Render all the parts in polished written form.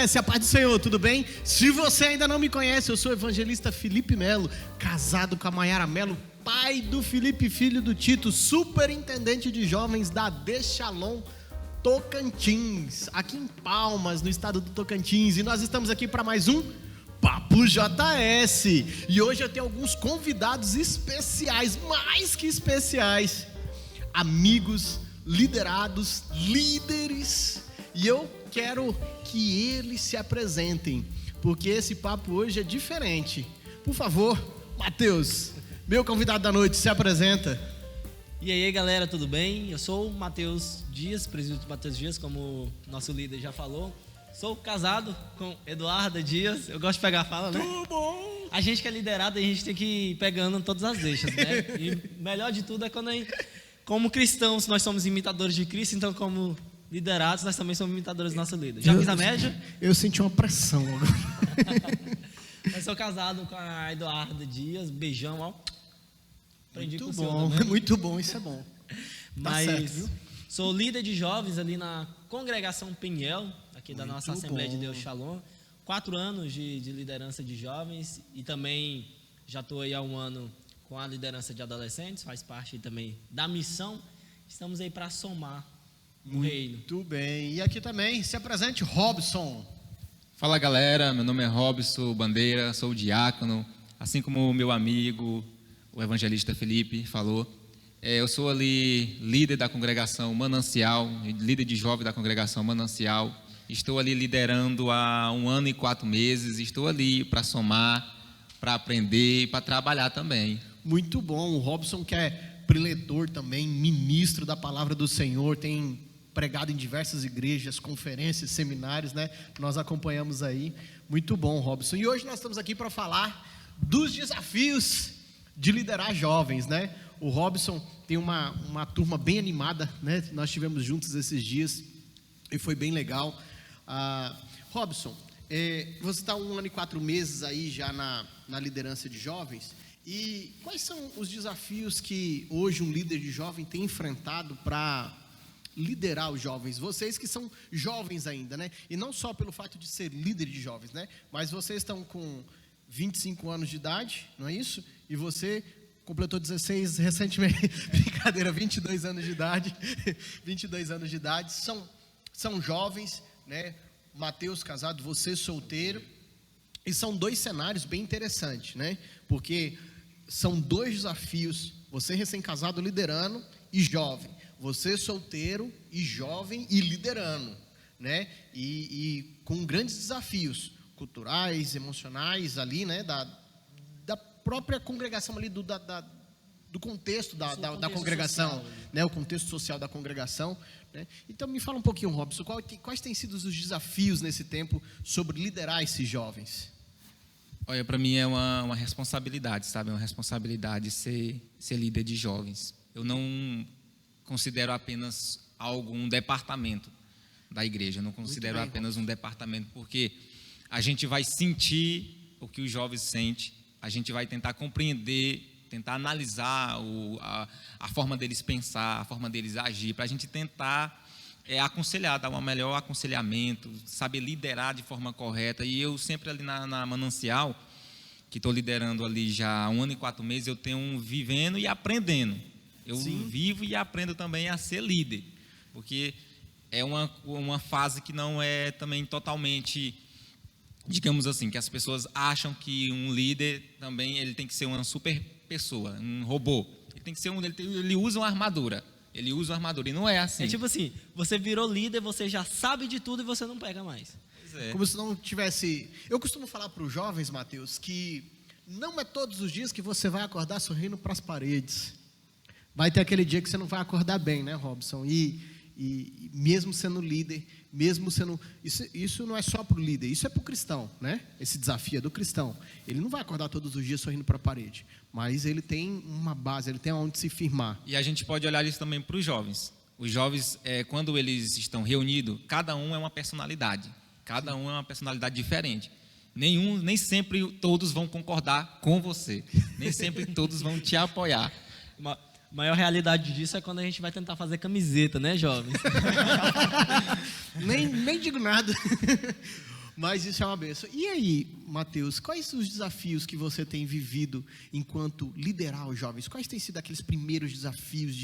JS, a paz do Senhor, tudo bem? Se você ainda não me conhece, eu sou o evangelista Felipe Melo, casado com a Maiara Melo, pai do Felipe, filho do Tito, superintendente de jovens da De Shalom Tocantins, aqui em Palmas, no estado do Tocantins, e nós estamos aqui para mais um Papo JS, e hoje eu tenho alguns convidados especiais, mais que especiais, amigos, liderados, líderes, e eu quero que eles se apresentem, porque esse papo hoje é diferente. Por favor, Matheus, meu convidado da noite, se apresenta. E aí galera, tudo bem? Eu sou o Matheus Dias, presbítero Matheus Dias, como o nosso líder já falou. Sou casado com Eduarda Dias, eu gosto de pegar a fala, né? Tudo bom? A gente que é liderado, a gente tem que ir pegando todas as deixas, né? E melhor de tudo é quando, como cristãos, nós somos imitadores de Cristo, então como liderados, nós também somos imitadores do nosso líder. Já fiz a média? Eu senti uma pressão agora. Eu sou casado com a Eduarda Dias, beijão, ó. Aprendi Muito com o bom, senhor também. muito bom, isso é bom. Mas certo, viu? sou líder de jovens ali na congregação Peniel, aqui da nossa Assembleia de Deus Shalom. 4 anos de liderança de jovens e também já estou aí há um ano com a liderança de adolescentes, faz parte também da missão. Estamos aí para somar o reino. Muito bem, e aqui também, se apresente, Robson. Fala galera, meu nome é Robson Bandeira, sou diácono, assim como o meu amigo, o evangelista Felipe falou. Eu sou ali líder da congregação Manancial, líder de jovem da congregação Manancial. Estou ali liderando há 1 ano e 4 meses, estou ali para somar, para aprender e para trabalhar também. Muito bom, o Robson que é preletor também, ministro da palavra do Senhor, tem pregado em diversas igrejas, conferências, seminários, né? Nós acompanhamos aí. Muito bom, Robson. E hoje nós estamos aqui para falar dos desafios de liderar jovens, né? O Robson tem uma turma bem animada, né? Nós estivemos juntos esses dias e foi bem legal. Robson, você está 1 ano e 4 meses aí já na liderança de jovens. E quais são os desafios que hoje um líder de jovem tem enfrentado para liderar os jovens? Vocês que são jovens ainda, né? E não só pelo fato de ser líder de jovens, né? Mas vocês estão com 25 anos de idade, não é isso? E você completou 16 recentemente. Brincadeira, 22 anos de idade. 22 anos de idade. São jovens, né? Matheus casado, você solteiro. E são 2 cenários bem interessantes, né? Porque são 2 desafios. Você recém-casado liderando e jovem. Você solteiro e jovem e liderando, né? E com grandes desafios culturais, emocionais ali, né? Da própria congregação ali, do contexto da congregação, social, né? O contexto social da congregação, né? Então me fala um pouquinho, Robson, quais têm sido os desafios nesse tempo sobre liderar esses jovens? Olha, para mim é uma responsabilidade, sabe? É uma responsabilidade ser líder de jovens. Eu não considero apenas um departamento da igreja, eu não considero apenas um departamento, porque a gente vai sentir o que os jovens sentem, a gente vai tentar compreender, tentar analisar a forma deles pensar, a forma deles agir, para a gente tentar aconselhar, dar um melhor aconselhamento, saber liderar de forma correta. E eu sempre ali na Manancial, que estou liderando ali já há 1 ano e 4 meses, eu tenho vivendo e aprendendo. Eu vivo e aprendo também a ser líder, porque é uma fase que não é também totalmente, digamos assim, que as pessoas acham que um líder também ele tem que ser uma super pessoa, um robô. Ele tem que ser ele usa uma armadura. Ele usa uma armadura e não é assim. É tipo assim, você virou líder, você já sabe de tudo e você não pega mais. Como se não tivesse... Eu costumo falar para os jovens, Matheus, que não é todos os dias que você vai acordar sorrindo para as paredes. Vai ter aquele dia que você não vai acordar bem, né, Robson? E mesmo sendo líder, mesmo sendo... Isso não é só para o líder, isso é para o cristão, né? Esse desafio é do cristão. Ele não vai acordar todos os dias sorrindo para a parede, mas ele tem uma base, ele tem onde se firmar. E a gente pode olhar isso também para os jovens. Os jovens, quando eles estão reunidos, cada um é uma personalidade. Cada um é uma personalidade diferente. Nem sempre todos vão concordar com você. Nem sempre todos vão te apoiar. A maior realidade disso é quando a gente vai tentar fazer camiseta, né, jovens? nem digo nada. Mas isso é uma bênção. E aí, Mateus, quais os desafios que você tem vivido enquanto liderar os jovens? Quais têm sido aqueles primeiros desafios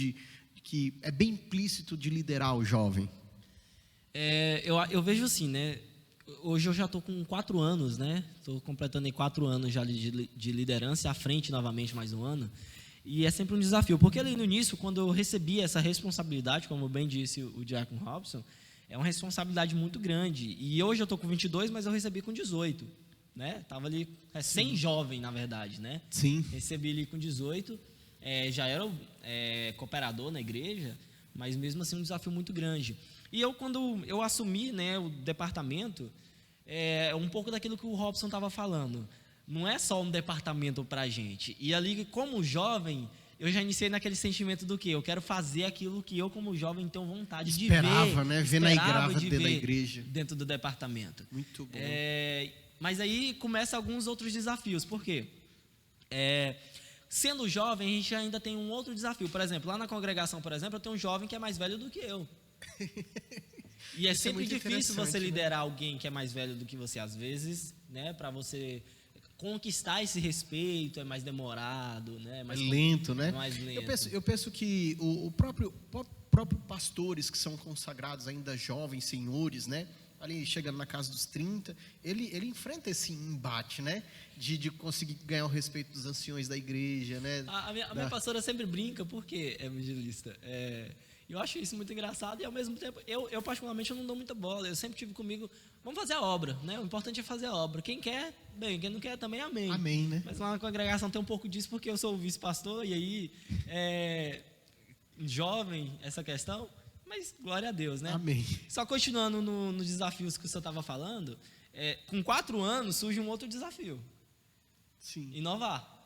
que é bem implícito de liderar o jovem? Eu vejo assim, né? Hoje eu já estou com 4 anos, né? Estou completando aí 4 anos já de liderança, à frente novamente mais um ano. E é sempre um desafio, porque ali no início, quando eu recebi essa responsabilidade, como bem disse o Diácono Robson, é uma responsabilidade muito grande. E hoje eu estou com 22, mas eu recebi com 18, né? Estava ali recém-jovem, na verdade, né? Sim. Recebi ali com 18, já era cooperador na igreja, mas mesmo assim um desafio muito grande. E quando eu assumi, né, o departamento, um pouco daquilo que o Robson estava falando. Não é só um departamento para a gente. E ali, como jovem, eu já iniciei naquele sentimento do quê? Eu quero fazer aquilo que eu, como jovem, tenho vontade de ver. Esperava, né? Ver na igreja. Dentro do departamento. Muito bom. Mas aí começam alguns outros desafios. Por quê? Sendo jovem, a gente ainda tem um outro desafio. Por exemplo, lá na congregação, por exemplo, eu tenho um jovem que é mais velho do que eu. E é sempre difícil você liderar alguém que é mais velho do que você, às vezes, né? Para você conquistar esse respeito é mais demorado, né? Mais lento, né? Mais lento. Eu penso que o próprio pastores que são consagrados ainda jovens, senhores, né? Ali chegando na casa dos 30, ele enfrenta esse embate, né? De conseguir ganhar o respeito dos anciões da igreja, né? A minha pastora sempre brinca, porque é evangelista. Eu acho isso muito engraçado e, ao mesmo tempo, eu particularmente, eu não dou muita bola. Eu sempre tive comigo, vamos fazer a obra, né? O importante é fazer a obra. Quem quer, bem. Quem não quer, também, amém. Amém, né? Mas lá na congregação tem um pouco disso, porque eu sou o vice-pastor, e aí, jovem, essa questão, mas glória a Deus, né? Amém. Só continuando nos desafios que o senhor estava falando, com 4 anos surge um outro desafio. Sim. Inovar.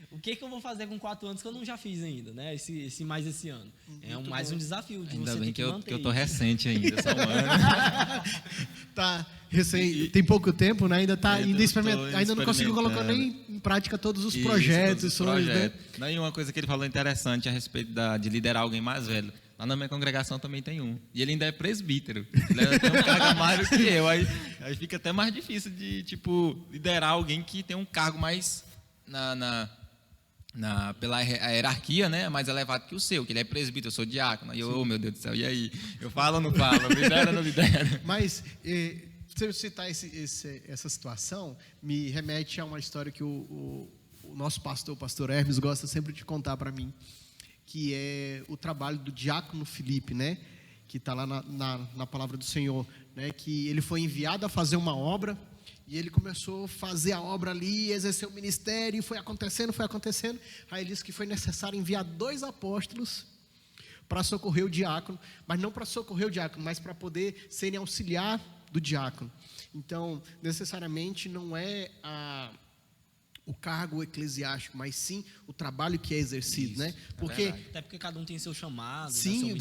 O que eu vou fazer com 4 anos que eu não já fiz ainda, né? Mais esse ano. Mais um desafio de ainda você bem ter que manter. Eu tô recente ainda, só um ano. Tá recém, tem pouco tempo, né? Ainda não conseguiu colocar nem em prática todos os projetos, sonhos, né? E uma coisa que ele falou interessante a respeito de liderar alguém mais velho. Lá na minha congregação também tem um. E ele ainda é presbítero. Ele tem um cargo a mais do que eu. Aí fica até mais difícil de, liderar alguém que tem um cargo mais pela hierarquia, né, mais elevado que o seu, que ele é presbítero, eu sou diácono. E eu, meu Deus do céu, e aí? Eu falo ou não falo? Lidera ou não lidera? Mas, se eu citar essa situação, me remete a uma história que o nosso pastor, o pastor Hermes, gosta sempre de contar para mim, que é o trabalho do diácono Felipe, né, que está lá na palavra do Senhor, né, que ele foi enviado a fazer uma obra. E ele começou a fazer a obra ali, exercer o ministério, e foi acontecendo. Aí ele disse que foi necessário enviar 2 apóstolos para socorrer o diácono, mas não para socorrer o diácono, mas para poder serem auxiliar do diácono. Então, necessariamente não é o cargo eclesiástico, mas sim o trabalho que é exercido, isso, né? Porque, até porque cada um tem seu chamado, sim,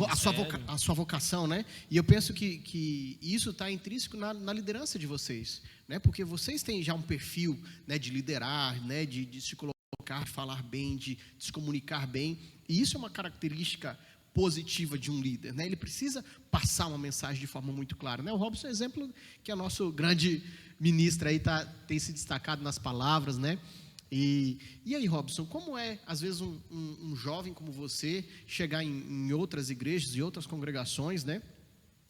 a sua vocação, né? E eu penso que isso está intrínseco na liderança de vocês, né? Porque vocês têm já um perfil, né, de liderar, né, de se colocar, falar bem, de se comunicar bem, e isso é uma característica positiva de um líder, né? Ele precisa passar uma mensagem de forma muito clara, né? O Robson é um exemplo que é nosso grande ministro aí, tem se destacado nas palavras, né? E aí, Robson, como é, às vezes, um jovem como você chegar em outras igrejas e outras congregações, né?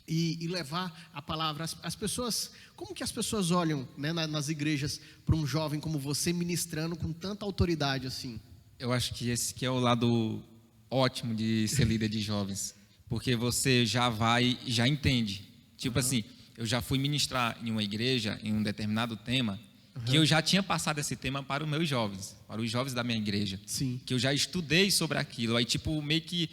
E levar a palavra às pessoas. Como que as pessoas olham, né, nas igrejas para um jovem como você ministrando com tanta autoridade assim? Eu acho que esse que é o lado ótimo de ser líder de jovens, porque você já entende. Tipo assim, eu já fui ministrar em uma igreja em um determinado tema, que eu já tinha passado esse tema para os meus jovens, para os jovens da minha igreja. Sim. Que eu já estudei sobre aquilo. Aí meio que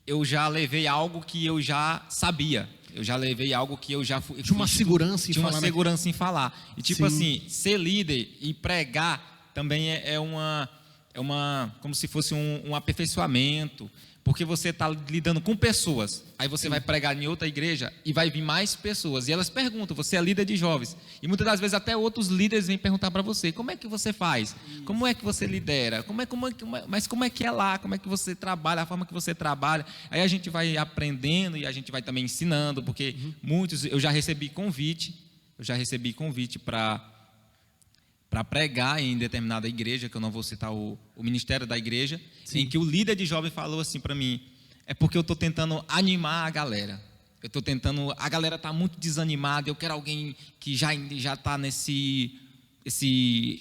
eu já levei algo que eu já sabia. Eu já levei algo que eu já fui. Tinha uma segurança em falar. Tinha uma segurança em falar. E Sim. assim, ser líder e pregar também é como se fosse um aperfeiçoamento, porque você está lidando com pessoas. Aí você vai pregar em outra igreja e vai vir mais pessoas. E elas perguntam, você é líder de jovens. E muitas das vezes até outros líderes vêm perguntar para você, como é que você faz? Como é que você lidera? Mas como é que é lá? Como é que você trabalha? A forma que você trabalha? Aí a gente vai aprendendo e a gente vai também ensinando, porque muitos, eu já recebi convite eu já recebi convite para pregar em determinada igreja, que eu não vou citar o ministério da igreja, Sim. em que o líder de jovem falou assim para mim, é porque eu estou tentando animar a galera. A galera está muito desanimada, eu quero alguém que já está nesse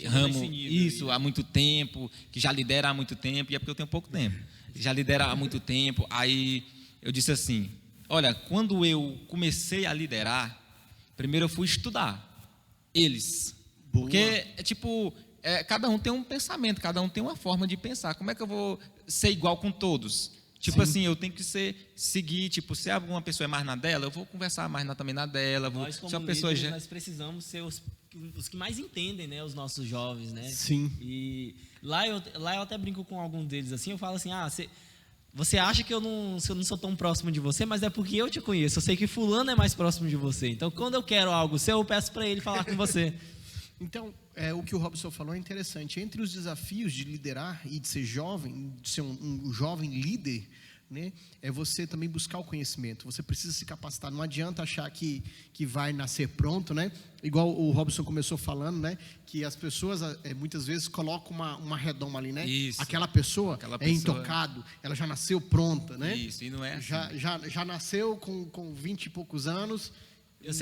ramo, isso, há muito tempo, que já lidera há muito tempo, e é porque eu tenho pouco tempo, já lidera há muito tempo. Aí eu disse assim, olha, quando eu comecei a liderar, primeiro eu fui estudar eles, Boa. porque cada um tem um pensamento, cada um tem uma forma de pensar. Como é que eu vou ser igual com todos? Tipo assim, eu tenho que seguir, se alguma pessoa é mais na dela, eu vou conversar mais também na dela. Nós, como líderes, nós precisamos ser os que mais entendem, né, os nossos jovens, né? Sim. E lá eu até brinco com algum deles assim, eu falo assim, você acha que eu não sou tão próximo de você, mas é porque eu te conheço, eu sei que fulano é mais próximo de você. Então, quando eu quero algo seu, eu peço para ele falar com você. Então, o que o Robson falou é interessante. Entre os desafios de liderar e de ser jovem, de ser um jovem líder, né, é você também buscar o conhecimento. Você precisa se capacitar. Não adianta achar que vai nascer pronto, né? Igual o Robson começou falando, né? Que as pessoas muitas vezes colocam uma redoma ali, né? Isso. Aquela pessoa é intocado, ela já nasceu pronta, né? Isso, e não é assim. Já nasceu com 20 e poucos anos,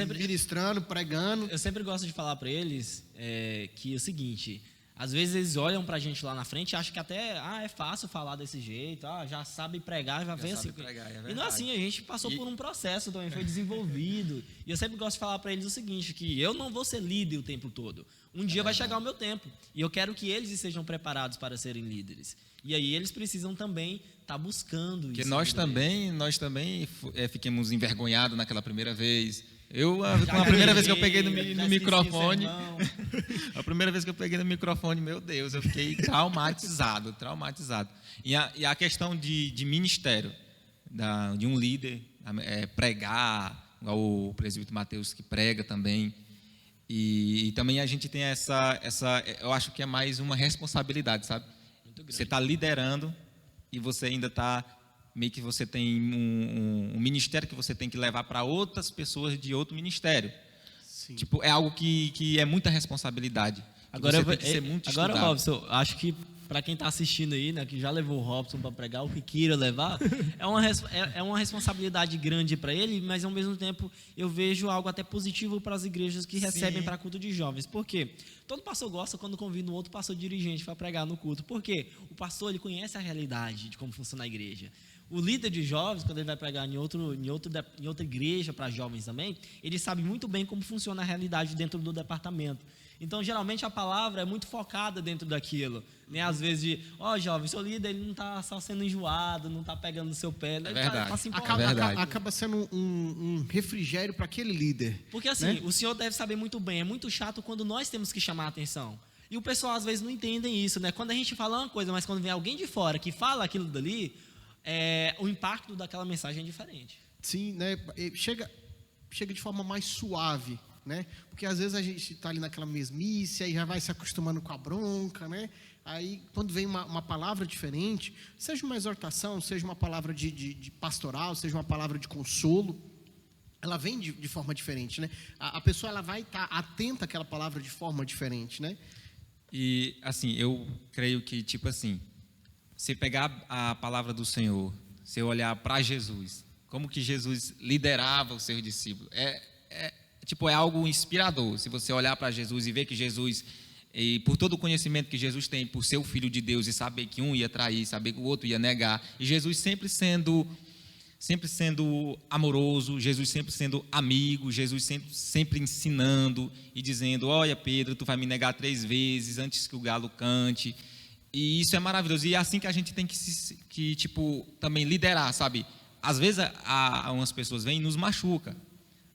ministrando, pregando. Eu sempre gosto de falar para eles que é o seguinte, às vezes eles olham para a gente lá na frente e acham que até é fácil falar desse jeito, já sabe pregar, já vem assim. E não é assim, a gente passou por um processo também, foi desenvolvido. E eu sempre gosto de falar para eles o seguinte, que eu não vou ser líder o tempo todo. Um dia vai chegar o meu tempo e eu quero que eles estejam preparados para serem líderes. E aí eles precisam também estar buscando isso. Porque nós também ficamos envergonhados naquela primeira vez. A primeira vez que eu peguei no microfone, a primeira vez que eu peguei no microfone, meu Deus, eu fiquei traumatizado. E a questão de ministério, de um líder, pregar, igual o presbítero Mateus que prega também, e também a gente tem essa, eu acho que é mais uma responsabilidade, sabe? Você está liderando e você ainda está meio que você tem um ministério que você tem que levar para outras pessoas de outro ministério. Sim. É algo que é muita responsabilidade. Agora, você tem que ser muito agora estudado. Robson, acho que para quem está assistindo aí, né, que já levou o Robson para pregar, o que queira levar, é uma responsabilidade grande para ele, mas ao mesmo tempo eu vejo algo até positivo para as igrejas que recebem para culto de jovens. Por quê? Todo pastor gosta quando convida um outro pastor dirigente para pregar no culto. Por quê? O pastor ele conhece a realidade de como funciona a igreja. O líder de jovens, quando ele vai pregar em outra igreja para jovens também, ele sabe muito bem como funciona a realidade dentro do departamento. Então, geralmente, a palavra é muito focada dentro daquilo. Né? Às vezes, jovem, seu líder ele não está só sendo enjoado, não está pegando no seu pé. Ele tá se acaba sendo um refrigério para aquele líder. Porque assim, né? O senhor deve saber muito bem, é muito chato quando nós temos que chamar a atenção. E o pessoal, às vezes, não entende isso. Né? Quando a gente fala uma coisa, mas quando vem alguém de fora que fala aquilo dali, o impacto daquela mensagem é diferente. Sim, né? Chega de forma mais suave, né? Porque às vezes a gente está ali naquela mesmice, aí já vai se acostumando com a bronca, né? Aí quando vem uma palavra diferente, seja uma exortação, seja uma palavra de pastoral, seja uma palavra de consolo, ela vem de forma diferente, né? A pessoa ela vai estar atenta àquela palavra de forma diferente, né? E assim, eu creio que você pegar a palavra do Senhor, você olhar para Jesus, como que Jesus liderava os seus discípulos, é algo inspirador. Se você olhar para Jesus e ver que Jesus, e por todo o conhecimento que Jesus tem por ser o Filho de Deus e saber que um ia trair, saber que o outro ia negar, e Jesus sempre sendo amoroso, Jesus sempre sendo amigo, Jesus sempre ensinando e dizendo, olha Pedro, tu vai me negar 3 vezes antes que o galo cante. E isso é maravilhoso. E é assim que a gente tem que também liderar, sabe? Às vezes umas pessoas vêm e nos machucam.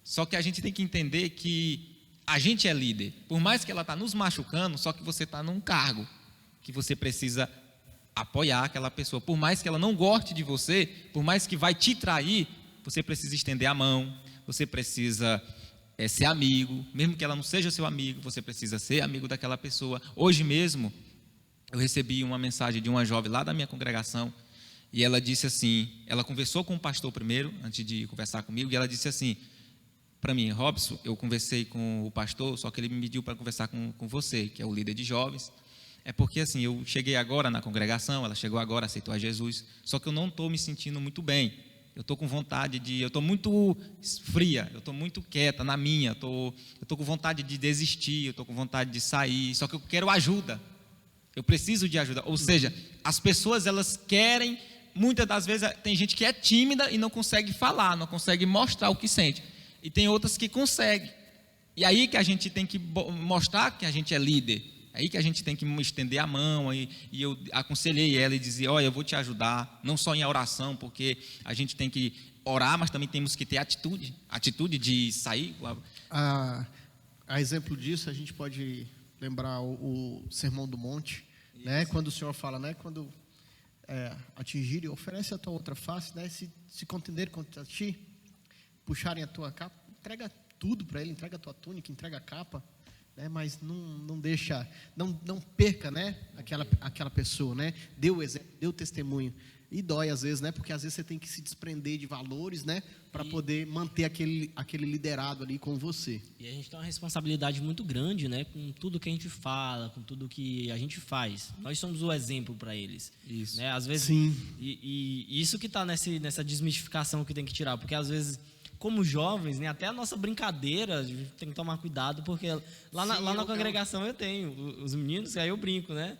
Só que a gente tem que entender que a gente é líder. Por mais que ela está nos machucando, só que você está num cargo que você precisa apoiar aquela pessoa. Por mais que ela não goste de você, por mais que vai te trair, você precisa estender a mão, você precisa ser amigo. Mesmo que ela não seja seu amigo, você precisa ser amigo daquela pessoa. Hoje mesmo, eu recebi uma mensagem de uma jovem lá da minha congregação, e ela disse assim, ela conversou com o pastor primeiro, antes de conversar comigo, e ela disse assim, para mim, Robson, eu conversei com o pastor, só que ele me pediu para conversar com você, que é o líder de jovens. É porque assim, eu cheguei agora na congregação, ela chegou agora, aceitou a Jesus, só que eu não estou me sentindo muito bem. Eu estou com vontade eu estou muito fria, eu estou muito quieta na minha, eu estou com vontade de desistir, eu estou com vontade de sair, só que eu quero ajuda, eu preciso de ajuda. Ou seja, as pessoas, elas querem, muitas das vezes tem gente que é tímida e não consegue falar, não consegue mostrar o que sente, e tem outras que conseguem, e aí que a gente tem que mostrar que a gente é líder, aí que a gente tem que estender a mão, e eu aconselhei ela e dizia, olha, eu vou te ajudar, não só em oração, porque a gente tem que orar, mas também temos que ter atitude de sair. A exemplo disso, a gente pode lembrar o Sermão do Monte, né? Quando o Senhor fala, né? Quando atingirem, oferece a tua outra face, né? Se contenderem contra ti, puxarem a tua capa, entrega tudo para ele, entrega a tua túnica, entrega a capa. Mas não deixa, não perca, né, aquela pessoa, né? Deu exemplo, deu testemunho. E dói às vezes, né? Porque às vezes você tem que se desprender de valores, né? Para poder manter aquele liderado ali com você. E a gente tem uma responsabilidade muito grande, né? Com tudo que a gente fala, com tudo que a gente faz. Nós somos o exemplo para eles. Isso. Né? Às vezes, sim. E isso que está nessa desmistificação que tem que tirar, porque às vezes, como jovens, né, até a nossa brincadeira, a gente tem que tomar cuidado, porque lá na congregação eu tenho os meninos, aí eu brinco, né?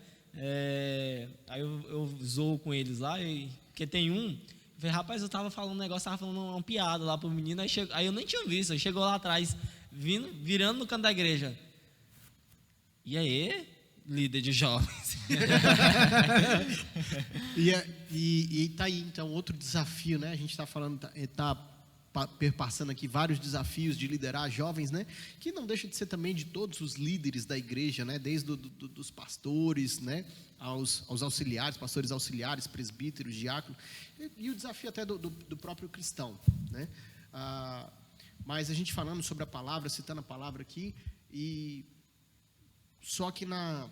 Aí eu zoo com eles lá, porque tem um, eu falei, rapaz, eu tava falando um negócio, tava falando uma piada lá pro menino, aí eu nem tinha visto, aí chegou lá atrás, virando no canto da igreja. E aí, líder de jovens? e tá aí, então, outro desafio, né? A gente está falando, tá perpassando aqui vários desafios de liderar jovens, né? Que não deixa de ser também de todos os líderes da igreja, né? Desde dos pastores, né? Aos auxiliares, pastores auxiliares, presbíteros, diáconos, e o desafio até do próprio cristão, né? Mas a gente falando sobre a palavra, citando a palavra aqui, e só que na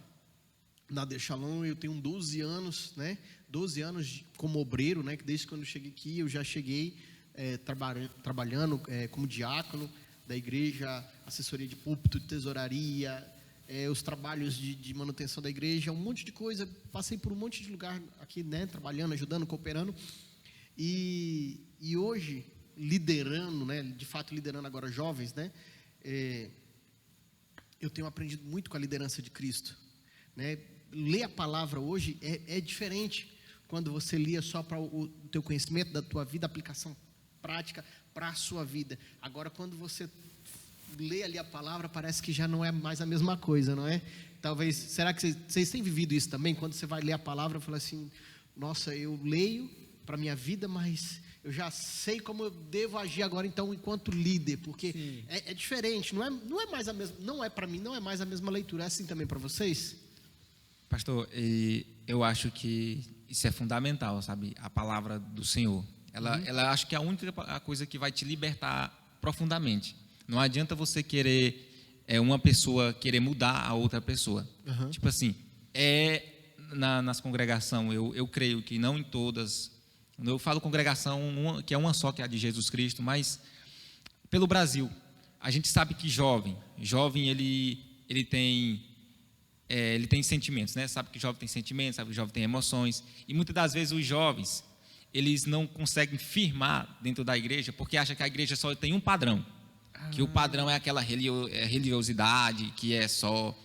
Deus Shalom eu tenho 12 anos, né? 12 anos como obreiro, né? Que desde quando eu cheguei aqui, eu já cheguei trabalhando como diácono da igreja, assessoria de púlpito, tesouraria, os trabalhos de manutenção da igreja, um monte de coisa. Passei por um monte de lugar aqui, né, trabalhando, ajudando, cooperando, e hoje liderando, né, de fato liderando agora jovens, né, eu tenho aprendido muito com a liderança de Cristo, né. Ler a palavra hoje é diferente quando você lia só para o teu conhecimento da tua vida, aplicação prática para a sua vida. Agora, quando você lê ali a palavra, parece que já não é mais a mesma coisa, não é? Talvez, será que vocês têm vivido isso também? Quando você vai ler a palavra, fala assim, nossa, eu leio para a minha vida, mas eu já sei como eu devo agir agora, então, enquanto líder, porque é diferente, não é mais a mesma, não é para mim, não é mais a mesma leitura. É assim também para vocês? Pastor, eu acho que isso é fundamental, sabe? A palavra do Senhor. Ela acho que é a única coisa que vai te libertar profundamente. Não adianta você querer, uma pessoa querer mudar a outra pessoa. Tipo assim, nas congregações, eu creio que não em todas, eu falo congregação, que é uma só, que é a de Jesus Cristo, mas pelo Brasil, a gente sabe que jovem ele tem sentimentos, né? Sabe que jovem tem sentimentos, sabe que jovem tem emoções, e muitas das vezes os jovens, eles não conseguem firmar dentro da igreja, porque acham que a igreja só tem um padrão, que o padrão é aquela religiosidade, que é só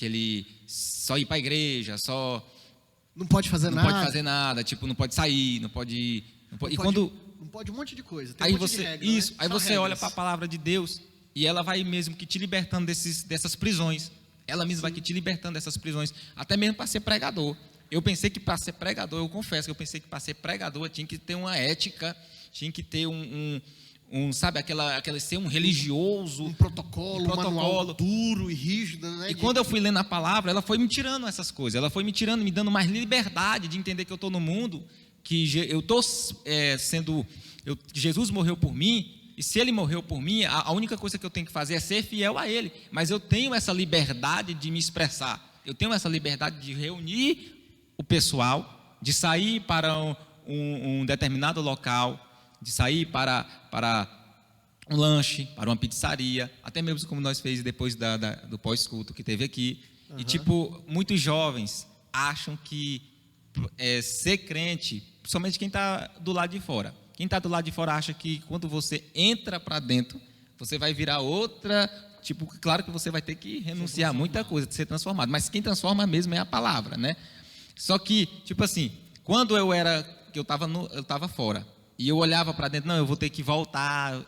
ir para a igreja, só não pode fazer nada, tipo, não pode sair, não pode não pode um monte de coisa, tem aí um monte de regra, aí você olha para a palavra de Deus e ela vai mesmo que te libertando dessas prisões, ela mesma vai que te libertando dessas prisões, até mesmo para ser pregador. Eu pensei que para ser pregador, eu confesso que eu pensei que para ser pregador tinha que ter uma ética, tinha que ter sabe, aquela ser um religioso, um protocolo, um manual duro e rígido, né? E quando eu fui lendo a palavra, ela foi me tirando essas coisas, ela foi me tirando, me dando mais liberdade de entender que eu estou no mundo, que eu estou Jesus morreu por mim, e se ele morreu por mim, a única coisa que eu tenho que fazer é ser fiel a ele, mas eu tenho essa liberdade de me expressar, eu tenho essa liberdade de reunir o pessoal, de sair para um determinado local, de sair para um lanche, para uma pizzaria, até mesmo como nós fez depois do pós-culto que teve aqui. E tipo, muitos jovens acham que ser crente, somente quem está do lado de fora. Quem está do lado de fora acha que quando você entra para dentro, você vai virar outra. Tipo, claro que você vai ter que renunciar a muita coisa, de ser transformado. Mas quem transforma mesmo é a palavra, né? Só que, tipo assim, quando eu estava fora, e eu olhava para dentro, não, eu vou ter que voltar,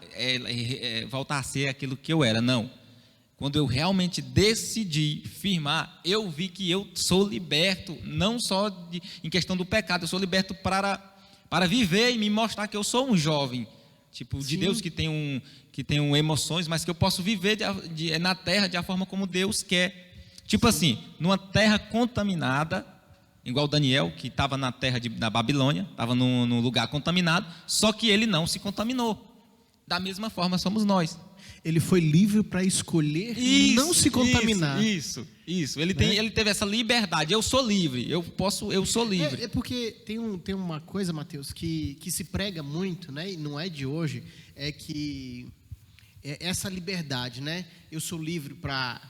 voltar a ser aquilo que eu era. Não. Quando eu realmente decidi firmar, eu vi que eu sou liberto, não só em questão do pecado, eu sou liberto para viver e me mostrar que eu sou um jovem, tipo, de Deus que tem emoções, mas que eu posso viver na terra de a forma como Deus quer. Tipo assim, numa terra contaminada, igual Daniel, que estava na terra da Babilônia, estava num lugar contaminado, só que ele não se contaminou. Da mesma forma somos nós. Ele foi livre para escolher não se contaminar. Isso. Ele teve essa liberdade. Eu sou livre, eu sou livre. É porque tem uma coisa, Mateus, que se prega muito, né? E não é de hoje, é que essa liberdade, né? Eu sou livre para...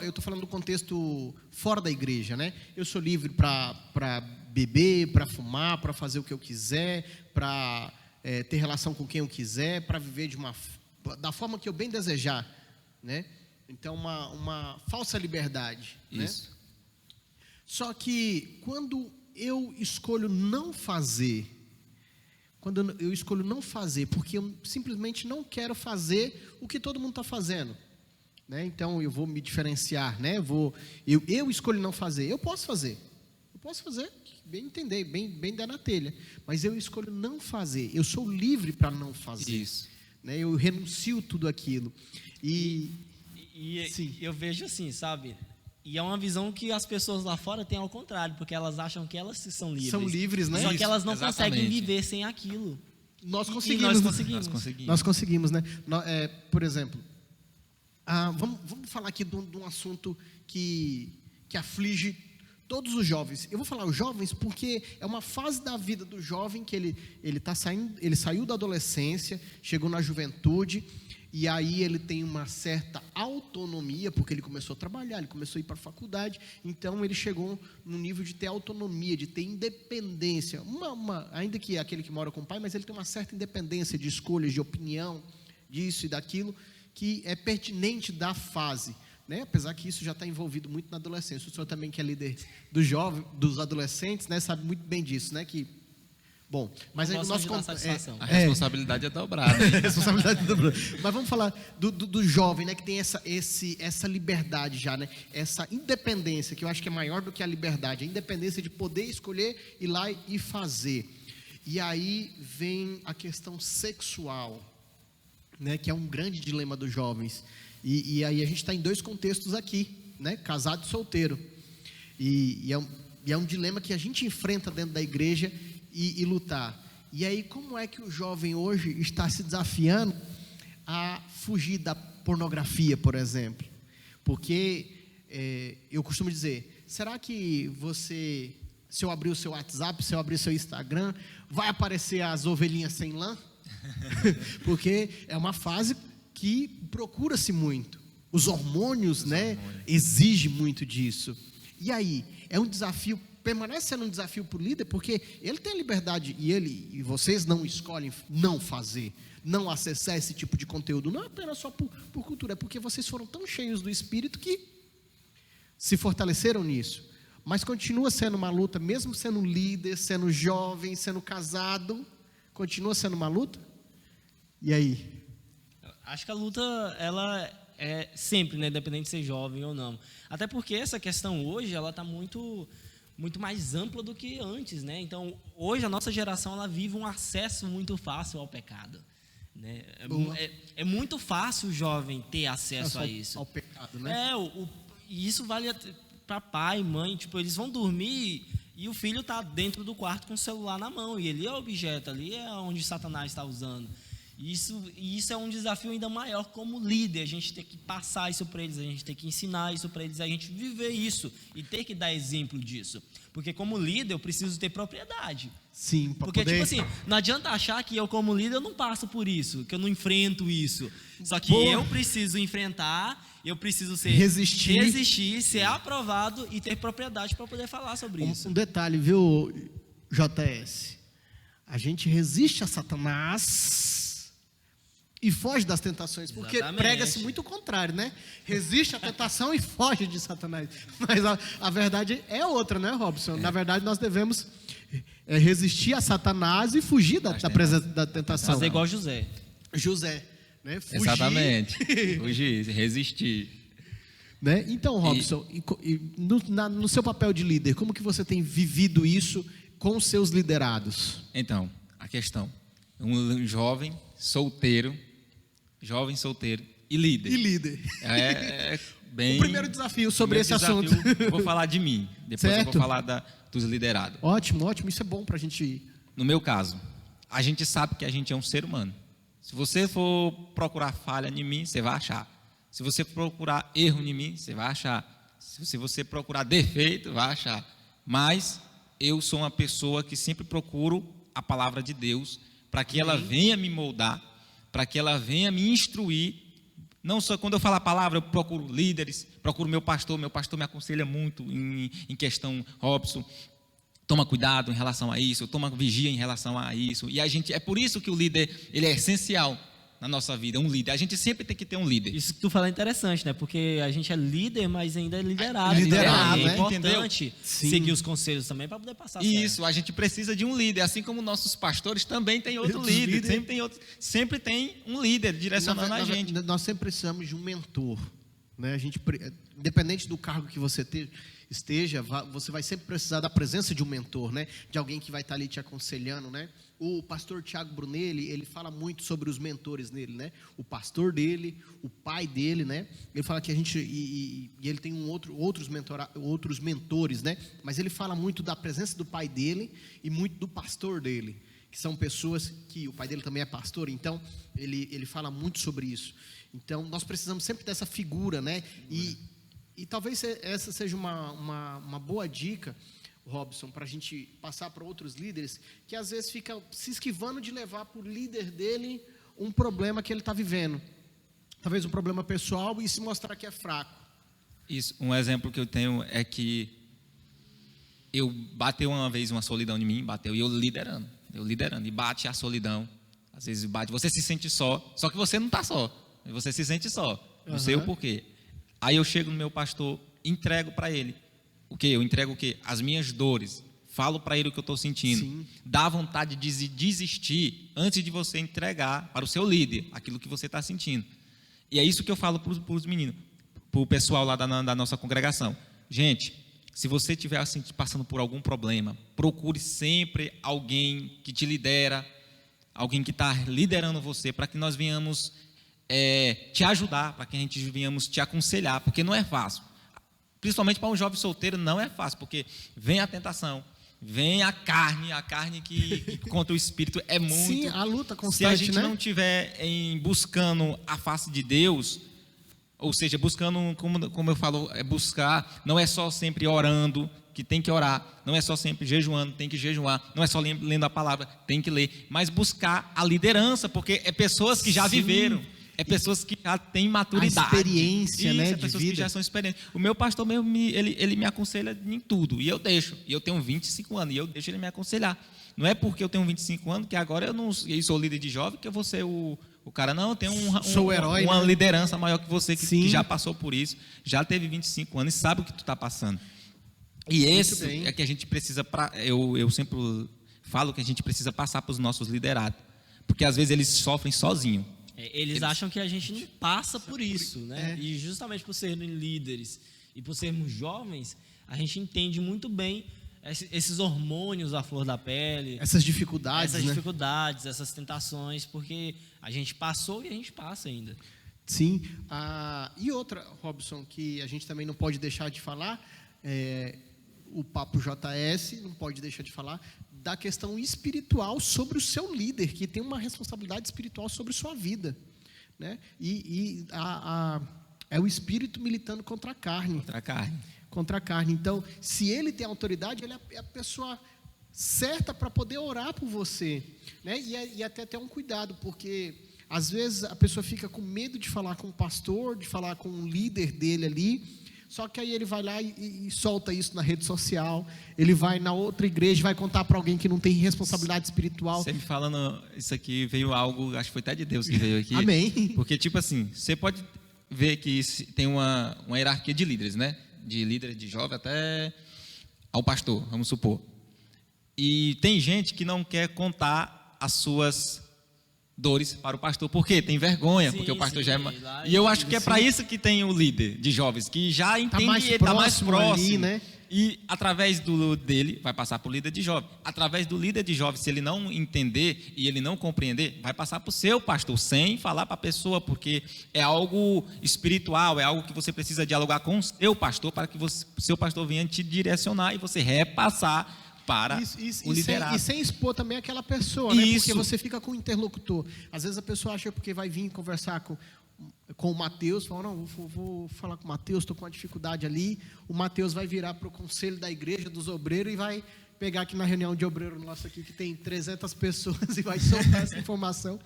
Eu estou falando do contexto fora da igreja, né? Eu sou livre para beber, para fumar, para fazer o que eu quiser, para ter relação com quem eu quiser, para viver da forma que eu bem desejar, né? Então, uma falsa liberdade. Isso. Né? Só que quando eu escolho não fazer, porque eu simplesmente não quero fazer o que todo mundo está fazendo, né? Então eu vou me diferenciar, né? Eu escolho não fazer. Eu posso fazer, bem entender, bem dar na telha, mas eu escolho não fazer. Eu sou livre para não fazer. Isso. Né? Eu renuncio tudo aquilo. E eu vejo assim, sabe? E é uma visão que as pessoas lá fora têm ao contrário, porque elas acham que elas são livres. São livres, né? Só que elas não Exatamente. conseguem viver sem aquilo. Nós conseguimos, né? Por exemplo, vamos falar aqui de um assunto que aflige todos os jovens. Eu vou falar os jovens porque é uma fase da vida do jovem que ele saiu da adolescência, chegou na juventude, e aí ele tem uma certa autonomia, porque ele começou a trabalhar, ele começou a ir para a faculdade, então ele chegou no nível de ter autonomia, de ter independência, ainda que é aquele que mora com o pai, mas ele tem uma certa independência de escolhas, de opinião, disso e daquilo, que é pertinente da fase, né? Apesar que isso já está envolvido muito na adolescência. O senhor também, que é líder dos adolescentes, né, sabe muito bem disso, né? Mas aí a responsabilidade é dobrada. Responsabilidade é dobrada. Mas vamos falar do jovem, né, que tem essa liberdade já, né? Essa independência, que eu acho que é maior do que a liberdade, a independência de poder escolher, ir lá e fazer. E aí vem a questão sexual, né, que é um grande dilema dos jovens. E aí a gente está em dois contextos aqui, né? Casado e solteiro. E é um dilema que a gente enfrenta dentro da igreja e lutar. E aí, como é que o jovem hoje está se desafiando a fugir da pornografia, por exemplo? Porque eu costumo dizer, será que se eu abrir o seu WhatsApp, se eu abrir o seu Instagram, vai aparecer as ovelhinhas sem lã? Porque é uma fase que procura-se muito. Os hormônios, né, exigem muito disso. E aí, é um desafio, permanece sendo um desafio para o líder, porque ele tem a liberdade, e vocês não escolhem não fazer, não acessar esse tipo de conteúdo, não é apenas só por cultura, é porque vocês foram tão cheios do Espírito que se fortaleceram nisso. Mas continua sendo uma luta, mesmo sendo líder, sendo jovem, sendo casado, continua sendo uma luta? E aí? Acho que a luta, ela é sempre, né, independente de ser jovem ou não. Até porque essa questão hoje, ela está muito mais ampla do que antes, né? Então, hoje a nossa geração, ela vive um acesso muito fácil ao pecado, né? É muito fácil o jovem ter acesso a isso. Ao pecado, né? E isso vale para pai, mãe, tipo, eles vão dormir e o filho está dentro do quarto com o celular na mão, e ali é o objeto, ali é onde Satanás está usando. E isso é um desafio ainda maior como líder, a gente tem que passar isso para eles, a gente tem que ensinar isso para eles, a gente viver isso e ter que dar exemplo disso. Porque como líder eu preciso ter propriedade. Sim, para Porque, poder... tipo assim, não adianta achar que eu como líder eu não passo por isso, que eu não enfrento isso. Só que Boa. eu preciso enfrentar, eu preciso resistir, ser aprovado e ter propriedade para poder falar sobre isso. Um detalhe, viu, JS? A gente resiste a Satanás e foge das tentações, porque Exatamente. prega-se muito o contrário, né? Resiste à tentação e foge de Satanás. Mas a verdade é outra, né, Robson? Na verdade, nós devemos resistir a Satanás e fugir da presença da tentação. Fazer igual José. José, né? Fugir. Exatamente. Fugir, resistir. Né? Então, Robson, no seu papel de líder, como que você tem vivido isso com os seus liderados? Então, a questão, um jovem solteiro e líder. E líder. É bem... O primeiro desafio sobre esse assunto. Eu vou falar de mim, depois Certo. eu vou falar dos liderados. Ótimo, isso é bom para a gente... No meu caso, a gente sabe que a gente é um ser humano. Se você for procurar falha em mim, você vai achar. Se você procurar erro em mim, você vai achar. Se você procurar defeito, vai achar. Mas eu sou uma pessoa que sempre procuro a palavra de Deus para que ela venha me moldar, para que ela venha me instruir. Não só quando eu falo a palavra, eu procuro líderes, procuro meu pastor me aconselha muito em questão, Robson, toma cuidado em relação a isso, toma vigia em relação a isso. E é por isso que o líder, ele é essencial na nossa vida, um líder. A gente sempre tem que ter um líder. Isso que tu fala é interessante, né? Porque a gente é líder, mas ainda é liderado. Liderado, É né? importante Sim. seguir os conselhos também para poder passar certo. Isso, a gente precisa de um líder, assim como nossos pastores também tem outro Outros líder, líderes. sempre tem um líder direcionando a gente. Nós sempre precisamos de um mentor, né? A gente, independente do cargo que você esteja, você vai sempre precisar da presença de um mentor, né? De alguém que vai estar ali te aconselhando, né? O pastor Tiago Brunelli, ele fala muito sobre os mentores nele, né? O pastor dele, o pai dele, né? Ele fala que a gente, e ele tem outros mentores, né? Mas ele fala muito da presença do pai dele e muito do pastor dele, que são pessoas que, o pai dele também é pastor, então ele fala muito sobre isso. Então nós precisamos sempre dessa figura, né? E talvez essa seja uma boa dica, Robson, para a gente passar para outros líderes que às vezes fica se esquivando de levar para o líder dele um problema que ele está vivendo, talvez um problema pessoal, e se mostrar que é fraco. Isso, um exemplo que eu tenho é que bateu uma vez uma solidão em mim, e eu liderando, e bate a solidão, às vezes bate, você se sente só que você não está só, você se sente só, não sei o porquê. Aí eu chego no meu pastor, entrego para ele. O quê? Eu entrego o quê? As minhas dores. Falo para ele o que eu estou sentindo. Sim. Dá vontade de desistir antes de você entregar para o seu líder aquilo que você está sentindo. E é isso que eu falo para os meninos, para o pessoal lá da nossa congregação. Gente, se você estiver assim, passando por algum problema, procure sempre alguém que te lidera, alguém que está liderando você, para que nós venhamos te ajudar, para que a gente venhamos te aconselhar, porque não é fácil. Principalmente para um jovem solteiro não é fácil, porque vem a tentação, vem a carne que contra o espírito é muito. Sim, a luta constante, se a gente né? não estiver buscando a face de Deus, ou seja, buscando, como eu falo, buscar, não é só sempre orando, que tem que orar, não é só sempre jejuando, tem que jejuar, não é só lendo a palavra, tem que ler, mas buscar a liderança, porque é pessoas que já viveram. É pessoas que já têm maturidade. A experiência, né, é de pessoas vida. que já são experientes. O meu pastor mesmo, ele me aconselha em tudo. E eu deixo. E eu tenho 25 anos. E eu deixo ele me aconselhar. Não é porque eu tenho 25 anos que agora eu sou líder de jovem que eu vou ser o cara. Não, eu tenho Sou o herói, uma né? liderança maior que você, que já passou por isso. Já teve 25 anos e sabe o que tu está passando. E esse é que a gente precisa... Eu sempre falo que a gente precisa passar para os nossos liderados. Porque às vezes eles sofrem sozinhos. Eles acham que a gente não passa por isso, né? E justamente por serem líderes e por sermos jovens, a gente entende muito bem esses hormônios à flor da pele, essas dificuldades, essas tentações, porque a gente passou e a gente passa ainda. Sim. E outra, Robson, que a gente também não pode deixar de falar, o Papo JS, não pode deixar de falar, da questão espiritual sobre o seu líder, que tem uma responsabilidade espiritual sobre sua vida, né? É o espírito militando contra a carne. Contra a carne. Então, se ele tem autoridade, ele é a pessoa certa para poder orar por você, né? E até um cuidado, porque às vezes a pessoa fica com medo de falar com o pastor, de falar com o líder dele ali, só que aí ele vai lá e solta isso na rede social, ele vai na outra igreja, vai contar para alguém que não tem responsabilidade espiritual. Você me falando isso aqui, veio algo, acho que foi até de Deus que veio aqui. Amém. Porque, tipo assim, você pode ver que tem uma hierarquia de líderes, né? De líderes de jovem até ao pastor, vamos supor. E tem gente que não quer contar as suas dores para o pastor, porque tem vergonha, porque o pastor já é... E eu acho que é para isso que tem o líder de jovens, que já entende, está mais próximo, ali, né? E através dele, vai passar para o líder de jovem. Através do líder de jovem, se ele não entender e ele não compreender, vai passar para o seu pastor, sem falar para a pessoa, porque é algo espiritual, é algo que você precisa dialogar com o seu pastor, para que o seu pastor venha te direcionar e você repassar para o liderado. E sem expor também aquela pessoa, né? Isso. Porque você fica com o interlocutor. Às vezes a pessoa acha porque vai vir conversar com o Mateus, fala, não, vou falar com o Mateus, estou com uma dificuldade ali. O Mateus vai virar para o conselho da igreja dos obreiros e vai pegar aqui na reunião de obreiro nosso aqui, que tem 300 pessoas, e vai soltar essa informação.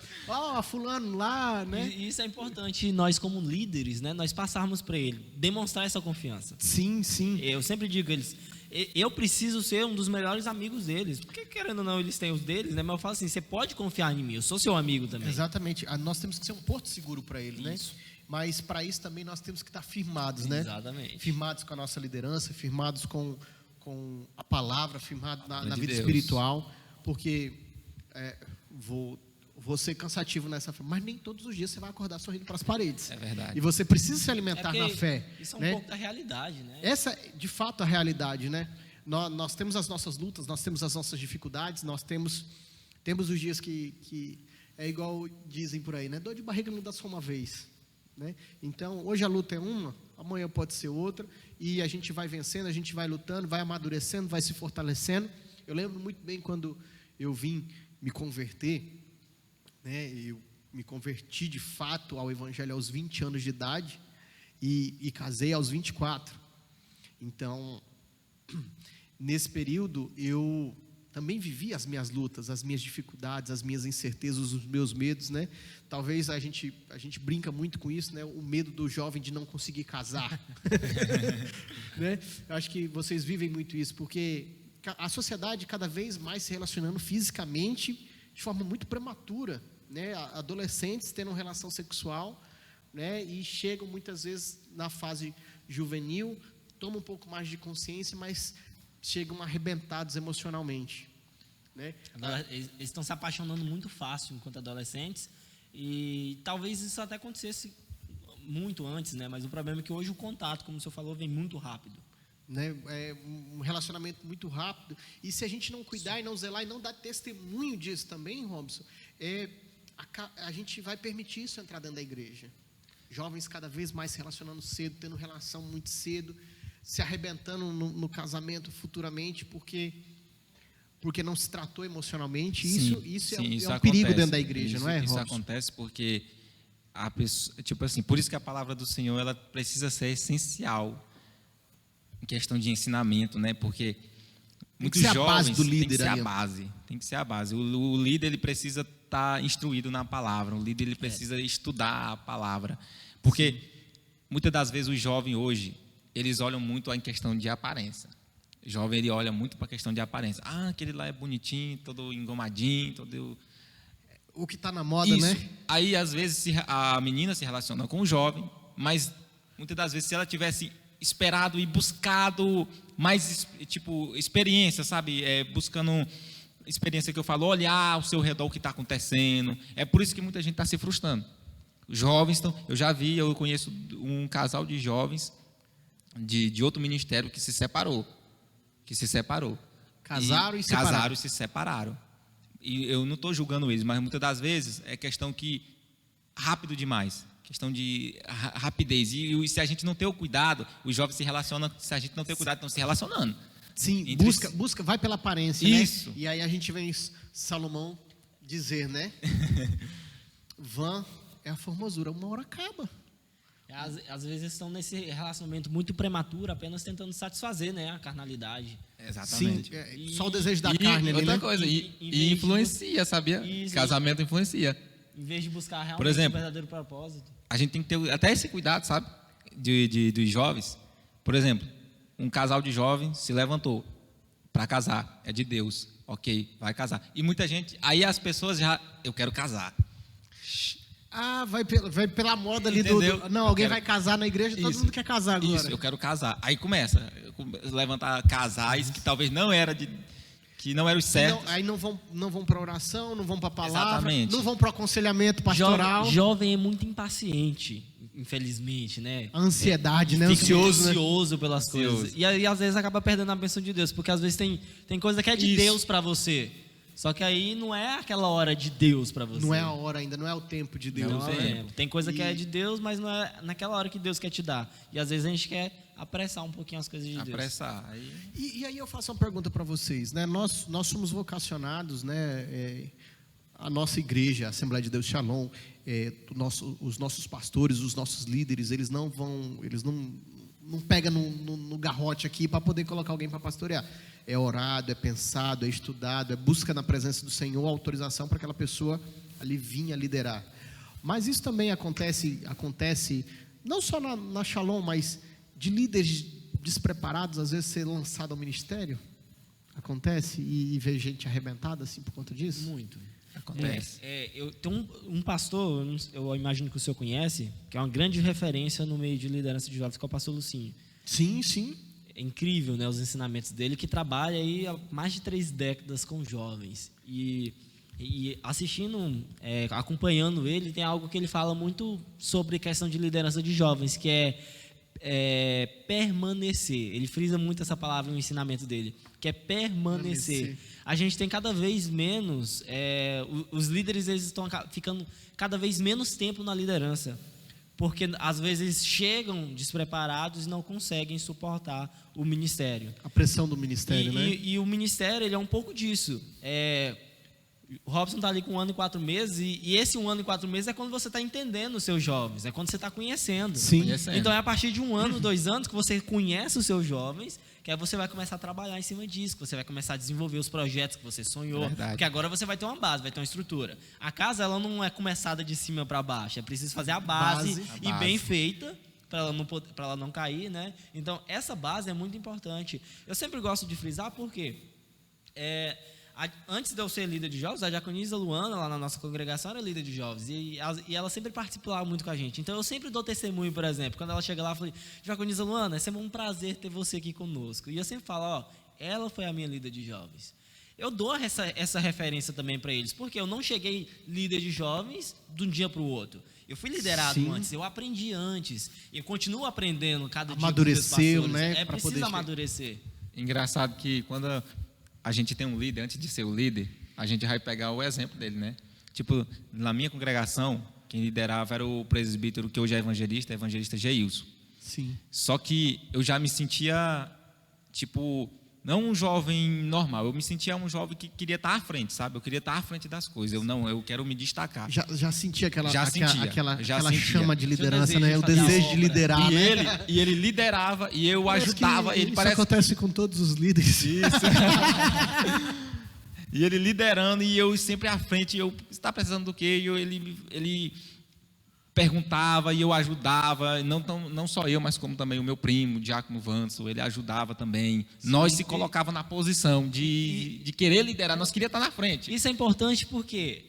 Fulano lá, né? E isso é importante, nós como líderes, né? Nós passarmos para ele, demonstrar essa confiança. Sim, sim. Eu sempre digo a eles, eu preciso ser um dos melhores amigos deles, porque querendo ou não, eles têm os deles, né? Mas eu falo assim, você pode confiar em mim, eu sou seu amigo também. Exatamente, nós temos que ser um porto seguro para eles, né? Mas para isso também nós temos que estar firmados, né? Exatamente. Firmados com a nossa liderança, firmados com a palavra, firmado na vida Deus. espiritual, porque vou ser cansativo nessa forma, mas nem todos os dias você vai acordar sorrindo para as paredes. É verdade. E você precisa se alimentar na fé. Isso é um né? pouco da realidade, né? Essa é, de fato, a realidade, né? Nós temos as nossas lutas, nós temos as nossas dificuldades, nós temos os dias que é igual dizem por aí, né? Dor de barriga não dá só uma vez, né? Então, hoje a luta é uma, amanhã pode ser outra, e a gente vai vencendo, a gente vai lutando, vai amadurecendo, vai se fortalecendo. Eu lembro muito bem quando eu vim me converter, né? Eu me converti de fato ao Evangelho aos 20 anos de idade e casei aos 24. Então, nesse período, eu também vivi as minhas lutas, as minhas dificuldades, as minhas incertezas, os meus medos, né? Talvez a gente brinca muito com isso, né? O medo do jovem de não conseguir casar. Né? Eu acho que vocês vivem muito isso, porque a sociedade cada vez mais se relacionando fisicamente de forma muito prematura, né? Adolescentes tendo relação sexual, né? E chegam muitas vezes na fase juvenil, tomam um pouco mais de consciência, mas chegam arrebentados emocionalmente, né? Eles estão se apaixonando muito fácil enquanto adolescentes, e talvez isso até acontecesse muito antes, né? Mas o problema é que hoje o contato, como o senhor falou, vem muito rápido, né? É um relacionamento muito rápido, e se a gente não cuidar e não zelar e não dar testemunho disso também, Robson, a gente vai permitir isso entrar dentro da igreja. Jovens cada vez mais se relacionando cedo, tendo relação muito cedo, se arrebentando no casamento futuramente, porque não se tratou emocionalmente. Isso é um perigo dentro da igreja, não é, Robson? Isso acontece porque a pessoa, tipo assim, por isso que a palavra do Senhor ela precisa ser essencial em questão de ensinamento, né? Porque muitos jovens tem que ser a base, tem que ser a base. O líder ele precisa estar instruído na palavra, o líder ele precisa estudar a palavra, porque muitas das vezes o jovem hoje eles olham muito em questão de aparência. O jovem ele olha muito para a questão de aparência. Aquele lá é bonitinho, todo engomadinho, todo o que está na moda, isso, né? Aí às vezes a menina se relaciona com o jovem, mas muitas das vezes se ela tivesse esperado e buscado mais experiência, sabe? Buscando experiência que eu falo, olhar ao seu redor o que está acontecendo. É por isso que muita gente está se frustrando. Os jovens eu conheço um casal de jovens de outro ministério que se separou. Casaram e se separaram. E eu não estou julgando eles, mas muitas das vezes é questão que rápido demais, questão de rapidez. E se a gente não ter o cuidado, os jovens se relacionam, se a gente não ter o cuidado, estão se relacionando. Sim, Entre busca, vai pela aparência, Isso. né? E aí a gente vem Salomão dizer, né? Vã é a formosura, uma hora acaba. Às vezes estão nesse relacionamento muito prematuro, apenas tentando satisfazer, né, a carnalidade. Exatamente. Sim, só o desejo da carne ali, outra né? coisa, Em vez e de influencia, sabia? Isso. Casamento influencia. Em vez de buscar realmente Por exemplo, o verdadeiro propósito. A gente tem que ter até esse cuidado, sabe? Dos jovens. Por exemplo, um casal de jovens se levantou para casar, é de Deus, ok, vai casar. E muita gente, aí as pessoas já, eu quero casar. Ah, vai pela moda ali Entendeu? Não, Eu alguém quero- vai casar na igreja, todo Isso. mundo quer casar agora. Isso, eu quero casar. Aí começa a levantar casais que talvez não era que não eram os certos. Aí não vão para oração, não vão para a palavra, Exatamente. não vão para o aconselhamento pastoral. Jovem é muito impaciente, infelizmente, né? A ansiedade, né? Fica Ansioso, né? ansioso pelas Ansioso. coisas. E aí, às vezes, acaba perdendo a bênção de Deus, porque às vezes tem coisa que é de Isso. Deus para você. Só que aí não é aquela hora de Deus para você. Não é a hora ainda, não é o tempo de Deus. Não né? é. Tem coisa que é de Deus, mas não é naquela hora que Deus quer te dar. E às vezes a gente quer apressar um pouquinho as coisas de Deus. Apressar. Aí... E aí eu faço uma pergunta para vocês, né? Nós somos vocacionados, né? A nossa igreja, a Assembleia de Deus Shalom, os nossos pastores, os nossos líderes, eles não pegam no garrote aqui para poder colocar alguém para pastorear. É orado, é pensado, é estudado, é busca na presença do Senhor, autorização para aquela pessoa ali vir a liderar. Mas isso também acontece não só na Shalom, mas de líderes despreparados, às vezes ser lançado ao ministério. Acontece e ver gente arrebentada assim por conta disso? Muito. Acontece. Eu tenho um pastor, eu imagino que o senhor conhece, que é uma grande referência no meio de liderança de jovens, que é o pastor Lucinho. Sim, sim. É incrível, né, os ensinamentos dele, que trabalha aí há mais de 3 décadas com jovens. E assistindo, acompanhando ele, tem algo que ele fala muito sobre questão de liderança de jovens, que é permanecer. Ele frisa muito essa palavra no ensinamento dele, que é permanecer. A gente tem cada vez menos, os líderes eles estão ficando cada vez menos tempo na liderança, porque às vezes chegam despreparados e não conseguem suportar o ministério. A pressão do ministério, né? E o ministério ele é um pouco disso. O Robson está ali com 1 ano e 4 meses, e esse 1 ano e 4 meses é quando você está entendendo os seus jovens, é quando você está conhecendo. Sim. Conhecendo. Então é a partir de 1 ano, 2 anos que você conhece os seus jovens, que aí você vai começar a trabalhar em cima disso, que você vai começar a desenvolver os projetos que você sonhou, Verdade. porque agora você vai ter uma base, vai ter uma estrutura. A casa ela não é começada de cima para baixo, é preciso fazer a base. A base. Bem feita, para ela não cair, né? Então essa base é muito importante. Eu sempre gosto de frisar porque antes de eu ser líder de jovens, a diaconisa Luana, lá na nossa congregação, era líder de jovens. E ela sempre participava muito com a gente. Então, eu sempre dou testemunho, por exemplo. Quando ela chega lá, eu falei, diaconisa Luana, é sempre um prazer ter você aqui conosco. E eu sempre falo, ela foi a minha líder de jovens. Eu dou essa referência também para eles. Porque eu não cheguei líder de jovens de um dia para o outro. Eu fui liderado Sim. antes, eu aprendi antes. E eu continuo aprendendo cada dia. Amadureceu, com os meus pastores. né, pra Precisa poder amadurecer. Engraçado que quando a gente tem um líder, antes de ser o líder, a gente vai pegar o exemplo dele, né? Tipo, na minha congregação, quem liderava era o presbítero, que hoje é evangelista Geilson. Sim. Só que eu já me sentia, tipo, não um jovem normal, eu me sentia um jovem que queria estar à frente, sabe? Eu queria estar à frente das coisas, eu quero me destacar. Já sentia aquela sentia. chama de liderança, desejo né? de O fazer a desejo de obra. liderar, E né? ele liderava e eu Parece ajudava que ele. isso Parece acontece com todos os líderes. isso. E ele liderando e eu sempre à frente. Eu está precisando do quê? E ele perguntava e eu ajudava. Não só eu, mas como também o meu primo, o Diácono Vanso, ele ajudava também. Sim, Nós se colocava na posição de querer liderar. Nós queríamos estar na frente. Isso é importante porque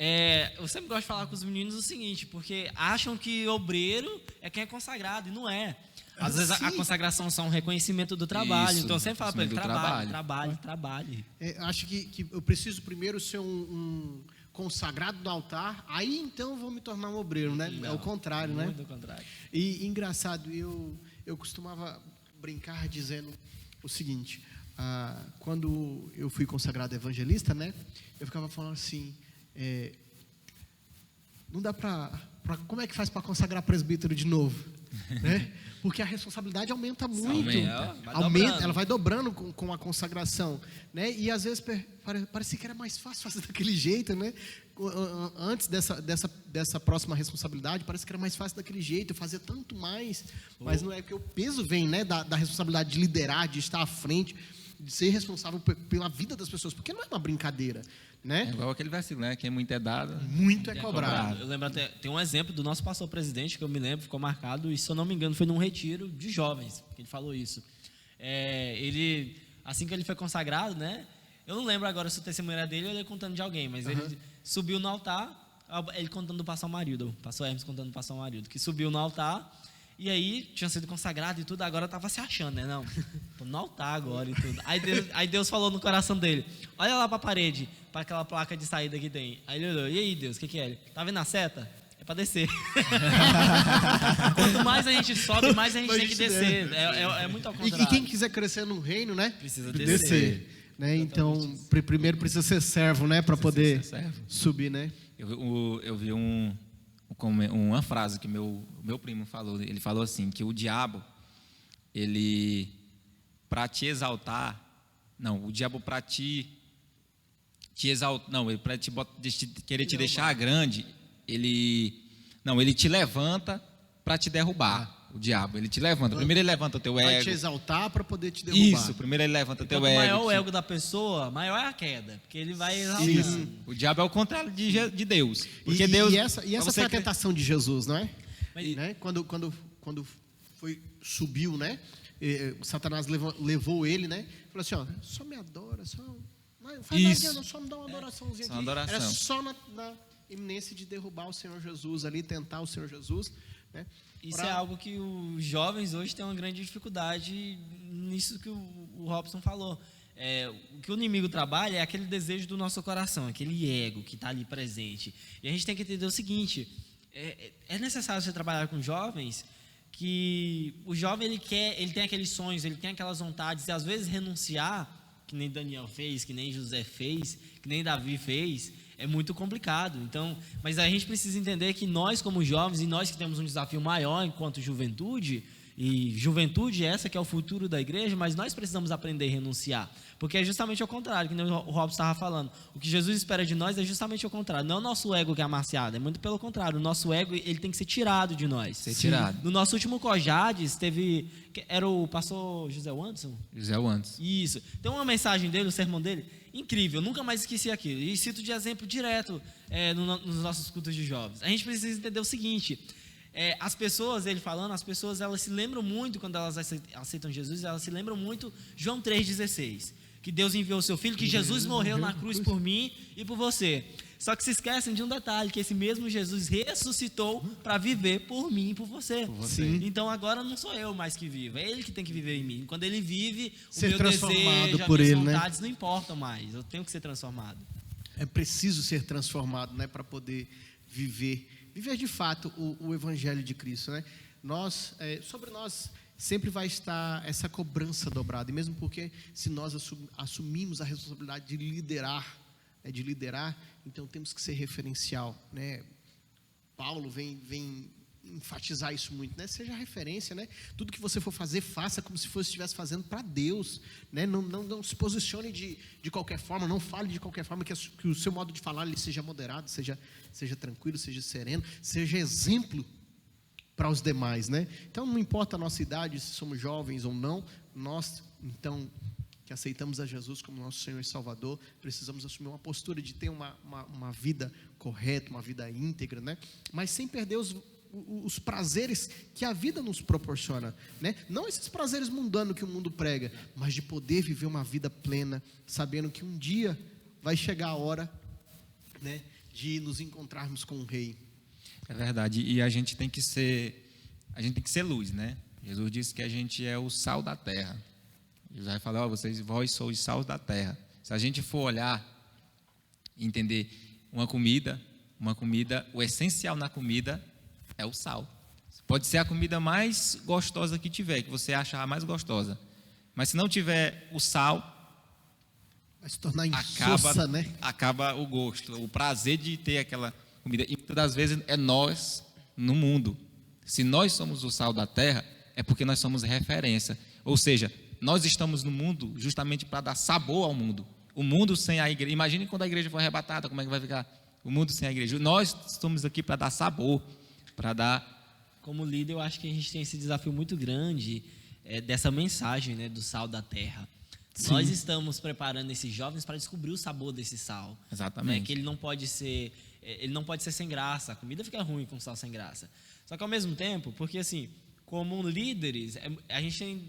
eu sempre gosto de falar com os meninos o seguinte, porque acham que obreiro é quem é consagrado, e não é. Às vezes a consagração só é um reconhecimento do trabalho. Isso, então eu sempre falo para ele, reconhecimento do trabalhe. Acho que eu preciso primeiro ser um consagrado do altar, aí então eu vou me tornar um obreiro, né? Não, é o contrário, né? Muito ao contrário. E engraçado, eu costumava brincar dizendo o seguinte, quando eu fui consagrado evangelista, né? Eu ficava falando assim, não dá como é que faz para consagrar presbítero de novo? né? Porque a responsabilidade aumenta muito. Aumenta. Ela vai dobrando com a consagração, né? E às vezes parece que era mais fácil fazer daquele jeito, né? Antes dessa próxima responsabilidade, parece que era mais fácil daquele jeito, eu fazia tanto mais, mas não é, porque o peso vem, né, da responsabilidade de liderar, de estar à frente, de ser responsável pela vida das pessoas, porque não é uma brincadeira, né? É igual aquele versículo, né? Quem muito é dado, Muito é cobrado. Eu lembro até, tem um exemplo do nosso pastor presidente, que eu me lembro, ficou marcado, e se eu não me engano foi num retiro de jovens, que ele falou isso. Ele, assim que ele foi consagrado, né? Eu não lembro agora se o testemunho era dele ou ele contando de alguém, mas ele subiu no altar, ele contando do pastor Amarildo, o pastor Hermes contando do pastor Amarildo, que subiu no altar, e aí tinha sido consagrado e tudo, agora estava se achando, né? Não, tô no altar agora e tudo. Aí Deus falou no coração dele, olha lá para a parede, para aquela placa de saída que tem. Aí ele olhou, e aí Deus, o que é ele? Tá vendo a seta? É para descer. Quanto mais a gente sobe, mais a gente tem que descer. É muito ao contrário. E quem quiser crescer no reino, né? Precisa descer. Né? Então, primeiro precisa ser servo, né? Para poder subir, né? Eu vi uma frase que meu primo falou. Ele falou assim, que o diabo, ele, para te exaltar, não, o diabo para te exaltar, não, ele para querer te deixar grande, ele te levanta para te derrubar. O diabo, ele te levanta. Primeiro ele levanta o teu ego. Vai te exaltar para poder te derrubar. Isso, primeiro ele levanta o teu ego. Quanto maior o ego da pessoa, maior é a queda, porque ele vai exaltando. O diabo é o contrário de Deus. Porque e essa foi a tentação de Jesus, não é? Mas, né? Quando subiu, né? Satanás levou ele, né? Falou assim, ó, só me adora, só me dá uma adoraçãozinha aqui. Adoração. Era só na iminência de derrubar o Senhor Jesus ali, tentar o Senhor Jesus, né? Isso é algo que os jovens hoje têm uma grande dificuldade nisso que o Robson falou. O que o inimigo trabalha é aquele desejo do nosso coração, aquele ego que está ali presente. E a gente tem que entender o seguinte, é necessário você trabalhar com jovens, que o jovem ele tem aqueles sonhos, ele tem aquelas vontades, e às vezes renunciar, que nem Daniel fez, que nem José fez, que nem Davi fez, é muito complicado. Então, mas a gente precisa entender que nós como jovens, e nós que temos um desafio maior enquanto juventude, e juventude essa que é o futuro da igreja, mas nós precisamos aprender a renunciar, porque é justamente o contrário, que o Robson estava falando, o que Jesus espera de nós é justamente o contrário, não é o nosso ego que é amaciado, é muito pelo contrário, o nosso ego ele tem que ser tirado de nós. Ser tirado. No nosso último Cojades era o pastor José Anderson? José Anderson. Isso, tem uma mensagem dele, o sermão dele, incrível, nunca mais esqueci aquilo, e cito de exemplo direto nos nossos cultos de jovens. A gente precisa entender o seguinte, as pessoas, ele falando, as pessoas elas se lembram muito, quando elas aceitam Jesus, elas se lembram muito João 3,16, que Deus enviou o seu Filho, que Jesus morreu na cruz por mim e por você. Só que se esquecem de um detalhe, que esse mesmo Jesus ressuscitou para viver por mim e por você. Então agora não sou eu mais que vivo, é Ele que tem que viver em mim. Quando Ele vive, o meu desejo, as minhas vontades não importam mais, eu tenho que ser transformado. É preciso ser transformado, né, para poder viver de fato o Evangelho de Cristo, né? Sobre nós sempre vai estar essa cobrança dobrada, e mesmo porque se nós assumimos a responsabilidade de liderar, então temos que ser referencial, né? Paulo vem enfatizar isso muito, né? Seja referência, né? Tudo que você for fazer, faça como se estivesse fazendo para Deus, né? Não se posicione de qualquer forma, não fale de qualquer forma, que o seu modo de falar ele seja moderado, seja tranquilo, seja sereno, seja exemplo para os demais, né? Então não importa a nossa idade, se somos jovens ou não, nós então que aceitamos a Jesus como nosso Senhor e Salvador, precisamos assumir uma postura de ter uma vida correta, uma vida íntegra, né? Mas sem perder os prazeres que a vida nos proporciona, né? Não esses prazeres mundanos que o mundo prega, mas de poder viver uma vida plena, sabendo que um dia vai chegar a hora, né, de nos encontrarmos com o Rei. É verdade, e a gente tem que ser luz, né? Jesus disse que a gente é o sal da terra. Jesus vai falar, vós sois sal da terra. Se a gente for olhar e entender uma comida, o essencial na comida é o sal. Pode ser a comida mais gostosa que tiver, que você achar a mais gostosa, mas se não tiver o sal, vai se tornar insossa, né? Acaba o gosto, o prazer de ter aquela comida. E muitas das vezes é nós, no mundo, Se nós somos o sal da terra, é porque nós somos referência. Ou seja, nós estamos no mundo justamente para dar sabor ao mundo. O mundo sem a igreja, imagine quando a igreja for arrebatada, como é que vai ficar o mundo sem a igreja? Nós estamos aqui para dar sabor, para dar... Como líder, eu acho que a gente tem esse desafio muito grande dessa mensagem, né, do sal da terra. Sim. Nós estamos preparando esses jovens para descobrir o sabor desse sal. Exatamente. Né, que ele não pode ser sem graça. A comida fica ruim com sal sem graça. Só que ao mesmo tempo, porque assim, como líderes, a gente tem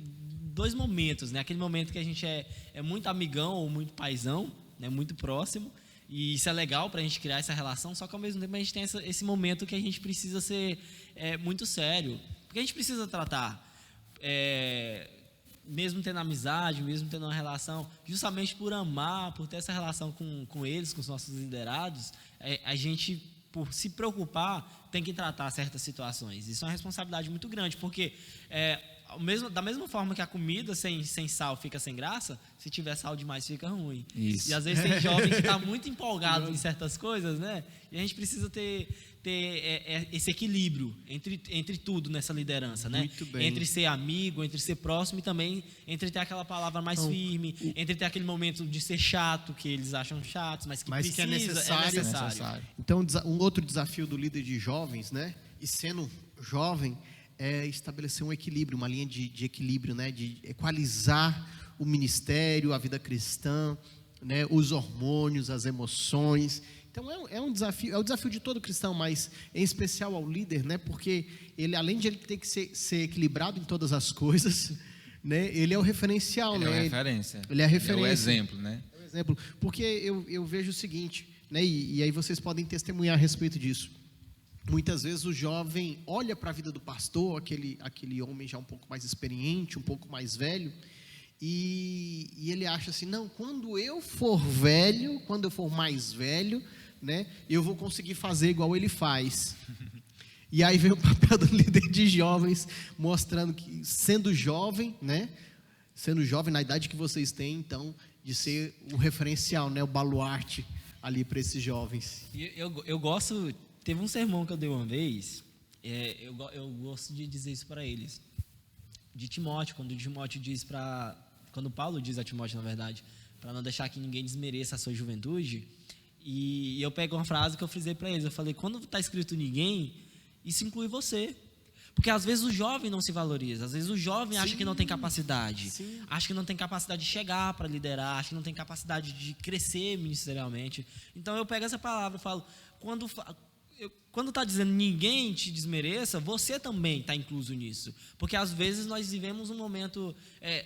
dois momentos, né? Aquele momento que a gente é muito amigão ou muito paizão, né? Muito próximo, e isso é legal para a gente criar essa relação. Só que ao mesmo tempo a gente tem esse momento que a gente precisa ser muito sério, porque a gente precisa tratar, mesmo tendo amizade, mesmo tendo uma relação, justamente por amar, por ter essa relação com eles, com os nossos liderados, a gente, por se preocupar, tem que tratar certas situações. Isso é uma responsabilidade muito grande, porque da mesma forma que a comida sem sal fica sem graça, se tiver sal demais fica ruim. Isso. E às vezes tem jovem que está muito empolgado em certas coisas, né? E a gente precisa ter esse equilíbrio entre tudo nessa liderança, né? Muito bem. Entre ser amigo, entre ser próximo e também entre ter aquela palavra mais firme, entre ter aquele momento de ser chato, que eles acham chatos, mas que é necessário. Então, um outro desafio do líder de jovens, né? E sendo jovem, é estabelecer um equilíbrio, uma linha de equilíbrio, né? De equalizar o ministério, a vida cristã, né? Os hormônios, as emoções. Então é um desafio, é o desafio de todo cristão, mas em especial ao líder, né? Porque ele, além de ele ter que ser equilibrado em todas as coisas, né? Ele é o referencial, ele né? É a referência. Ele é a referência. Ele é o exemplo, né? É o exemplo, porque eu vejo o seguinte, né? E aí vocês podem testemunhar a respeito disso. Muitas vezes o jovem olha para a vida do pastor, aquele homem já um pouco mais experiente, um pouco mais velho, e ele acha assim, não, quando eu for velho, quando eu for mais velho, né, eu vou conseguir fazer igual ele faz. E aí vem o papel do líder de jovens, mostrando que sendo jovem, né, sendo jovem na idade que vocês têm, então, de ser o referencial, né, o baluarte ali para esses jovens. Eu gosto, teve um sermão que eu dei uma vez, eu gosto de dizer isso para eles, de Timóteo, quando Paulo diz a Timóteo, na verdade, para não deixar que ninguém desmereça a sua juventude, e eu pego uma frase que eu frisei para eles, eu falei, quando está escrito ninguém, isso inclui você, porque às vezes o jovem não se valoriza, às vezes o jovem acha que não tem capacidade, acha que não tem capacidade de chegar para liderar, acha que não tem capacidade de crescer ministerialmente. Então eu pego essa palavra e falo, quando está dizendo ninguém te desmereça, você também está incluso nisso, porque às vezes nós vivemos um momento,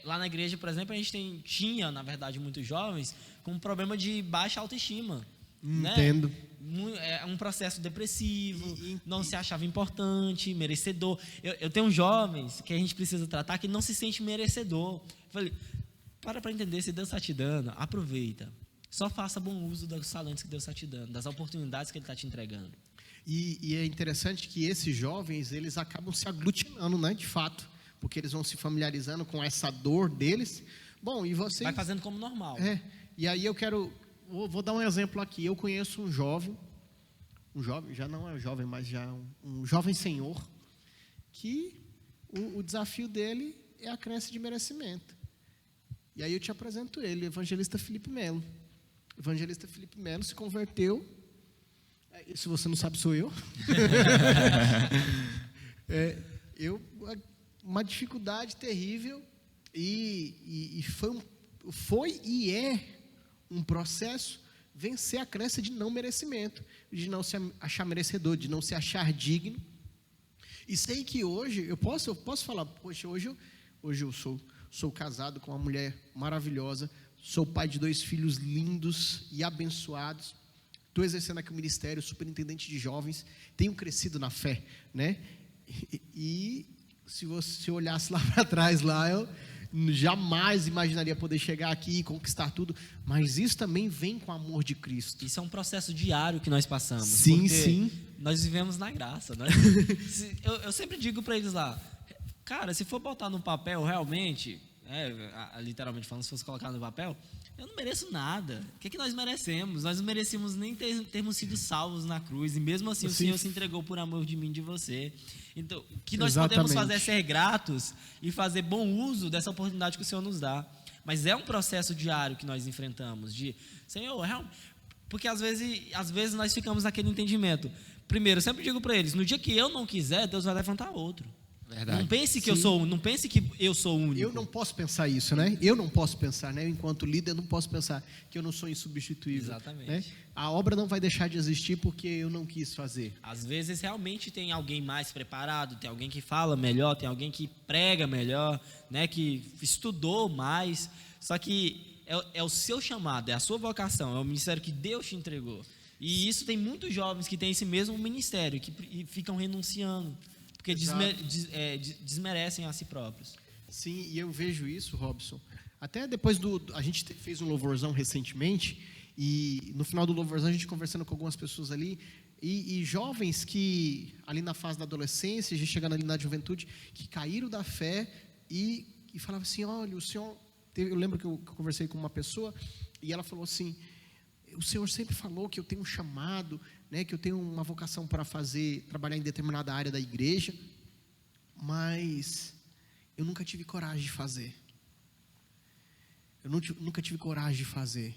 lá na igreja, por exemplo, a gente tinha, na verdade, muitos jovens com um problema de baixa autoestima. Entendo. Né? Um processo depressivo, não se achava importante, merecedor. Eu tenho jovens que a gente precisa tratar que não se sente merecedor. Eu falei, para entender, se Deus está te dando, aproveita. Só faça bom uso dos talentos que Deus está te dando, das oportunidades que Ele está te entregando. E é interessante que esses jovens, eles acabam se aglutinando, né, de fato, porque eles vão se familiarizando com essa dor deles. Bom, e vocês... Vai fazendo como normal. E aí vou dar um exemplo aqui. Eu conheço um jovem, já não é jovem, mas já um jovem senhor, que o desafio dele é a crença de merecimento. E aí eu te apresento ele, o evangelista Felipe Melo. O evangelista Felipe Melo se converteu. Se você não sabe, sou eu. Uma dificuldade terrível, e foi e é um processo vencer a crença de não merecimento, de não se achar merecedor, de não se achar digno. E sei que hoje, eu posso falar, poxa, hoje eu sou casado com uma mulher maravilhosa, sou pai de 2 filhos lindos e abençoados, estou exercendo aqui o ministério, superintendente de jovens, tenho crescido na fé, né? E se você olhasse lá para trás, eu jamais imaginaria poder chegar aqui e conquistar tudo, mas isso também vem com o amor de Cristo. Isso é um processo diário que nós passamos. Sim. Nós vivemos na graça. Eu sempre digo para eles lá, cara, se for botar no papel realmente, literalmente falando, se fosse colocar no papel, eu não mereço nada. O que nós merecemos? Nós não merecemos nem termos sido salvos na cruz, e mesmo assim o Senhor se entregou por amor de mim e de você. Então, o que nós podemos fazer é ser gratos e fazer bom uso dessa oportunidade que o Senhor nos dá. Mas é um processo diário que nós enfrentamos, de, Senhor, porque às vezes nós ficamos naquele entendimento. Primeiro, eu sempre digo para eles, no dia que eu não quiser, Deus vai levantar outro. Verdade. Não pense que eu sou o único. Eu não posso pensar isso, né? Eu não posso pensar, né? Enquanto líder, eu não posso pensar que eu não sou insubstituível. Exatamente. Né? A obra não vai deixar de existir porque eu não quis fazer. Às vezes, realmente tem alguém mais preparado, tem alguém que fala melhor, tem alguém que prega melhor, né? Que estudou mais. Só que é o seu chamado, é a sua vocação, é o ministério que Deus te entregou. E isso tem muitos jovens que têm esse mesmo ministério, que ficam renunciando. Porque desmerecem a si próprios. Sim, e eu vejo isso, Robson. Até depois a gente fez um louvorzão recentemente, e no final do louvorzão a gente conversando com algumas pessoas ali, e jovens que, ali na fase da adolescência, já chegando ali na juventude, que caíram da fé e falavam assim, olha, o Senhor... Eu lembro que eu conversei com uma pessoa, e ela falou assim, o Senhor sempre falou que eu tenho um chamado, né, que eu tenho uma vocação para trabalhar em determinada área da igreja, mas eu nunca tive coragem de fazer. Nunca tive coragem de fazer.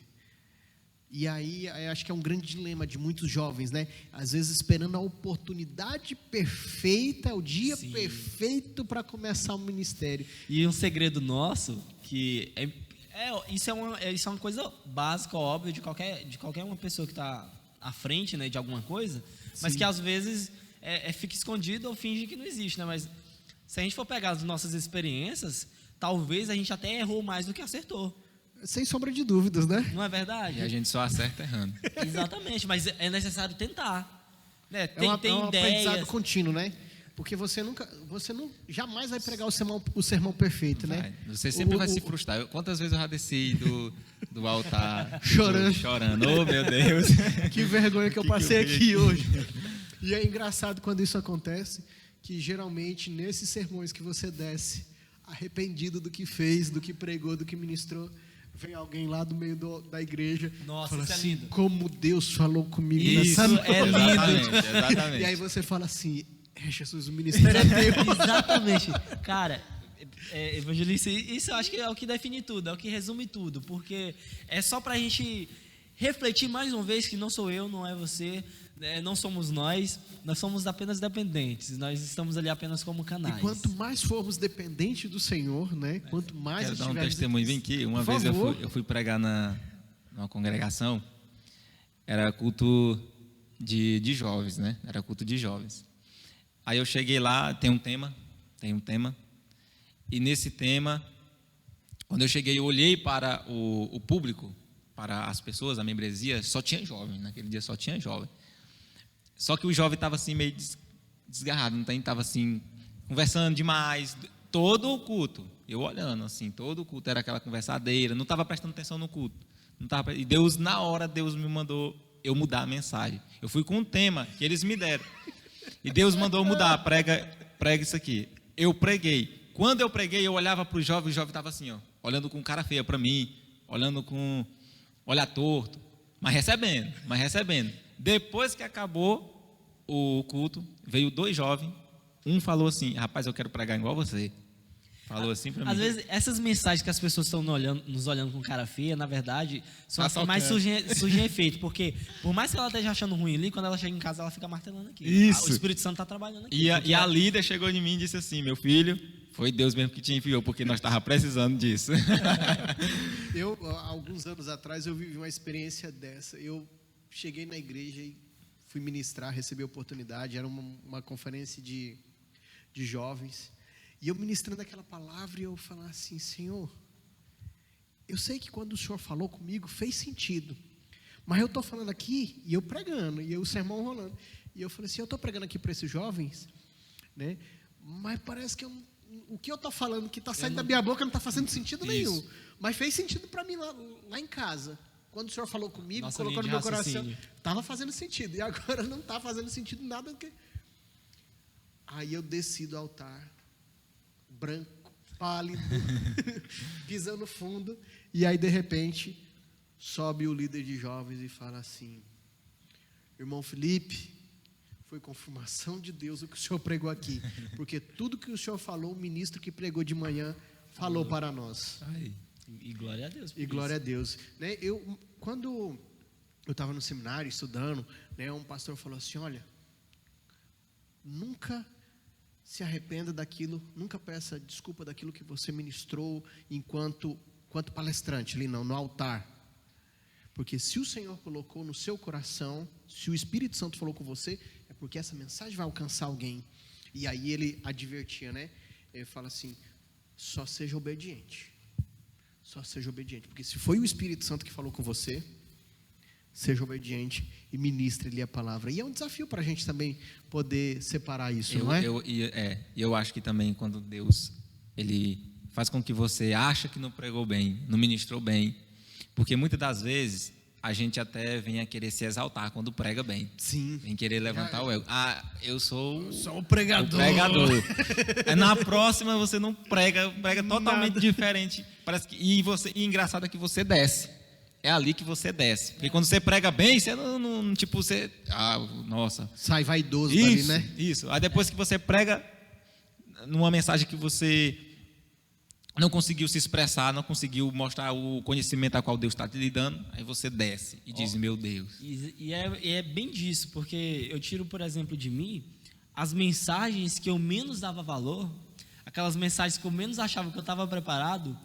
E aí, eu acho que é um grande dilema de muitos jovens, né? Às vezes esperando a oportunidade perfeita, o dia Sim. perfeito para começar o ministério. E um segredo nosso, que isso é uma coisa básica, óbvia, de qualquer uma pessoa que está à frente, né, de alguma coisa, mas que às vezes fica escondido ou finge que não existe, né? Mas se a gente for pegar as nossas experiências, talvez a gente até errou mais do que acertou. Sem sombra de dúvidas, né? Não é verdade? E a gente só acerta errando. Exatamente, mas é necessário tentar. Né? É um Tem aprendizado ideias. contínuo, né? Porque você jamais vai pregar o sermão perfeito, Vai. né? Você sempre vai se frustrar. Quantas vezes eu já desci do altar Chorando. Oh, meu Deus. Que vergonha que eu passei aqui hoje. E é engraçado quando isso acontece, que geralmente nesses sermões que você desce, arrependido do que fez, do que pregou, do que ministrou, vem alguém lá do meio da igreja. Nossa, fala isso assim, é lindo. Como Deus falou comigo Isso nessa noite. é lindo. Exatamente. E aí você fala assim, Jesus, o ministério é teu. Exatamente. Cara, evangelista, isso eu acho que é o que define tudo, é o que resume tudo, porque é só pra gente refletir mais uma vez que não sou eu, não é você, não somos nós somos apenas dependentes, nós estamos ali apenas como canais. E quanto mais formos dependentes do Senhor, né? Quanto mais Quero dar um estivermos... testemunho. Vem aqui. Uma Por vez favor. eu fui pregar numa congregação. Era culto de jovens, né? Era culto de jovens. Aí eu cheguei lá, tem um tema. E nesse tema, quando eu cheguei, eu olhei para o público, para as pessoas, a membresia, só tinha jovem. Naquele dia só tinha jovem. Só que o jovem estava assim meio desgarrado, não estava assim conversando demais. Todo o culto, eu olhando assim, todo o culto era aquela conversadeira, não estava prestando atenção no culto. E Deus, na hora, Deus me mandou eu mudar a mensagem. Eu fui com um tema que eles me deram. E Deus mandou mudar, prega isso aqui. Eu preguei. Quando eu preguei, eu olhava para o jovem estava assim, ó, olhando com cara feia para mim, olhando com olhar torto, mas recebendo. Depois que acabou o culto, veio 2 jovens, um falou assim, rapaz, eu quero pregar igual você. Falou assim para mim. Às vezes, essas mensagens que as pessoas estão nos olhando com cara feia, na verdade, são as que mais surgem efeito. Porque, por mais que ela esteja achando ruim ali, quando ela chega em casa, ela fica martelando aqui. Isso. O Espírito Santo está trabalhando aqui. E a líder chegou em mim e disse assim, meu filho, foi Deus mesmo que te enviou, porque nós estávamos precisando disso. Há alguns anos atrás, eu vivi uma experiência dessa. Eu cheguei na igreja e fui ministrar, recebi a oportunidade. Era uma conferência de jovens. E eu ministrando aquela palavra, e eu falava assim, Senhor, eu sei que quando o Senhor falou comigo, fez sentido. Mas eu estou falando aqui, e eu pregando, e o sermão rolando. E eu falei assim, eu estou pregando aqui para esses jovens, né? Mas parece que o que eu estou falando, que está saindo da minha boca, não está fazendo sentido nenhum. Mas fez sentido para mim lá em casa. Quando o Senhor falou comigo, Nossa, colocou no meu coração, estava fazendo sentido. E agora não está fazendo sentido nada. Aí eu desci do altar, branco, pálido, pisando fundo, e aí de repente sobe o líder de jovens e fala assim: irmão Felipe, foi confirmação de Deus o que o senhor pregou aqui, porque tudo que o senhor falou, o ministro que pregou de manhã falou para nós. Ai. E glória a Deus. E glória a Deus. Né, quando eu estava no seminário estudando, né, um pastor falou assim: olha, nunca se arrependa daquilo, nunca peça desculpa daquilo que você ministrou enquanto palestrante ali no altar. Porque se o Senhor colocou no seu coração, se o Espírito Santo falou com você, é porque essa mensagem vai alcançar alguém. E aí ele advertia, né? Ele fala assim: só seja obediente. Só seja obediente. Porque se foi o Espírito Santo que falou com você, seja obediente e ministre-lhe a palavra. E é um desafio para a gente também poder separar isso, não é? Eu acho que também quando Deus, Ele faz com que você acha que não pregou bem, não ministrou bem, porque muitas das vezes a gente até vem a querer se exaltar quando prega bem. Sim. Vem querer levantar o ego. Eu sou o pregador. Na próxima você não prega totalmente diferente. Parece que, e engraçado é que você desce. É ali que você desce. Porque quando você prega bem, você não tipo, você... nossa. Sai vaidoso isso, dali, né? Isso. Aí depois que você prega numa mensagem que você não conseguiu se expressar, não conseguiu mostrar o conhecimento a qual Deus está te dando, aí você desce e diz: meu Deus. E é bem disso, porque eu tiro, por exemplo, de mim, as mensagens que eu menos dava valor, aquelas mensagens que eu menos achava que eu estava preparado,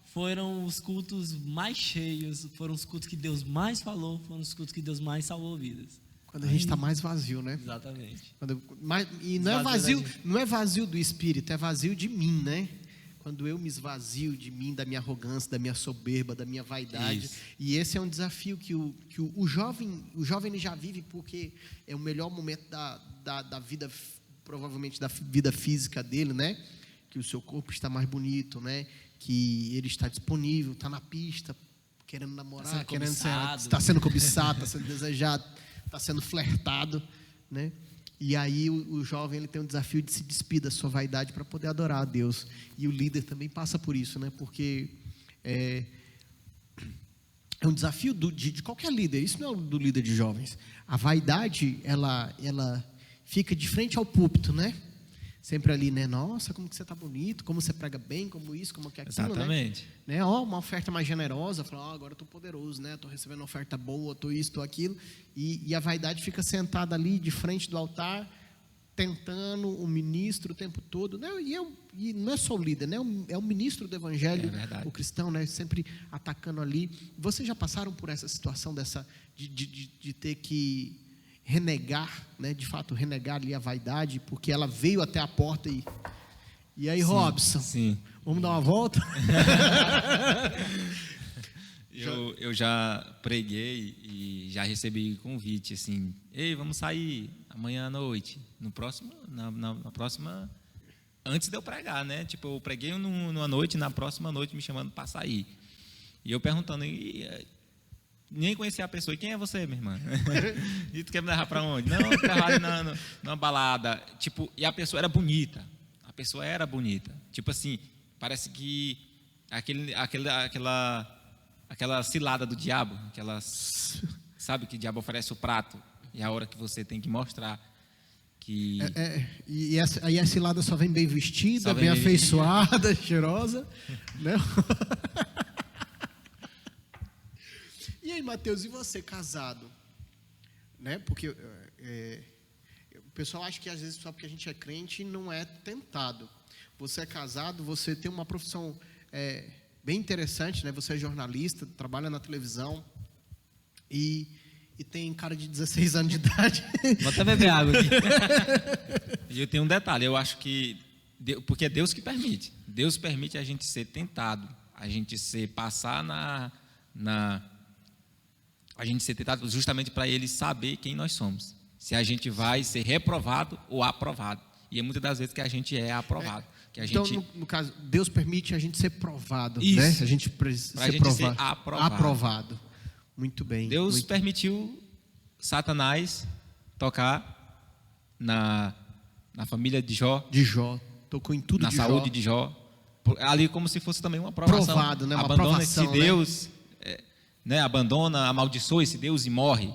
foram os cultos mais cheios, foram os cultos que Deus mais falou, foram os cultos que Deus mais salvou vidas. Quando a gente está mais vazio, né? Exatamente. E não é vazio do Espírito, é vazio de mim, né? Quando eu me esvazio de mim, da minha arrogância, da minha soberba, da minha vaidade. Isso. E esse é um desafio que o jovem ele já vive, porque é o melhor momento da vida, provavelmente da vida física dele, né? Que o seu corpo está mais bonito, né? Que ele está disponível, está na pista, querendo namorar, está sendo cobiçado, está sendo desejado, está sendo flertado, né? E aí o jovem ele tem um desafio de se despir da sua vaidade para poder adorar a Deus. E o líder também passa por isso, né? Porque é um desafio de qualquer líder. Isso não é do líder de jovens. A vaidade, ela fica de frente ao púlpito, né? Sempre ali, né? Nossa, como que você está bonito, como você prega bem, como isso, como que aquilo, exatamente. Né? Uma oferta mais generosa, fala: agora eu estou poderoso, né? Estou recebendo uma oferta boa, estou isso, estou aquilo. E a vaidade fica sentada ali de frente do altar, tentando o ministro o tempo todo, né? E não é só o líder, né? É o ministro do evangelho, o cristão, né? Sempre atacando ali. Vocês já passaram por essa situação de ter que renegar, né? De fato, renegar ali a vaidade, porque ela veio até a porta e aí, sim, Robson, sim. Vamos dar uma volta? Eu já preguei e já recebi convite, assim: ei, vamos sair amanhã à noite, na próxima, antes de eu pregar, né? Tipo, eu preguei numa noite, na próxima noite me chamando para sair. E eu perguntando, nem conhecia a pessoa: e quem é você, minha irmã? E tu quer me levar para onde? Não, eu trabalho numa balada. Tipo, e a pessoa era bonita. Tipo assim, parece que aquela cilada do diabo, sabe que o diabo oferece o prato, e a hora que você tem que mostrar que... Aí a cilada só vem bem vestida, bem afeiçoada, cheirosa, né? E aí, Mateus, e você, casado? Né? Porque o pessoal acha que às vezes só porque a gente é crente não é tentado. Você é casado, você tem uma profissão bem interessante, né? Você é jornalista, trabalha na televisão e tem cara de 16 anos de idade. Vou até beber água aqui. E eu tenho um detalhe: eu acho que porque é Deus que permite. Deus permite a gente ser tentado, a gente passar a gente ser tentado justamente para Ele saber quem nós somos. Se a gente vai ser reprovado ou aprovado. E é muitas das vezes que a gente é aprovado. Então, no caso, Deus permite a gente ser provado, isso, né? A gente precisa ser aprovado. Muito bem. Deus permitiu Satanás tocar na família de Jó. Tocou em tudo na saúde de Jó. ali como se fosse também uma provação. Provado, né? Uma Abandona provação, esse Deus, né? Abandona, amaldiçoa esse Deus e morre.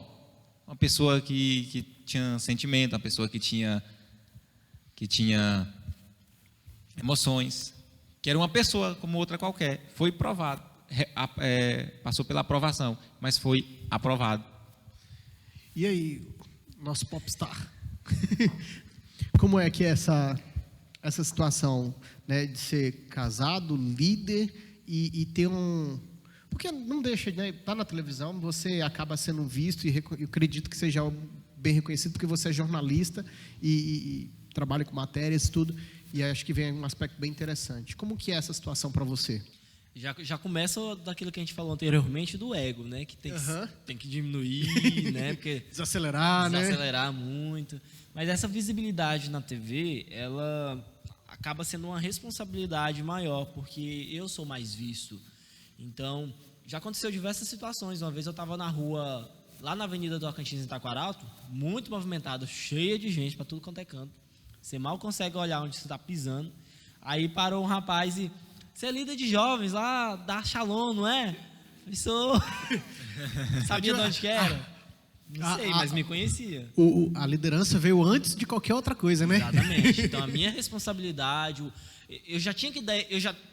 Uma pessoa que tinha sentimento, uma pessoa que tinha emoções, que era uma pessoa como outra qualquer. Foi provado, passou pela aprovação, mas foi aprovado. E aí, nosso popstar? Como é que é essa situação, né, de ser casado, líder e ter um... Porque não deixa, né? Tá na televisão, você acaba sendo visto e eu acredito que seja bem reconhecido porque você é jornalista e trabalha com matérias e tudo. E acho que vem um aspecto bem interessante. Como que é essa situação para você? Já começa daquilo que a gente falou anteriormente do ego, né? Que tem que diminuir, né? Porque desacelerar muito. Mas essa visibilidade na TV, ela acaba sendo uma responsabilidade maior, porque eu sou mais visto. Então, já aconteceu diversas situações. Uma vez eu estava na rua, lá na Avenida do Tocantins, em Taquaralto, muito movimentado, cheia de gente para tudo quanto é canto. Você mal consegue olhar onde você está pisando. Aí parou um rapaz e... Você é líder de jovens lá da Shalom, não é? Eu sou. Sabia de onde que era? Não sei, mas me conhecia. A liderança veio antes de qualquer outra coisa, né? Exatamente. Então, a minha responsabilidade... Eu já tinha que dar...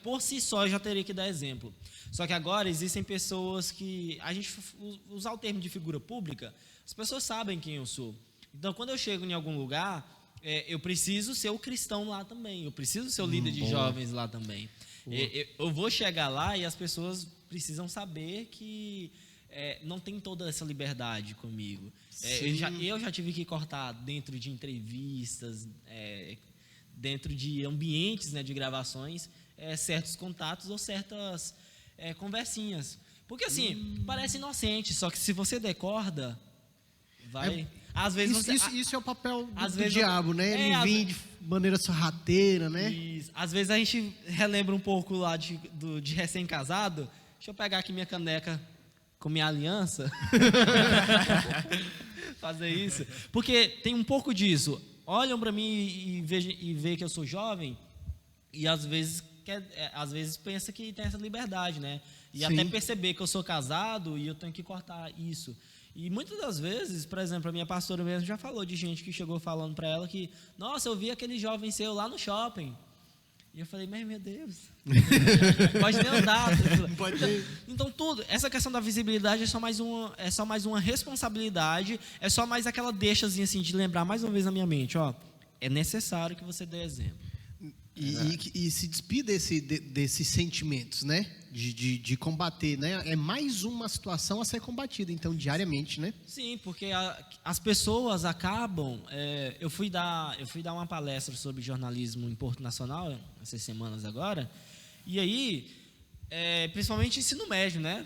por si só, eu já teria que dar exemplo. Só que agora existem pessoas que... A gente usar o termo de figura pública, as pessoas sabem quem eu sou. Então, quando eu chego em algum lugar, eu preciso ser o cristão lá também. Eu preciso ser o líder de jovens lá também. Eu vou chegar lá e as pessoas precisam saber que não tem toda essa liberdade comigo. Eu já tive que cortar dentro de entrevistas, dentro de ambientes, né, de gravações, certos contatos ou certas conversinhas. Porque assim, parece inocente, só que se você decorda, vai... Às vezes isso é o papel do diabo, né? Ele vem de maneira sorrateira, né? Isso. Às vezes a gente relembra um pouco lá de recém-casado. Deixa eu pegar aqui minha caneca com minha aliança. Fazer isso. Porque tem um pouco disso. Olham para mim e veem que eu sou jovem e às vezes pensa que tem essa liberdade, né? E Sim. até perceber que eu sou casado e eu tenho que cortar isso. E muitas das vezes, por exemplo, a minha pastora mesmo já falou de gente que chegou falando para ela que, nossa, eu vi aquele jovem seu lá no shopping. E eu falei, mas meu Deus, pode nem andar. Então tudo, essa questão da visibilidade é só mais uma responsabilidade, é só mais aquela deixazinha assim de lembrar mais uma vez na minha mente, ó, é necessário que você dê exemplo. E se despir desses sentimentos, né? De combater, né? É mais uma situação a ser combatida, então, diariamente, né? Sim, porque as pessoas acabam... eu fui dar uma palestra sobre jornalismo em Porto Nacional, essas semanas agora, e aí, principalmente ensino médio, né?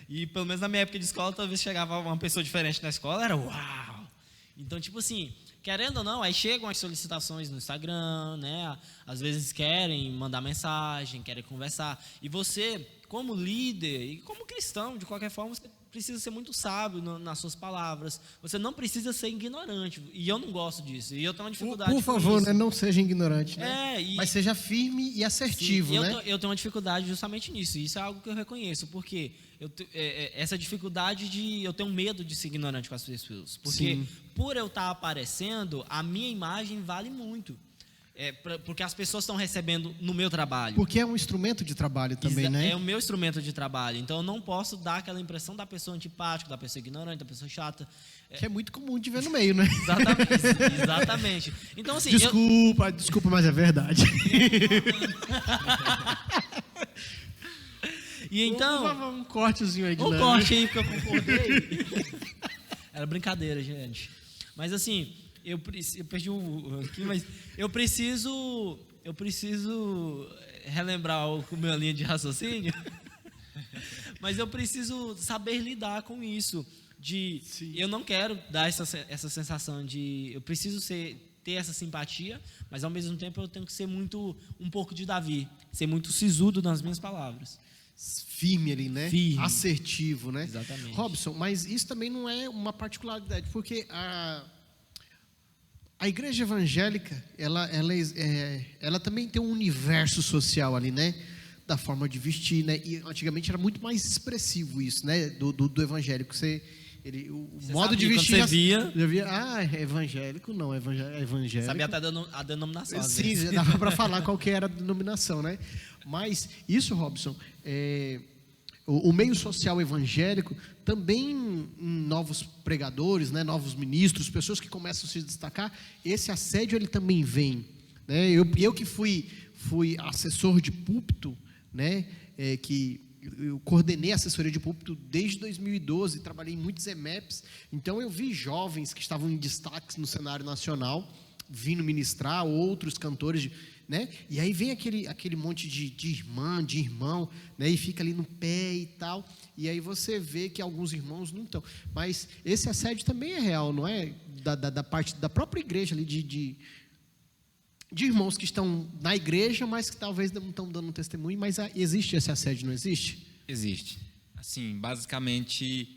E pelo menos na minha época de escola, talvez chegava uma pessoa diferente na escola, era uau! Então, tipo assim... Querendo ou não, aí chegam as solicitações no Instagram, né? Às vezes querem mandar mensagem, querem conversar. E você, como líder e como cristão, de qualquer forma, você precisa ser muito sábio nas suas palavras. Você não precisa ser ignorante. E eu não gosto disso. E eu tenho uma dificuldade Por favor, né? Não seja ignorante, né? Mas seja firme e assertivo, sim, né? Eu tenho uma dificuldade justamente nisso. E isso é algo que eu reconheço. Porque essa dificuldade de... Eu tenho medo de ser ignorante com as pessoas. Porque... Sim. Por eu estar aparecendo, a minha imagem vale muito. Porque as pessoas estão recebendo no meu trabalho. Porque é um instrumento de trabalho também, né? É o meu instrumento de trabalho. Então, eu não posso dar aquela impressão da pessoa antipática, da pessoa ignorante, da pessoa chata. Que é muito comum de ver no meio, né? Exatamente. Então, assim... Desculpa, mas é verdade. E então... Um cortezinho aí de leve. Um corte aí, porque eu concordei. Era brincadeira, gente. Mas assim, eu perdi aqui, mas eu preciso relembrar a minha linha de raciocínio. Mas eu preciso saber lidar com isso. Eu não quero dar essa sensação de... Eu preciso ter essa simpatia, mas ao mesmo tempo eu tenho que ser um pouco de Davi. Ser muito sisudo nas minhas palavras. Firme ali, né? Firme. Assertivo, né? Exatamente. Robson, mas isso também não é uma particularidade, porque A igreja evangélica, ela também tem um universo social ali, né? Da forma de vestir, né? E antigamente era muito mais expressivo isso, né? Do evangélico. O modo de vestir quando você já via, é evangélico, não, é evangélico. Sabia até a denominação. Às Sim, vezes. dava para falar qual que era a denominação, né? Mas isso, Robson, o meio social evangélico também, novos pregadores, né, novos ministros, pessoas que começam a se destacar, esse assédio ele também vem, né? Eu que fui assessor de púlpito, né, que eu coordenei a assessoria de púlpito desde 2012, trabalhei em muitos EMEPs, então eu vi jovens que estavam em destaques no cenário nacional vindo ministrar, outros cantores, né? E aí vem aquele monte de irmã, de irmão, né? E fica ali no pé e tal, e aí você vê que alguns irmãos não estão, mas esse assédio também é real, não é? Da parte da própria igreja ali, de irmãos que estão na igreja, mas que talvez não estão dando testemunho, mas existe esse assédio, não existe? Existe. Assim, basicamente,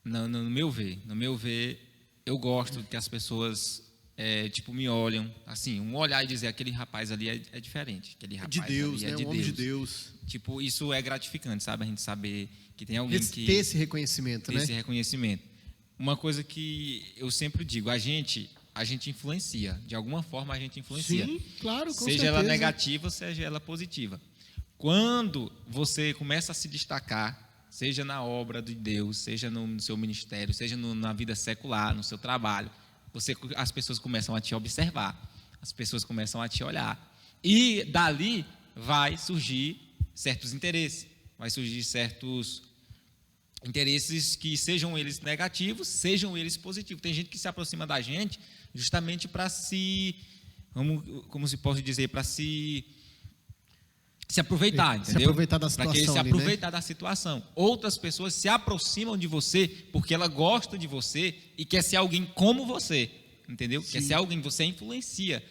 no meu ver, eu gosto que as pessoas me olham, assim, um olhar e dizer, aquele rapaz ali é diferente, aquele rapaz de Deus, ali né? Um homem de Deus. Tipo, isso é gratificante, sabe? A gente saber que tem alguém que... Ter esse reconhecimento, né? Esse reconhecimento. Uma coisa que eu sempre digo, a gente influencia, de alguma forma a gente influencia. Sim, claro, com seja certeza. ela negativa, seja ela positiva. Quando você começa a se destacar, seja na obra de Deus, seja no seu ministério, seja na vida secular, no seu trabalho, as pessoas começam a te observar, as pessoas começam a te olhar. E dali vai surgir certos interesses, que sejam eles negativos, sejam eles positivos. Tem gente que se aproxima da gente justamente para como se pode dizer, para se aproveitar, entendeu? Se aproveitar da situação. Para que se ali, aproveitar né? da situação. Outras pessoas se aproximam de você porque ela gosta de você e quer ser alguém como você, entendeu? Sim. Quer ser alguém, você influencia.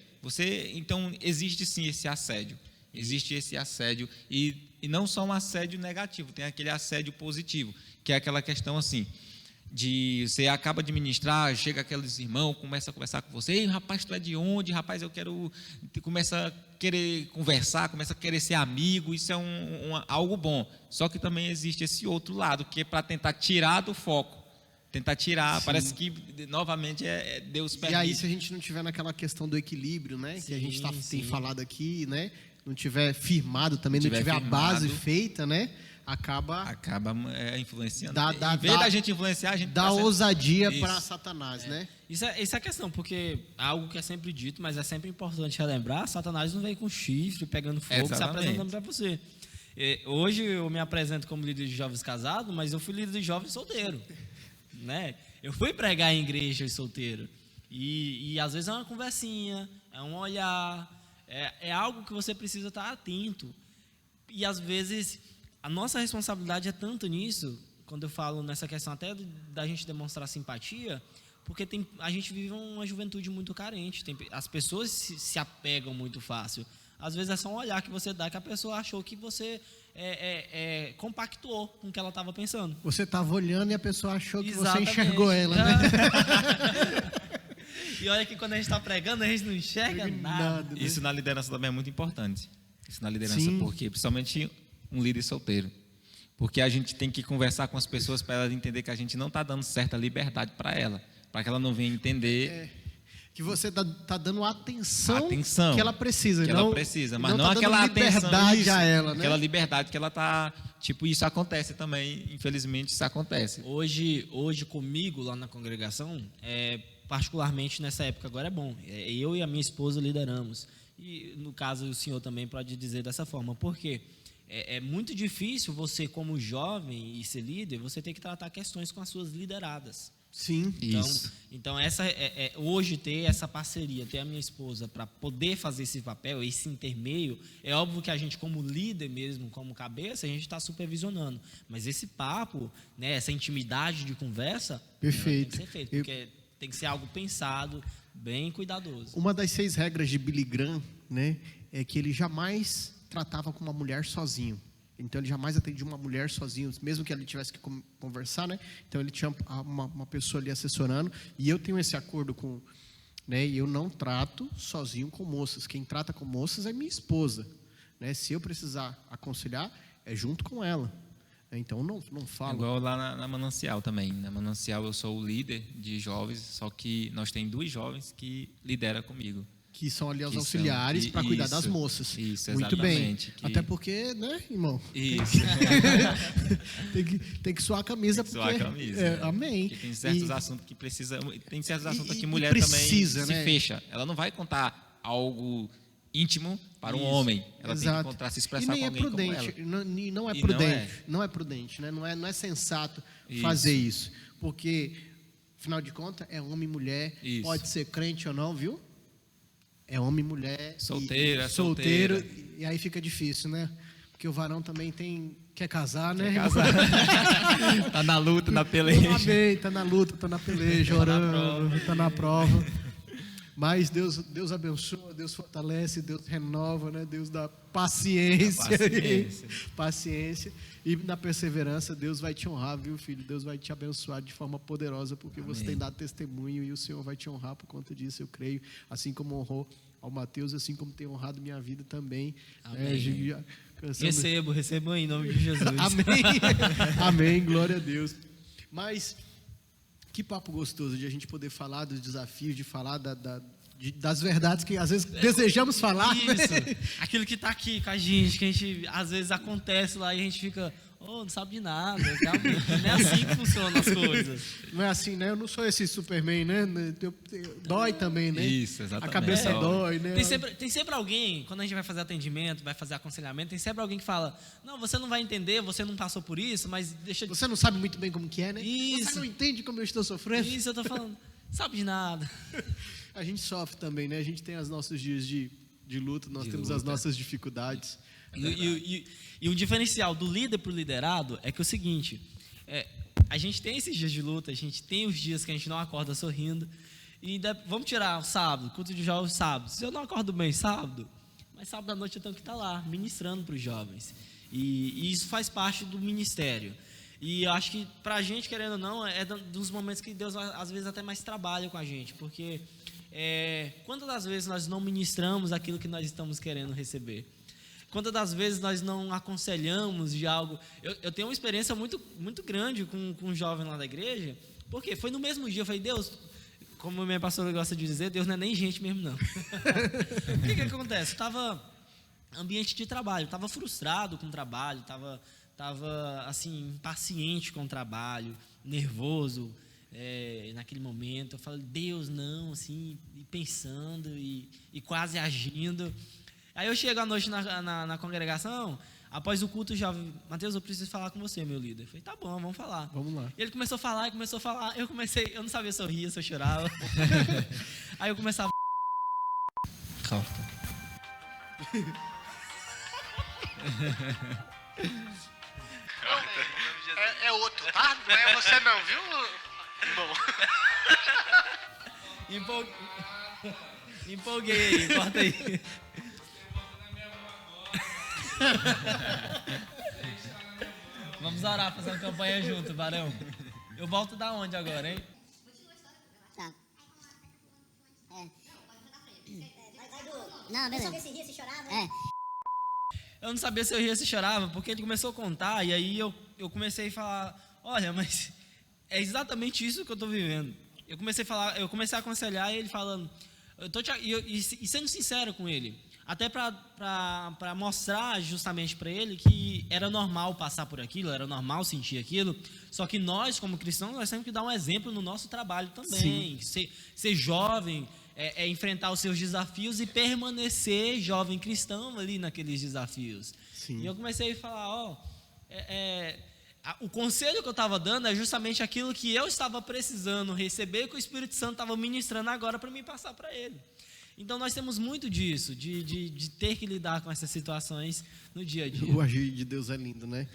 Então, existe sim esse assédio. Existe esse assédio e não só um assédio negativo, tem aquele assédio positivo, que é aquela questão assim, de você acaba de ministrar, chega aqueles irmãos, começa a conversar com você, ei, rapaz, tu é de onde? Rapaz, eu quero... Começa a querer conversar, começa a querer ser amigo, isso é algo bom. Só que também existe esse outro lado, que é para tentar tirar do foco, Sim. Parece que novamente Deus permite. E aí, se a gente não tiver naquela questão do equilíbrio, né? Sim, que a gente tem sim. falado aqui, né? Não tiver firmado também, não tiver a base feita, né? Acaba influenciando. Em vez da gente influenciar, a gente dá ousadia para Satanás, né? Isso é a questão, porque é algo que é sempre dito, mas é sempre importante relembrar, Satanás não vem com chifre, pegando fogo, se apresentando para você. Hoje eu me apresento como líder de jovens casados, mas eu fui líder de jovens solteiro, né? Eu fui pregar em igreja solteiro, e às vezes é uma conversinha, é um olhar, é algo que você precisa estar atento, e às vezes a nossa responsabilidade é tanto nisso, quando eu falo nessa questão até da gente demonstrar simpatia, porque a gente vive uma juventude muito carente, as pessoas se apegam muito fácil. Às vezes é só um olhar que você dá que a pessoa achou que você compactuou com o que ela estava pensando. Você estava olhando e a pessoa achou que Exatamente. você enxergou ela, né? E olha que quando a gente está pregando, a gente não enxerga nada. Isso na liderança também é muito importante. Isso na liderança, Sim. porque principalmente um líder solteiro. Porque a gente tem que conversar com as pessoas para elas entender que a gente não está dando certa liberdade para ela, para que ela não venha entender que você tá dando a atenção que ela precisa, que não, ela precisa, mas não tá aquela dando liberdade atenção, a ela, né? Aquela liberdade que ela tá, isso acontece também, infelizmente isso acontece. Hoje comigo lá na congregação, particularmente nessa época agora é bom. Eu e a minha esposa lideramos. E no caso o senhor também pode dizer dessa forma, porque é muito difícil você como jovem e ser líder, você ter que tratar questões com as suas lideradas. Sim, isso. Então hoje ter essa parceria, ter a minha esposa para poder fazer esse papel, esse intermeio, é óbvio que a gente como líder mesmo, como cabeça, a gente está supervisionando. Mas esse papo, né, essa intimidade de conversa, perfeito. Tem que ser feito, porque tem que ser algo pensado, bem cuidadoso. Uma das 6 regras de Billy Graham, né, é que ele jamais tratava com uma mulher sozinho. Então ele jamais atendia uma mulher sozinho, mesmo que ele tivesse que conversar, né? Então ele tinha uma pessoa ali assessorando. E eu tenho esse acordo com né? E eu não trato sozinho com moças. Quem trata com moças é minha esposa, né? Se eu precisar aconselhar, é junto com ela. Então, não falo. Igual lá na Manancial também. Na Manancial eu sou o líder de jovens, só que nós temos 2 jovens que lideram comigo. Que são ali os Que auxiliares são- para cuidar isso, das moças. isso, Muito bem. exatamente, que- Até porque, né, irmão? Isso. Tem que suar a camisa. Tem que suar a porque, camisa, é, né? amém. Porque tem certos E- assuntos que precisa. Tem certos assuntos e que mulher precisa, também né? se fecha. Ela não vai contar algo íntimo para um Isso, homem. Ela tem que exato. encontrar, se E expressar nem com é alguém como ela. prudente, não é E prudente, não é prudente, né? Não é sensato Isso. fazer isso, porque afinal de contas é homem e mulher, Isso. pode ser crente ou não, viu? É homem e mulher, Solteira, solteiro, solteira. e aí fica difícil, né? Porque o varão também quer casar, né? Tá na luta, na peleja. Amém, tá na luta, tá na peleja, orando, tá na prova. Mas Deus abençoa, Deus fortalece, Deus renova, né? Deus dá paciência. Paciência. Paciência. E na perseverança, Deus vai te honrar, viu, filho? Deus vai te abençoar de forma poderosa, porque você Amém. tem dado testemunho e o Senhor vai te honrar por conta disso, eu creio. Assim como honrou ao Mateus, assim como tem honrado minha vida também. Amém. Cansamos- Recebo em nome de Jesus. Amém. Amém. Glória a Deus. Mas que papo gostoso de a gente poder falar dos desafios, de falar das verdades que às vezes desejamos falar. né? Isso. Aquilo que tá aqui com a gente, que a gente às vezes acontece lá e a gente fica, não sabe de nada. Calma, não é assim que funcionam as coisas. Não é assim, né? Eu não sou esse Superman, né? Dói também, né? Isso, exatamente. A cabeça É. dói, né? Tem sempre alguém, quando a gente vai fazer atendimento, vai fazer aconselhamento, tem sempre alguém que fala, não, você não vai entender, você não passou por isso, mas deixa de... Você não sabe muito bem como que é, né? Isso. Você não entende como eu estou sofrendo. Isso, eu tô falando, sabe de nada. A gente sofre também, né? A gente tem os nossos dias de luta, nós De temos luta. as nossas dificuldades. E o diferencial do líder para o liderado é que é o seguinte, a gente tem esses dias de luta, a gente tem os dias que a gente não acorda sorrindo, e vamos tirar o sábado, culto de jovens sábado. Se eu não acordo bem sábado, mas sábado à noite eu tenho que estar lá, ministrando para os jovens. E isso faz parte do ministério. E eu acho que para a gente, querendo ou não, é dos momentos que Deus às vezes até mais trabalha com a gente, porque quantas das vezes nós não ministramos aquilo que nós estamos querendo receber? Quantas das vezes nós não aconselhamos de algo? Eu tenho uma experiência muito, muito grande com um jovem lá da igreja, porque foi no mesmo dia, eu falei, Deus, como a minha pastora gosta de dizer, Deus não é nem gente mesmo não. O que acontece? Eu estava ambiente de trabalho, estava frustrado com o trabalho, estava assim, impaciente com o trabalho, nervoso naquele momento. Eu falei, Deus, não, assim, e pensando e quase agindo. Aí eu chego à noite na congregação, após o culto, já, Mateus, eu preciso falar com você, meu líder. Eu falei, tá bom, vamos falar. Vamos lá. E ele começou a falar, eu não sabia se eu ria, se eu chorava. Aí eu começava... Corta. É outro, tá? Não é você não, viu? Bom. Empolguei aí, corta aí. Vamos orar, fazer uma campanha junto, varão. Eu volto da onde agora, hein? Tá. Não, beleza. Saber se ria, se chorava. Eu não sabia se eu ria, se chorava, porque ele começou a contar, e aí eu comecei a falar, olha, mas é exatamente isso que eu estou vivendo. Eu comecei a aconselhar, e ele falando, e sendo sincero com ele, até para mostrar justamente para ele que era normal passar por aquilo, era normal sentir aquilo, só que nós, como cristãos, nós temos que dar um exemplo no nosso trabalho também. Ser jovem, enfrentar os seus desafios e permanecer jovem cristão ali naqueles desafios. Sim. E eu comecei a falar, o conselho que eu estava dando é justamente aquilo que eu estava precisando receber, que o Espírito Santo estava ministrando agora para mim passar para ele. Então nós temos muito disso, de ter que lidar com essas situações no dia a dia. O agir de Deus é lindo, né?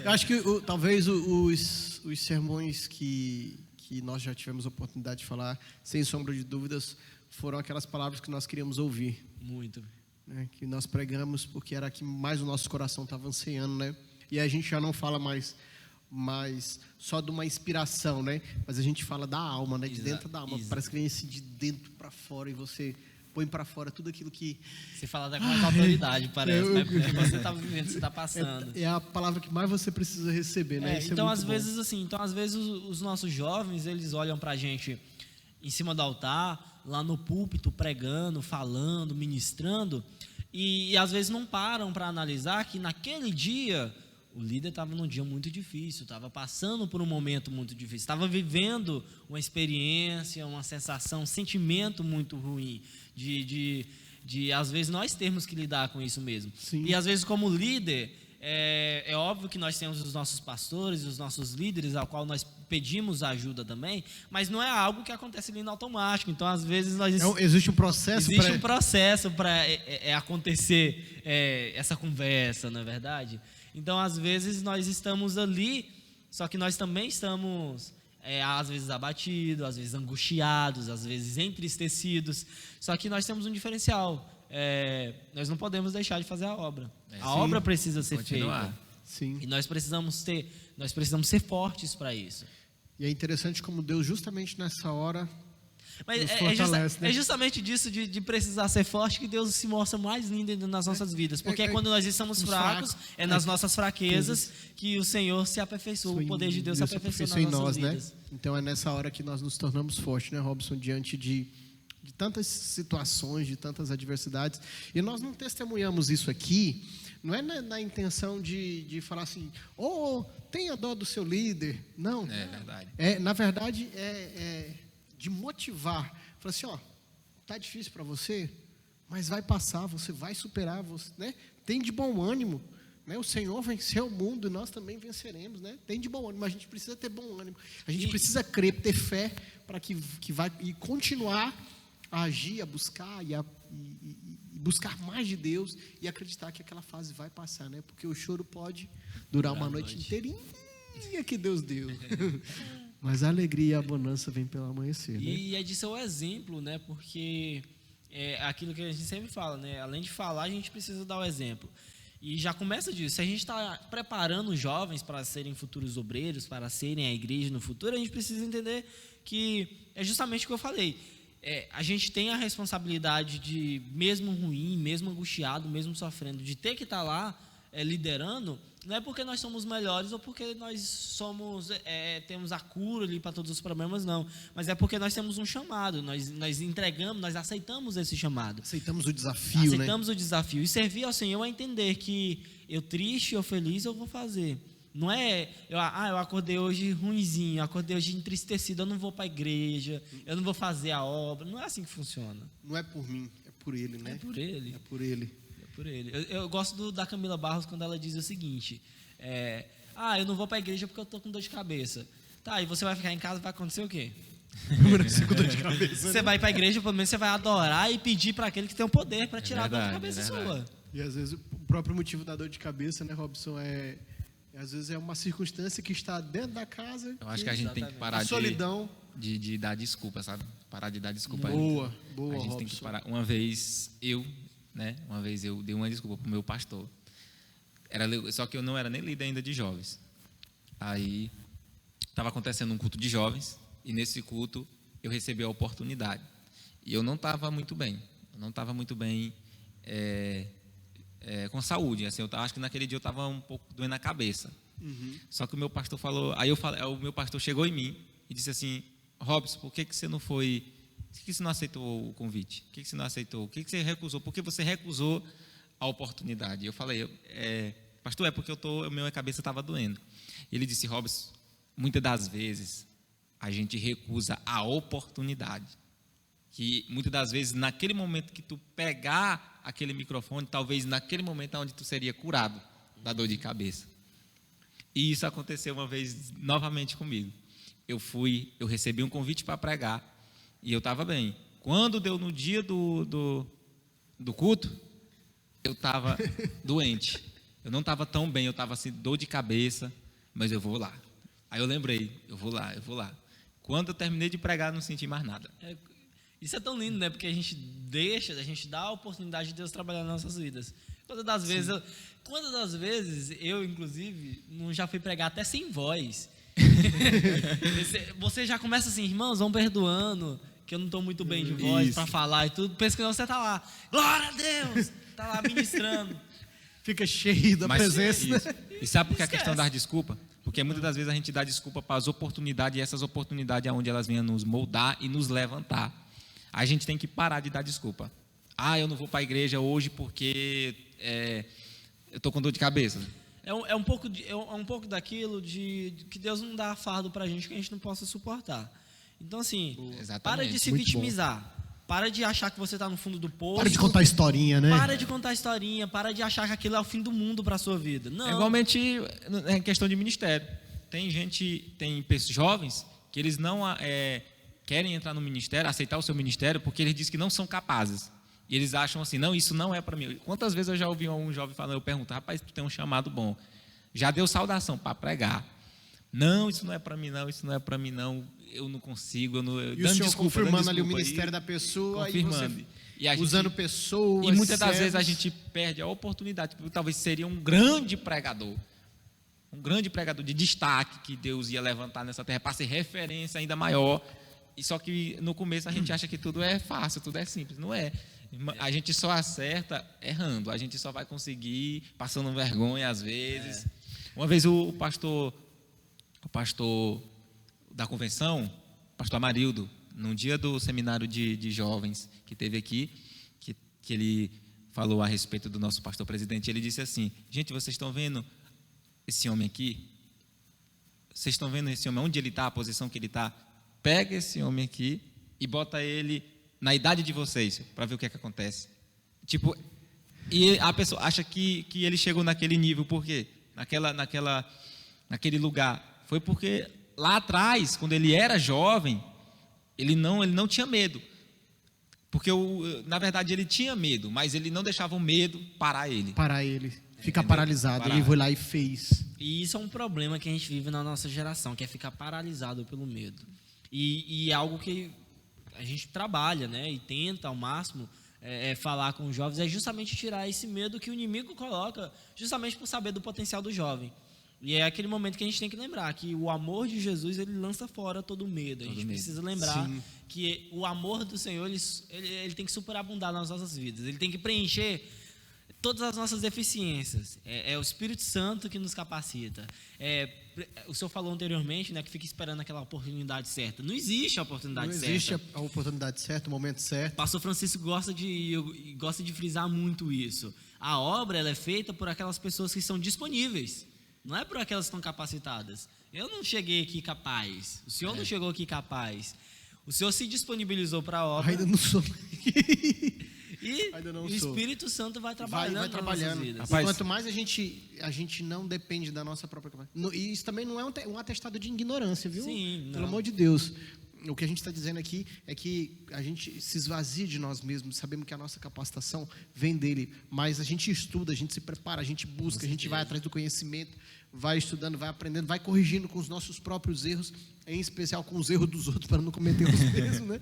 Eu acho que talvez os sermões que nós já tivemos a oportunidade de falar, sem sombra de dúvidas, foram aquelas palavras que nós queríamos ouvir. Muito. Né? Que nós pregamos porque era que mais o nosso coração estava ansiando, né? E a gente já não fala mais mais só de uma inspiração, né? Mas a gente fala da alma, né? De dentro da alma. Parece que vem assim de dentro para fora e você põe para fora tudo aquilo que... Você fala até com mais autoridade, parece, né? Porque você está vivendo, você está passando. É a palavra que mais você precisa receber, né? Então, às vezes, os nossos jovens, eles olham para a gente em cima do altar, lá no púlpito, pregando, falando, ministrando, e às vezes não param para analisar que naquele dia o líder estava num dia muito difícil, estava passando por um momento muito difícil, estava vivendo uma experiência, uma sensação, um sentimento muito ruim, de às vezes nós termos que lidar com isso mesmo. Sim. E às vezes como líder, é óbvio que nós temos os nossos pastores, os nossos líderes, ao qual nós pedimos ajuda também, mas não é algo que acontece ali no automático. Então, às vezes, existe um processo para acontecer essa conversa, não é verdade? Então, às vezes, nós estamos ali, só que nós também estamos, às vezes, abatidos, às vezes, angustiados, às vezes, entristecidos. Só que nós temos um diferencial. Nós não podemos deixar de fazer a obra. A obra precisa ser feita. Sim. E nós precisamos ser fortes para isso. E é interessante como Deus, justamente nessa hora, mas né? É justamente disso, de precisar ser forte, que Deus se mostra mais lindo nas nossas vidas. Porque quando nós estamos fracos, nas nossas fraquezas que o Senhor se aperfeiçoa, o poder de Deus se aperfeiçoa nas nossas vidas. Né? Então é nessa hora que nós nos tornamos fortes, né, Robson? Diante de tantas situações, de tantas adversidades. E nós não testemunhamos isso aqui, não é na intenção de falar assim, tenha dó do seu líder. Não. É verdade. Na verdade, de motivar. Falar assim, tá difícil para você, mas vai passar, você vai superar, né? Tem de bom ânimo. Né? O Senhor venceu o mundo e nós também venceremos. Né? Tem de bom ânimo, mas a gente precisa ter bom ânimo. A gente precisa crer, ter fé para que vai e continuar a agir, a buscar e buscar mais de Deus e acreditar que aquela fase vai passar, né? Porque o choro pode durar uma noite inteirinha que Deus deu. Mas a alegria e a bonança vem pelo amanhecer, né? E é disso o exemplo, né? Porque é aquilo que a gente sempre fala, né? Além de falar, a gente precisa dar o exemplo. E já começa disso. Se a gente está preparando os jovens para serem futuros obreiros, para serem a igreja no futuro, a gente precisa entender que é justamente o que eu falei. A gente tem a responsabilidade de, mesmo ruim, mesmo angustiado, mesmo sofrendo, de ter que estar lá liderando, não é porque nós somos melhores ou porque nós temos a cura ali para todos os problemas, não. Mas é porque nós temos um chamado, nós entregamos, nós aceitamos esse chamado. Aceitamos o desafio, Aceitamos o desafio. E servir ao Senhor é entender que eu triste ou feliz eu vou fazer. Não é, eu acordei hoje ruinzinho, eu acordei hoje entristecido, eu não vou para a igreja, eu não vou fazer a obra. Não é assim que funciona. Não é por mim, é por Ele, né? É por Ele. É por Ele. É por Ele. Eu gosto da Camila Barros quando ela diz o seguinte, eu não vou para a igreja porque eu estou com dor de cabeça. Tá, e você vai ficar em casa, vai acontecer o quê? Com dor de cabeça, você vai para a igreja, pelo menos você vai adorar e pedir para aquele que tem o poder para tirar a dor de cabeça sua. E às vezes o próprio motivo da dor de cabeça, né, Robson, às vezes é uma circunstância que está dentro da casa. Eu acho que a gente tem que parar de dar desculpa, sabe? Parar de dar desculpa. Boa, a gente Robson. tem que parar. Uma vez eu dei uma desculpa pro meu pastor. Só que eu não era nem líder ainda de jovens. Aí estava acontecendo um culto de jovens e nesse culto eu recebi a oportunidade. E eu não estava muito bem. Com saúde, assim, eu acho que naquele dia eu estava um pouco doendo a cabeça. Uhum. Só que o meu pastor falou, o meu pastor chegou em mim e disse assim, Robson, por que você não foi, por que você não aceitou o convite? Por que você não aceitou? Por que você recusou? Por que você recusou a oportunidade? Eu falei, pastor, porque minha cabeça estava doendo. Ele disse, Robson, muitas das vezes a gente recusa a oportunidade. Que muitas das vezes, naquele momento que tu pegar aquele microfone, talvez naquele momento onde tu seria curado da dor de cabeça. E isso aconteceu uma vez novamente comigo. Eu recebi um convite para pregar e eu estava bem. Quando deu no dia do culto, eu estava doente. Eu não estava tão bem, eu estava assim, dor de cabeça, mas eu vou lá. Aí eu lembrei, eu vou lá. Quando eu terminei de pregar, não senti mais nada. Isso é tão lindo, né? Porque a gente dá a oportunidade de Deus trabalhar nas nossas vidas. Quantas das vezes eu, inclusive, já fui pregar até sem voz. Você já começa assim, irmãos, vão perdoando, que eu não estou muito bem de voz para falar e tudo. Pensa que não, você está lá, glória a Deus, está lá ministrando. Fica cheio da presença. E sabe por que a questão das desculpas? Porque muitas das vezes a gente dá desculpa para as oportunidades, e essas oportunidades é onde elas vêm nos moldar e nos levantar. A gente tem que parar de dar desculpa. Eu não vou para a igreja hoje porque eu estou com dor de cabeça. É um pouco daquilo de que Deus não dá fardo para a gente que a gente não possa suportar. Então, assim, Exatamente. para de se vitimizar. Para de achar que você está no fundo do poço. Para de contar historinha, né? Para de contar historinha. Para de achar que aquilo é o fim do mundo para a sua vida. Não. Igualmente, é questão de ministério. Tem pessoas jovens que eles não querem entrar no ministério, aceitar o seu ministério, porque eles dizem que não são capazes. E eles acham assim, não, isso não é para mim. Quantas vezes eu já ouvi um jovem falando, eu pergunto, rapaz, tu tem um chamado bom. Já deu saudação para pregar. Não, isso não é para mim não, isso não é para mim não, eu não consigo. E o senhor confirmando ali o ministério da pessoa, confirmando. E você usando pessoas. E muitas das vezes a gente perde a oportunidade, porque talvez seria um grande pregador de destaque que Deus ia levantar nessa terra para ser referência ainda maior. E só que no começo a gente acha que tudo é fácil, tudo é simples. Não é. A gente só acerta errando, a gente só vai conseguir passando vergonha às vezes. Uma vez o pastor da convenção, o pastor Amarildo, num dia do seminário de jovens que teve aqui, que ele falou a respeito do nosso pastor presidente, ele disse assim, gente, vocês estão vendo esse homem aqui? Vocês estão vendo esse homem, onde ele está, a posição que ele está? Pega esse homem aqui e bota ele na idade de vocês, para ver o que é que acontece. Tipo, e a pessoa acha que ele chegou naquele nível, por quê? Naquele lugar. Foi porque lá atrás, quando ele era jovem, ele não tinha medo. Porque, na verdade, ele tinha medo, mas ele não deixava o medo parar ele. Fica paralisado. Ele foi lá e fez. E isso é um problema que a gente vive na nossa geração, que é ficar paralisado pelo medo. E é algo que a gente trabalha, né? E tenta ao máximo falar com os jovens, é justamente tirar esse medo que o inimigo coloca, justamente por saber do potencial do jovem. E é aquele momento que a gente tem que lembrar que o amor de Jesus, ele lança fora todo medo. A gente precisa lembrar que o amor do Senhor, ele tem que superabundar nas nossas vidas. Ele tem que preencher todas as nossas deficiências. É o Espírito Santo que nos capacita. O senhor falou anteriormente, né, que fica esperando aquela oportunidade certa. Não existe a oportunidade certa. Não existe a oportunidade certa, o momento certo. O pastor Francisco gosta de frisar muito isso. A obra ela é feita por aquelas pessoas que são disponíveis. Não é por aquelas que estão capacitadas. Eu não cheguei aqui capaz. O senhor não chegou aqui capaz. O senhor se disponibilizou para a obra. Ainda não sou. E o Espírito Santo vai trabalhando. Vai trabalhando. Rapaz, quanto mais a gente não depende da nossa própria capacidade. E isso também não é um atestado de ignorância, viu? Sim, pelo amor de Deus. O que a gente está dizendo aqui é que a gente se esvazia de nós mesmos, sabemos que a nossa capacitação vem dele, mas a gente estuda, a gente se prepara, a gente busca, a gente vai atrás do conhecimento, vai estudando, vai aprendendo, vai corrigindo com os nossos próprios erros, em especial com os erros dos outros, para não cometer os mesmos, né?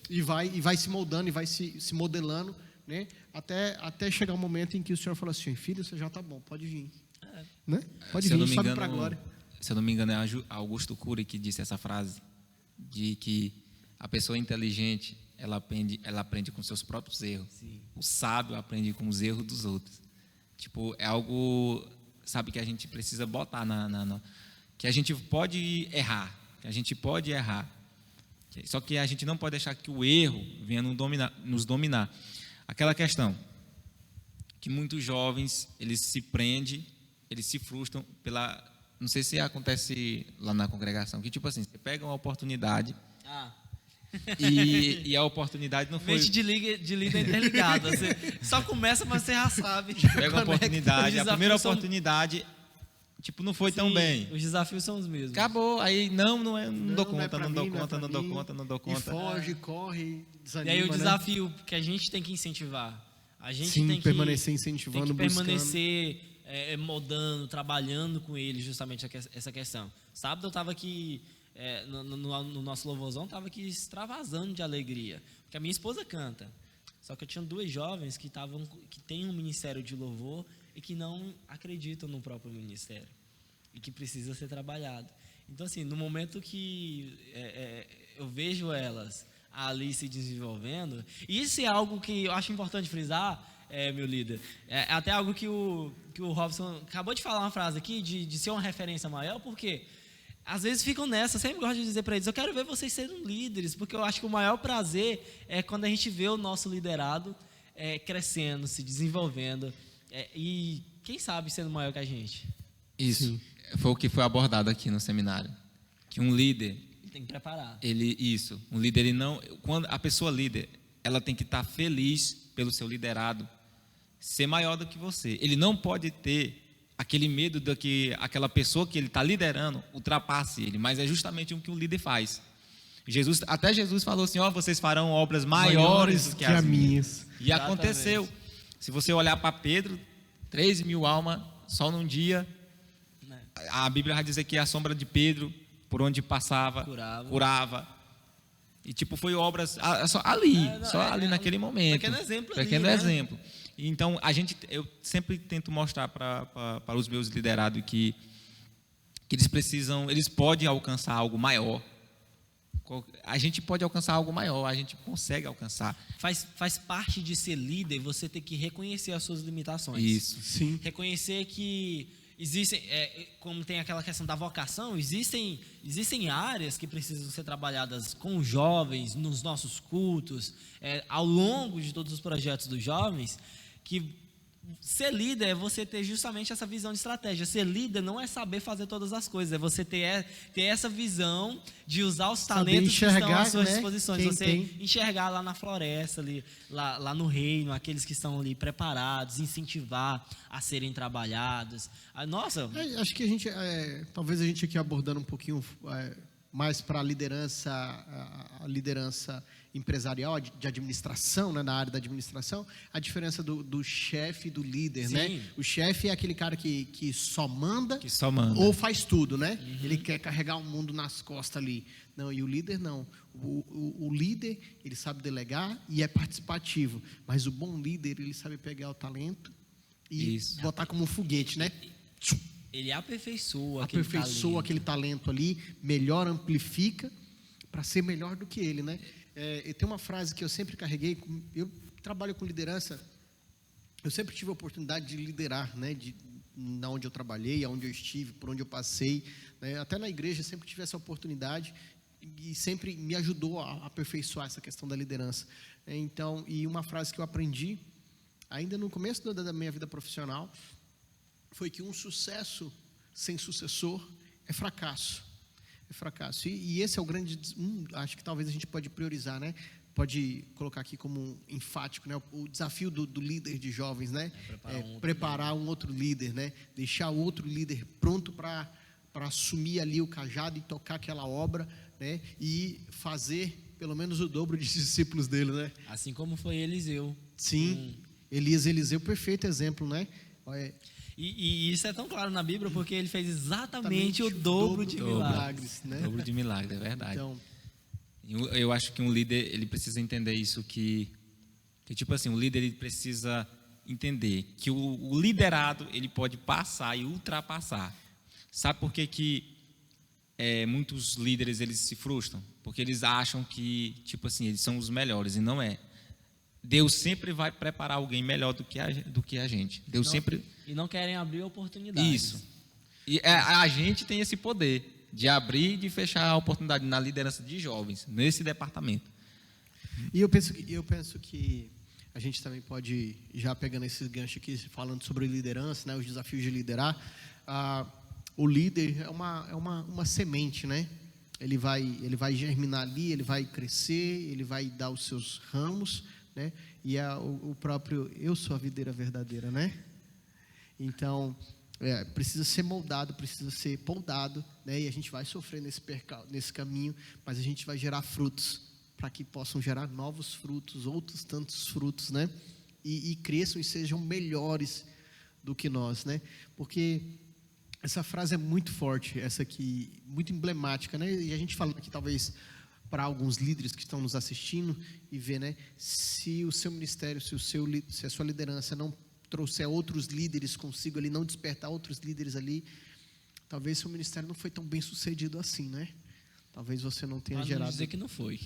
E vai se moldando, e vai se modelando, né? Até chegar um momento em que o Senhor fala assim, filho, você já está bom, pode vir. Né? Pode vir, sobe para a glória. Se eu não me engano, é Augusto Cury que disse essa frase, de que a pessoa inteligente, ela aprende com seus próprios erros. Sim. O sábio aprende com os erros dos outros. Tipo, é algo, sabe, que a gente precisa botar que a gente pode errar, só que a gente não pode deixar que o erro venha nos dominar. Aquela questão que muitos jovens, eles se prendem, eles se frustram não sei se acontece lá na congregação, que tipo assim, você pega uma oportunidade e a oportunidade não foi... Mente de líder interligada, você só começa, mas você já sabe. Pega uma oportunidade, a primeira oportunidade, tipo, não foi tão bem. Os desafios são os mesmos. Acabou, aí não dou conta. E foge, corre, desanima. E aí o desafio que a gente tem que incentivar, a gente tem que permanecer incentivando, tem que permanecer moldando, trabalhando com eles justamente essa questão. Sábado eu estava aqui no nosso louvorzão, estava aqui extravasando de alegria, porque a minha esposa canta. Só que eu tinha 2 jovens que têm um ministério de louvor e que não acreditam no próprio ministério e que precisa ser trabalhado. Então, assim, no momento que eu vejo elas ali se desenvolvendo, e isso é algo que eu acho importante frisar, meu líder, é até algo que o Robson acabou de falar uma frase aqui, de ser uma referência maior, porque às vezes ficam nessa, eu sempre gosto de dizer para eles, eu quero ver vocês sendo líderes, porque eu acho que o maior prazer é quando a gente vê o nosso liderado crescendo, se desenvolvendo, e quem sabe sendo maior que a gente. Isso. Sim. Foi o que foi abordado aqui no seminário, que um líder tem que preparar. Um líder, ele não, quando a pessoa líder, ela tem que estar feliz pelo seu liderado ser maior do que você. Ele não pode ter aquele medo de que aquela pessoa que ele está liderando ultrapasse ele, mas é justamente o que um líder faz. Até Jesus falou assim, vocês farão obras maiores do que as minhas. E exatamente. Aconteceu. Se você olhar para Pedro, 3.000 almas só num dia. A Bíblia vai dizer que a sombra de Pedro, por onde passava, curava. E foi obras só ali naquele momento. Pequeno exemplo. Né? Então, eu sempre tento mostrar para os meus liderados que eles podem alcançar algo maior. A gente pode alcançar algo maior, a gente consegue alcançar. Faz parte de ser líder você ter que reconhecer as suas limitações. Isso. Sim. Reconhecer que existem, como tem aquela questão da vocação, existem áreas que precisam ser trabalhadas com os jovens, nos nossos cultos, ao longo de todos os projetos dos jovens, que ser líder é você ter justamente essa visão de estratégia. Ser líder não é saber fazer todas as coisas, é você ter essa visão de usar os talentos que estão às suas disposições. Você enxergar lá na floresta, lá no reino, aqueles que estão ali preparados, incentivar a serem trabalhados. Nossa! Acho que talvez a gente aqui abordando um pouquinho mais para a liderança empresarial, de administração, né, na área da administração, a diferença do chefe e do líder, né? O chefe é aquele cara que só manda ou faz tudo, né? Uhum. Ele quer carregar o mundo nas costas ali. Não, e o líder não. O líder, ele sabe delegar e é participativo, mas o bom líder, ele sabe pegar o talento e botar como um foguete, né? Ele aperfeiçoa aquele talento ali, melhor amplifica para ser melhor do que ele, né? Tem uma frase que eu sempre carreguei, eu trabalho com liderança, eu sempre tive a oportunidade de liderar, né? Na onde eu trabalhei, aonde eu estive, por onde eu passei, né? Até na igreja sempre tive essa oportunidade e sempre me ajudou a aperfeiçoar essa questão da liderança. Então, e uma frase que eu aprendi, ainda no começo da minha vida profissional, foi que um sucesso sem sucessor é fracasso. E esse é o grande, acho que talvez a gente pode priorizar, né? Pode colocar aqui como um enfático, né? O desafio do líder de jovens, né? Preparar um outro líder, né? Deixar o outro líder pronto para assumir ali o cajado e tocar aquela obra, né? E fazer pelo menos o dobro de discípulos dele, né? Assim como foi Eliseu. Sim, Eliseu, perfeito exemplo, né? E isso é tão claro na Bíblia porque ele fez exatamente o dobro de milagres, né? O dobro de milagres, é verdade. Então, eu acho que um líder, ele precisa entender isso, que tipo assim, o líder, ele precisa entender que o liderado, ele pode passar e ultrapassar. Sabe por que muitos líderes, eles se frustram? Porque eles acham que, tipo assim, eles são os melhores, e não é. Deus sempre vai preparar alguém melhor do que a gente. E não querem abrir oportunidades. Isso. E a gente tem esse poder de abrir e de fechar a oportunidade na liderança de jovens, nesse departamento. E eu penso que a gente também pode, já pegando esse gancho aqui, falando sobre liderança, né, os desafios de liderar, o líder é uma semente, né? Ele vai germinar ali, ele vai crescer, ele vai dar os seus ramos, né? E o próprio eu sou a videira verdadeira, né? Então precisa ser moldado, precisa ser podado, né? E a gente vai sofrer nesse caminho, mas a gente vai gerar frutos para que possam gerar novos frutos, outros tantos frutos, né? E cresçam e sejam melhores do que nós, né? Porque essa frase é muito forte, essa aqui, muito emblemática, né? E a gente falando aqui talvez para alguns líderes que estão nos assistindo e ver, né, se o seu ministério, se a sua liderança não trouxer outros líderes consigo ali, não despertar outros líderes ali, talvez seu ministério não foi tão bem sucedido assim, né? Talvez você não tenha gerado. Não dizer que não foi.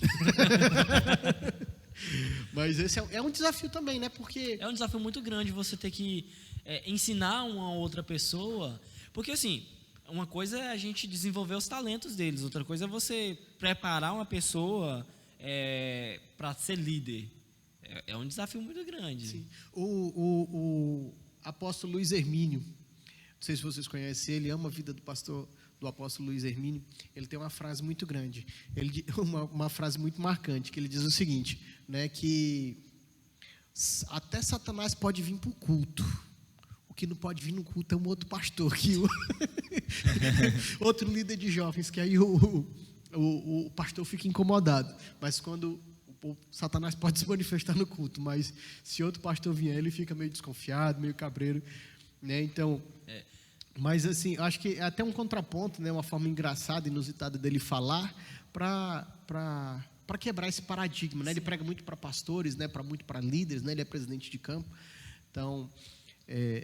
Mas esse é um desafio também, né? Porque é um desafio muito grande você ter que ensinar uma outra pessoa, porque assim, uma coisa é a gente desenvolver os talentos deles, outra coisa é você preparar uma pessoa para ser líder. É um desafio muito grande. Sim. O apóstolo Luiz Hermínio, não sei se vocês conhecem ele, ama a vida do apóstolo Luiz Hermínio. Ele tem uma frase muito grande, uma frase muito marcante, que ele diz o seguinte, né, que até Satanás pode vir para o culto, o que não pode vir no culto é um outro pastor, outro líder de jovens, que aí o pastor fica incomodado, mas quando Satanás pode se manifestar no culto, mas se outro pastor vier, ele fica meio desconfiado, meio cabreiro, né? Então, mas assim, acho que é até um contraponto, né? Uma forma engraçada, inusitada dele falar para quebrar esse paradigma, né? Ele prega muito para pastores, né? Muito para líderes, né? Ele é presidente de campo, então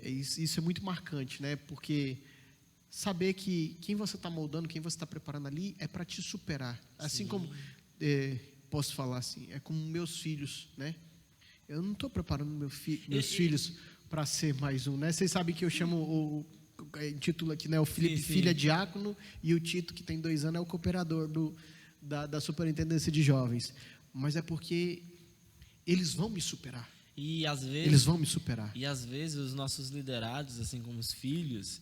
isso é muito marcante, né? Porque saber que quem você está moldando, quem você está preparando ali é para te superar, assim como posso falar assim, é como meus filhos, né? Eu não estou preparando meus filhos para ser mais um, né? Vocês sabem que eu chamo título aqui, né? O Felipe Filho é diácono e o Tito, que tem 2 anos, é o cooperador da superintendência de jovens. Mas é porque eles vão me superar. E às vezes eles vão me superar. E às vezes os nossos liderados, assim como os filhos,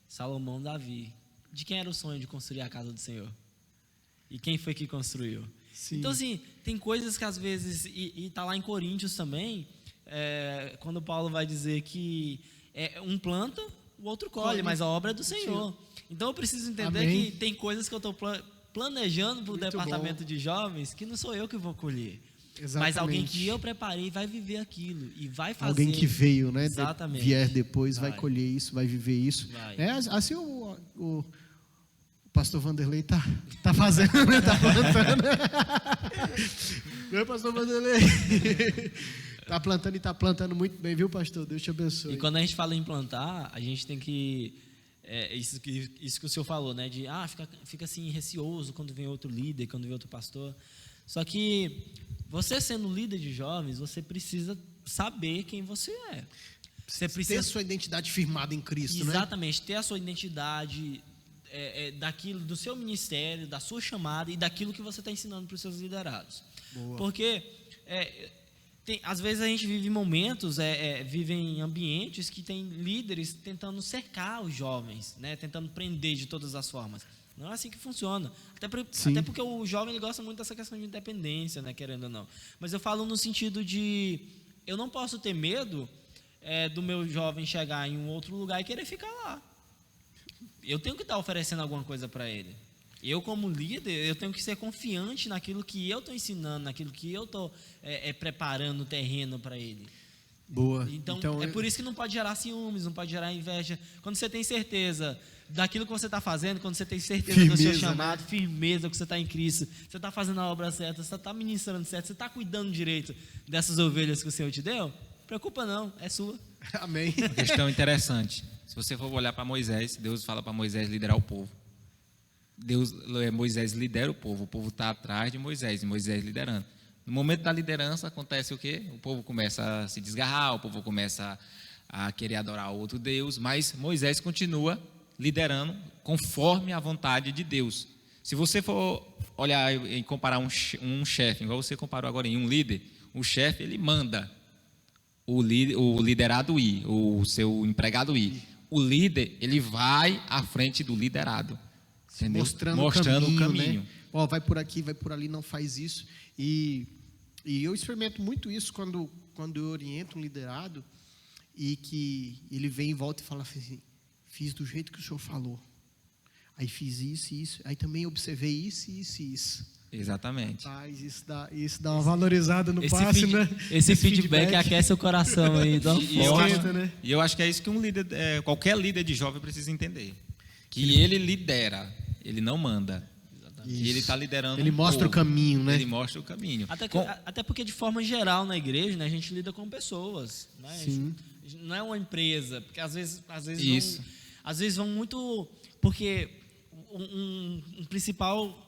Salomão, Davi. De quem era o sonho de construir a casa do Senhor? E quem foi que construiu? Sim. Então, assim, tem coisas que às vezes, e está lá em Coríntios também, quando Paulo vai dizer que um planta, o outro colhe, mas a obra é do Senhor. Então, eu preciso entender que tem coisas que eu estou planejando para o departamento de jovens que não sou eu que vou colher. Exatamente. Mas alguém que eu preparei vai viver aquilo e vai fazer. Alguém que veio, né? Exatamente. Vier depois, vai colher isso, vai viver isso. Assim o pastor Vanderlei tá fazendo, né? Tá plantando. Meu pastor Vanderlei tá plantando e tá plantando muito bem, viu, pastor? Deus te abençoe. E quando a gente fala em plantar, a gente tem que isso que o senhor falou, né? De fica assim receoso quando vem outro líder, quando vem outro pastor. Só que você sendo líder de jovens, você precisa saber quem você é. Você precisa ter a sua identidade firmada em Cristo, exatamente, né? Ter a sua identidade daquilo, do seu ministério, da sua chamada e daquilo que você está ensinando para os seus liderados. Boa. Porque às vezes a gente vive momentos, vive em ambientes que tem líderes tentando cercar os jovens, né? Tentando prender de todas as formas. Não é assim que funciona. Até porque o jovem ele gosta muito dessa questão de independência, né? Querendo ou não. Mas eu falo no sentido de eu não posso ter medo do meu jovem chegar em um outro lugar e querer ficar lá. Eu tenho que estar oferecendo alguma coisa para ele. Eu, como líder, eu tenho que ser confiante naquilo que eu estou ensinando, naquilo que eu estou preparando o terreno para ele. Boa. Então, é por isso que não pode gerar ciúmes, não pode gerar inveja. Quando você tem certeza daquilo que você está fazendo, quando você tem certeza do seu chamado, firmeza que você está em Cristo, você está fazendo a obra certa, você está ministrando certo, você está cuidando direito dessas ovelhas que o Senhor te deu, preocupa não, é sua. Amém. Uma questão interessante. Se você for olhar para Moisés, Deus fala para Moisés liderar o povo. Moisés lidera o povo está atrás de Moisés, e Moisés liderando. No momento da liderança acontece o quê? O povo começa a se desgarrar, o povo começa a querer adorar outro Deus, mas Moisés continua liderando conforme a vontade de Deus. Se você for olhar e comparar um chefe, igual você comparou agora em um líder, o chefe ele manda o liderado ir, o seu empregado ir. O líder ele vai à frente do liderado, mostrando o caminho. Né? Vai por aqui, vai por ali, não faz isso. E eu experimento muito isso quando eu oriento um liderado e que ele vem em volta e fala assim, fiz do jeito que o senhor falou. Aí fiz isso e isso. Aí também observei isso e isso e isso. Exatamente. Rapaz, isso dá uma valorizada no passe, né? Esse feedback aquece o coração aí. E eu acho que é isso que um líder, qualquer líder de jovem precisa entender. Que ele lidera, ele não manda. Exatamente. E ele está liderando Ele mostra o caminho, né? Ele mostra o caminho. Até porque, de forma geral, na igreja, né, a gente lida com pessoas. Né? Sim. Não é uma empresa, porque às vezes Isso. às vezes vão muito... Porque um principal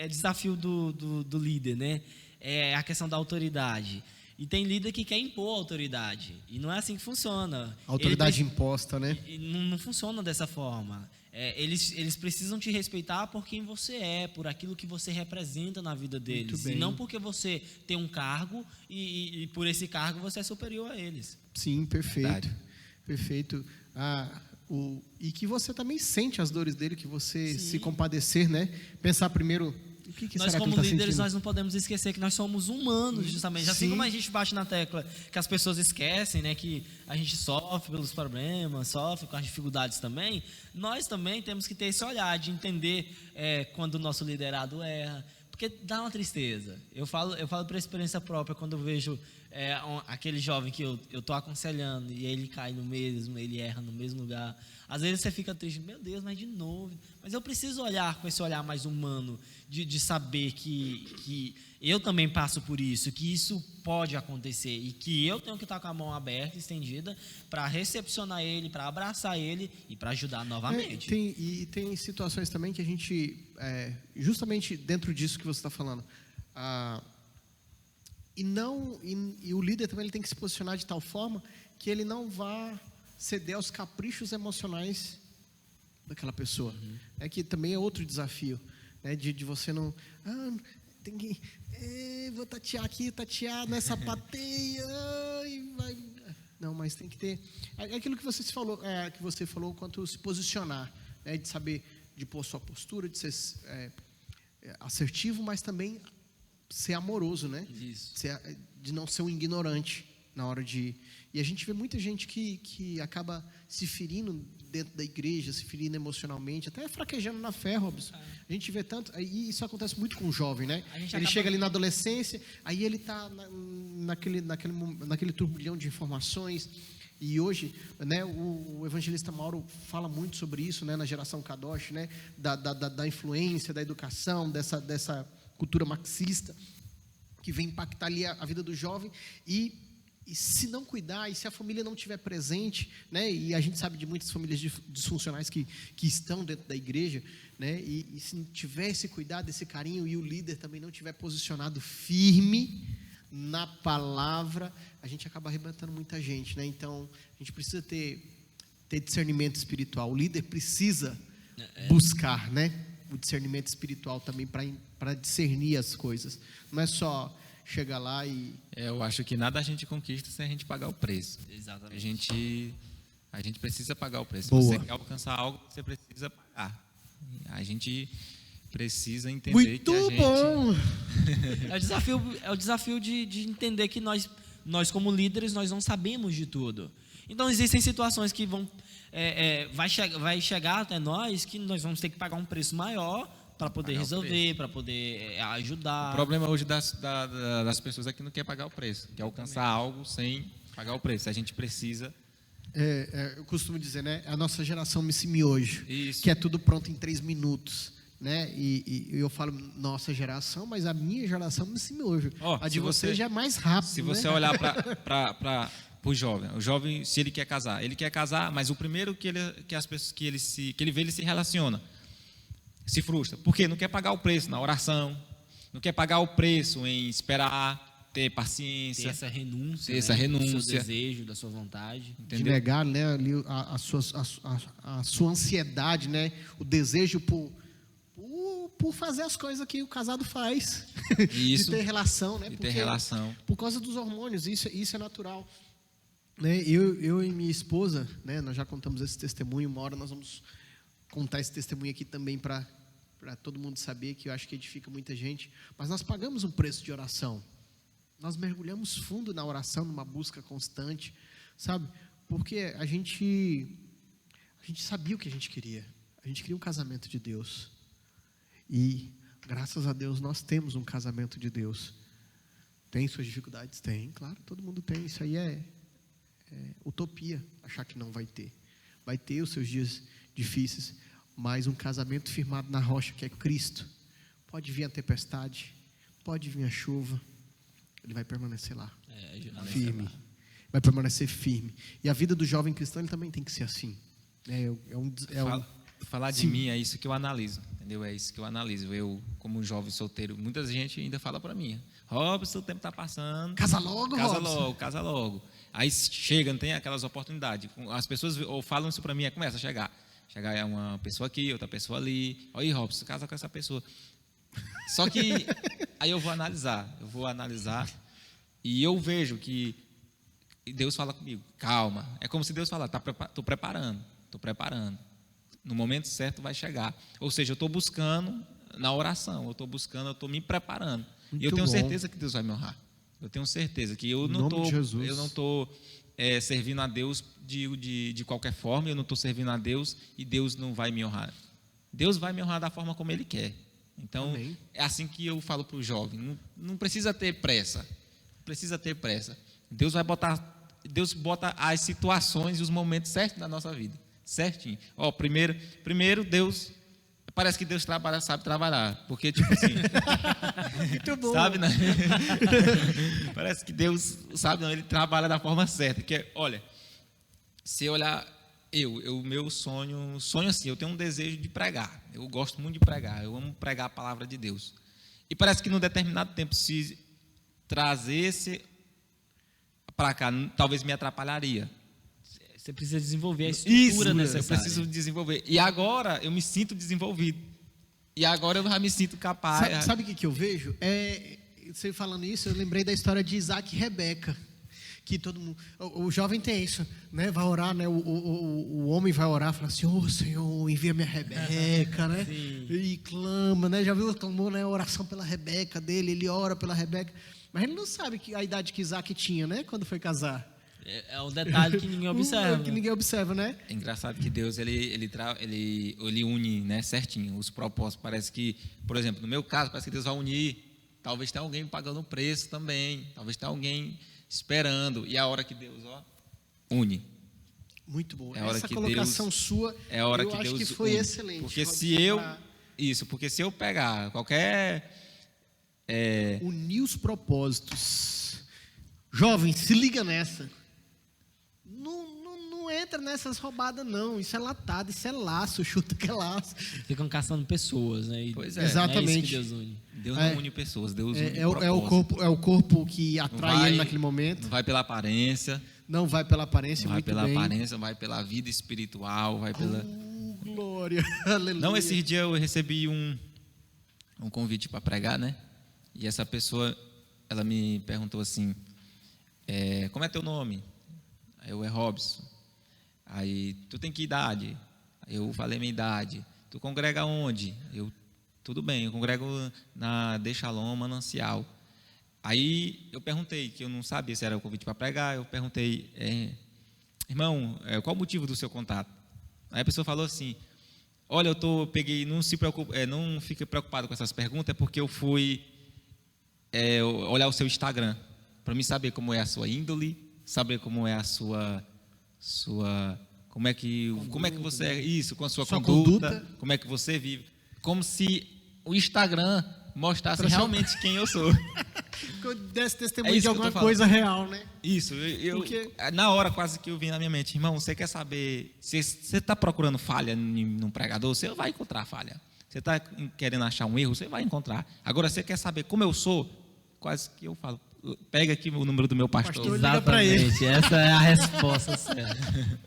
desafio do líder, né, é a questão da autoridade. E tem líder que quer impor a autoridade. E não é assim que funciona. Autoridade imposta, né? E não funciona dessa forma. Eles precisam te respeitar por quem você é, por aquilo que você representa na vida deles. E não porque você tem um cargo e por esse cargo você é superior a eles. Sim, perfeito. Verdade. Perfeito. E que você também sente as dores dele, que você Sim. se compadecer, né? Pensar primeiro, o que Nós, será que como ele está líderes, sentindo? nós não podemos esquecer que nós somos humanos, justamente. Assim Sim. como a gente bate na tecla que as pessoas esquecem, né, que a gente sofre pelos problemas, sofre com as dificuldades também, nós também temos que ter esse olhar de entender quando o nosso liderado erra, porque dá uma tristeza. Eu falo por experiência própria, quando eu vejo aquele jovem que eu estou aconselhando e ele cai no mesmo, ele erra no mesmo lugar. Às vezes você fica triste, meu Deus, mas de novo. Mas eu preciso olhar com esse olhar mais humano, de saber que eu também passo por isso, que isso pode acontecer e que eu tenho que estar com a mão aberta, estendida, para recepcionar ele, para abraçar ele e para ajudar novamente. Tem situações também que a gente, justamente dentro disso que você está falando, e o líder também ele tem que se posicionar de tal forma que ele não vá ceder aos caprichos emocionais daquela pessoa. Que também é outro desafio, né? De você não... tem que... vou tatear aqui, tatear nessa plateia... vai... Não, mas tem que ter... Aquilo que você falou quanto se posicionar, né? De saber, de pôr sua postura, de ser assertivo, mas também ser amoroso, né? Isso. De não ser um ignorante na hora de... E a gente vê muita gente que acaba se ferindo dentro da igreja, se ferindo emocionalmente, até fraquejando na fé, Robson. A gente vê tanto... E isso acontece muito com o jovem, né? Ele chega ali na adolescência, aí ele está naquele turbilhão de informações. E hoje, né, o evangelista Mauro fala muito sobre isso, né, na geração Kadosh, né? Da influência, da educação, dessa cultura marxista, que vem impactar ali a vida do jovem, e se não cuidar, e se a família não estiver presente, né, e a gente sabe de muitas famílias disfuncionais que estão dentro da igreja, né, e se não tiver esse cuidado, esse carinho, e o líder também não estiver posicionado firme na palavra, a gente acaba arrebentando muita gente, né? Então, a gente precisa ter discernimento espiritual, o líder precisa buscar, né, o discernimento espiritual também para discernir as coisas. Não é só chegar lá e... Eu acho que nada a gente conquista sem a gente pagar o preço. Exatamente. A gente precisa pagar o preço. Boa. Se você quer alcançar algo, você precisa pagar. A gente precisa entender Muito que a gente... bom! É o desafio de entender que nós como líderes, nós não sabemos de tudo. Então, existem situações que vai chegar até nós que nós vamos ter que pagar um preço maior para poder resolver, para poder ajudar. O problema hoje das pessoas é que não quer pagar o preço, quer alcançar algo sem pagar o preço. A gente precisa... eu costumo dizer, né? A nossa geração me miojo, Isso. que é tudo pronto em 3 minutos, né? E eu falo nossa geração, mas a minha geração me miojo. Oh, a de você já é mais rápido. Se você olhar para o jovem, se ele quer casar, mas o primeiro que ele vê, ele se relaciona, se frustra, porque não quer pagar o preço na oração, não quer pagar o preço em esperar, ter paciência, ter essa renúncia, renúncia, do seu desejo, da sua vontade, entendeu? De negar, né, ali a sua ansiedade, né, o desejo por fazer as coisas que o casado faz, isso, de ter relação, né? De ter relação. Por causa dos hormônios, isso é natural. Né? Eu e minha esposa, né, nós já contamos esse testemunho, uma hora nós vamos contar esse testemunho aqui também para todo mundo saber, que eu acho que edifica muita gente, mas nós pagamos um preço de oração, nós mergulhamos fundo na oração, numa busca constante, sabe, porque a gente sabia o que a gente queria um casamento de Deus, e graças a Deus nós temos um casamento de Deus. Tem suas dificuldades? Tem, claro, todo mundo tem. Isso aí é utopia, achar que não vai ter os seus dias difíceis, mas um casamento firmado na rocha que é Cristo, pode vir a tempestade, pode vir a chuva, ele vai permanecer lá, firme. Vai permanecer firme. E a vida do jovem cristão ele também tem que ser assim. Falar de mim é isso que eu analiso, entendeu? É isso que eu analiso. Eu, como jovem solteiro, muita gente ainda fala para mim: Robson, o tempo está passando. Casa logo, Robson. Casa logo. Aí chega, não tem aquelas oportunidades. As pessoas ou falam isso para mim, começa a chegar. Chegar uma pessoa aqui, outra pessoa ali. Olha aí, Robson, casa com essa pessoa. Só que aí eu vou analisar e eu vejo que Deus fala comigo: calma. É como se Deus falasse: estou preparando. No momento certo vai chegar. Ou seja, eu estou buscando na oração, eu estou me preparando. E eu tenho certeza que Deus vai me honrar. Eu tenho certeza que eu não estou servindo a Deus de qualquer forma, eu não estou servindo a Deus e Deus não vai me honrar. Deus vai me honrar da forma como Ele quer. Então, amém. É assim que eu falo para o jovem: não precisa ter pressa. Deus bota as situações e os momentos certos da nossa vida. Certinho. Primeiro Deus, parece que Deus sabe trabalhar, porque tipo assim, muito bom. Sabe, né? Parece que Deus sabe, não, Ele trabalha da forma certa, que olha, se olhar meu sonho assim, eu tenho um desejo de pregar, eu gosto muito de pregar, eu amo pregar a palavra de Deus, e parece que num determinado tempo, se trazesse para cá, talvez me atrapalharia. Você precisa desenvolver a estrutura necessária. Eu preciso desenvolver. E agora eu me sinto desenvolvido. E agora eu já me sinto capaz. Sabe o que eu vejo? Você falando isso, eu lembrei da história de Isaac e Rebeca. Que todo mundo, o jovem tem isso, né? Vai orar, né? O homem vai orar, fala assim: ô Senhor, envia minha Rebeca, né? Sim. E clama, né? Já viu, clamou, né? Oração pela Rebeca dele, ele ora pela Rebeca. Mas ele não sabe a idade que Isaac tinha, né? Quando foi casar. É um detalhe que ninguém observa. Que ninguém observa, né? É engraçado que Deus ele une, né, certinho os propósitos. Parece que, por exemplo, no meu caso, parece que Deus vai unir. Talvez tenha alguém pagando o preço também. Talvez tenha alguém esperando. E a hora que Deus une. Muito bom. Essa colocação sua, é hora eu que acho Deus que foi une. excelente. Porque se eu pegar qualquer unir os propósitos. Jovem, se liga nessa. Não entra nessas roubadas, não. Isso é latado, isso é laço, chuta que é laço. Ficam caçando pessoas, né? Pois é. Exatamente. É isso que Deus une. Deus não une pessoas, Deus une é o corpo que atrai ele naquele momento. Não vai pela aparência. Não vai pela aparência, não muito bem. Vai pela aparência, vai pela vida espiritual, vai pela... glória, aleluia. Não, esses dias eu recebi um convite para pregar, né? E essa pessoa, ela me perguntou assim: como é teu nome? Aí eu: é Robson. Aí: tu tem que idade? Aí eu falei minha idade. Tu congrega onde? Eu: tudo bem, eu congrego na De Shalom Manancial. Aí eu perguntei, que eu não sabia se era o convite para pregar, eu perguntei: irmão, qual o motivo do seu contato? Aí a pessoa falou assim: olha, não fique preocupado com essas perguntas, porque eu fui olhar o seu Instagram, para mim saber como é a sua índole, saber como é a sua como é que você é isso, com a sua conduta, como é que você vive, como se o Instagram mostrasse realmente quem eu sou. Que eu desse testemunho de alguma coisa real, né? Isso, na hora quase que eu vim na minha mente: irmão, você quer saber, se você está procurando falha num pregador, você vai encontrar falha. Você está querendo achar um erro, você vai encontrar. Agora, você quer saber como eu sou? Quase que eu falo: pega aqui o número do meu pastor. Exatamente, essa é a resposta certa.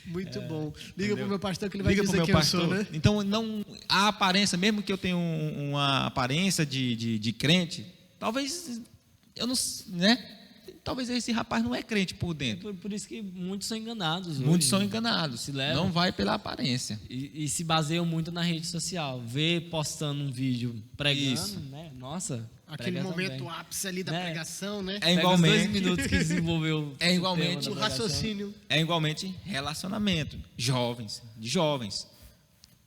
Muito bom. Liga para o meu pastor que ele vai dizer quem eu sou, né? Então, a aparência, mesmo que eu tenha uma aparência de crente, talvez eu não, né? Talvez esse rapaz não é crente por dentro. Por isso que muitos são enganados. Muitos são enganados. Não vai pela aparência. E se baseiam muito na rede social. Vê postando um vídeo pregando, né? Nossa. Aquele momento ápice ali da pregação, né? É igualmente. 2 minutos que desenvolveu. É igualmente o raciocínio. É igualmente relacionamento. De jovens.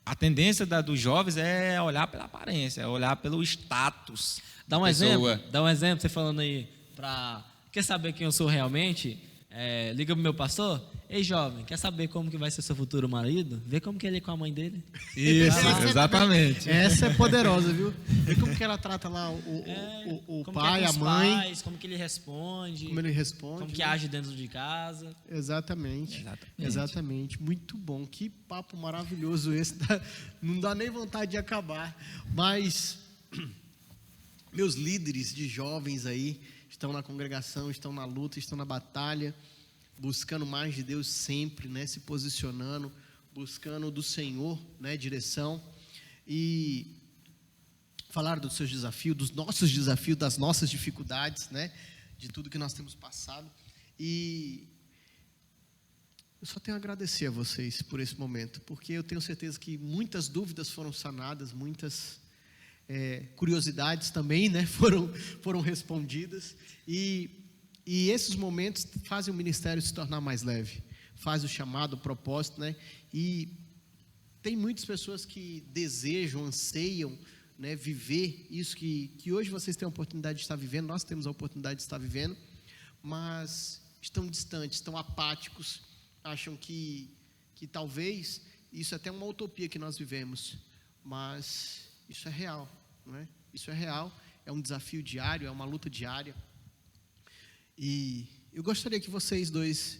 A tendência dos jovens é olhar pela aparência, é olhar pelo status. Dá um exemplo, você falando aí, quer saber quem eu sou realmente? liga pro meu pastor: ei, jovem, quer saber como que vai ser seu futuro marido? Vê como que ele é com a mãe dele. Isso, exatamente. Essa é poderosa, viu? Vê como que ela trata lá o Como pai, que é a com os mãe, pais, como que ele responde, como ele responde. como que né? age dentro de casa. Exatamente. Exatamente. Exatamente. Muito bom. Que papo maravilhoso esse. Não dá nem vontade de acabar. Mas meus líderes de jovens aí estão na congregação, estão na luta, estão na batalha, buscando mais de Deus sempre, né? Se posicionando, buscando do Senhor, né? Direção. E falar dos seus desafios, dos nossos desafios, das nossas dificuldades, né? De tudo que nós temos passado. E eu só tenho a agradecer a vocês por esse momento, porque eu tenho certeza que muitas dúvidas foram sanadas, muitas curiosidades também, né, foram respondidas, e esses momentos fazem o ministério se tornar mais leve, faz o chamado, o propósito, né, e tem muitas pessoas que desejam, anseiam, né, viver isso que hoje vocês têm a oportunidade de estar vivendo, nós temos a oportunidade de estar vivendo, mas estão distantes, estão apáticos, acham que talvez isso é até uma utopia que nós vivemos, mas isso é real, não é? Isso é real, é um desafio diário, é uma luta diária. E eu gostaria que vocês dois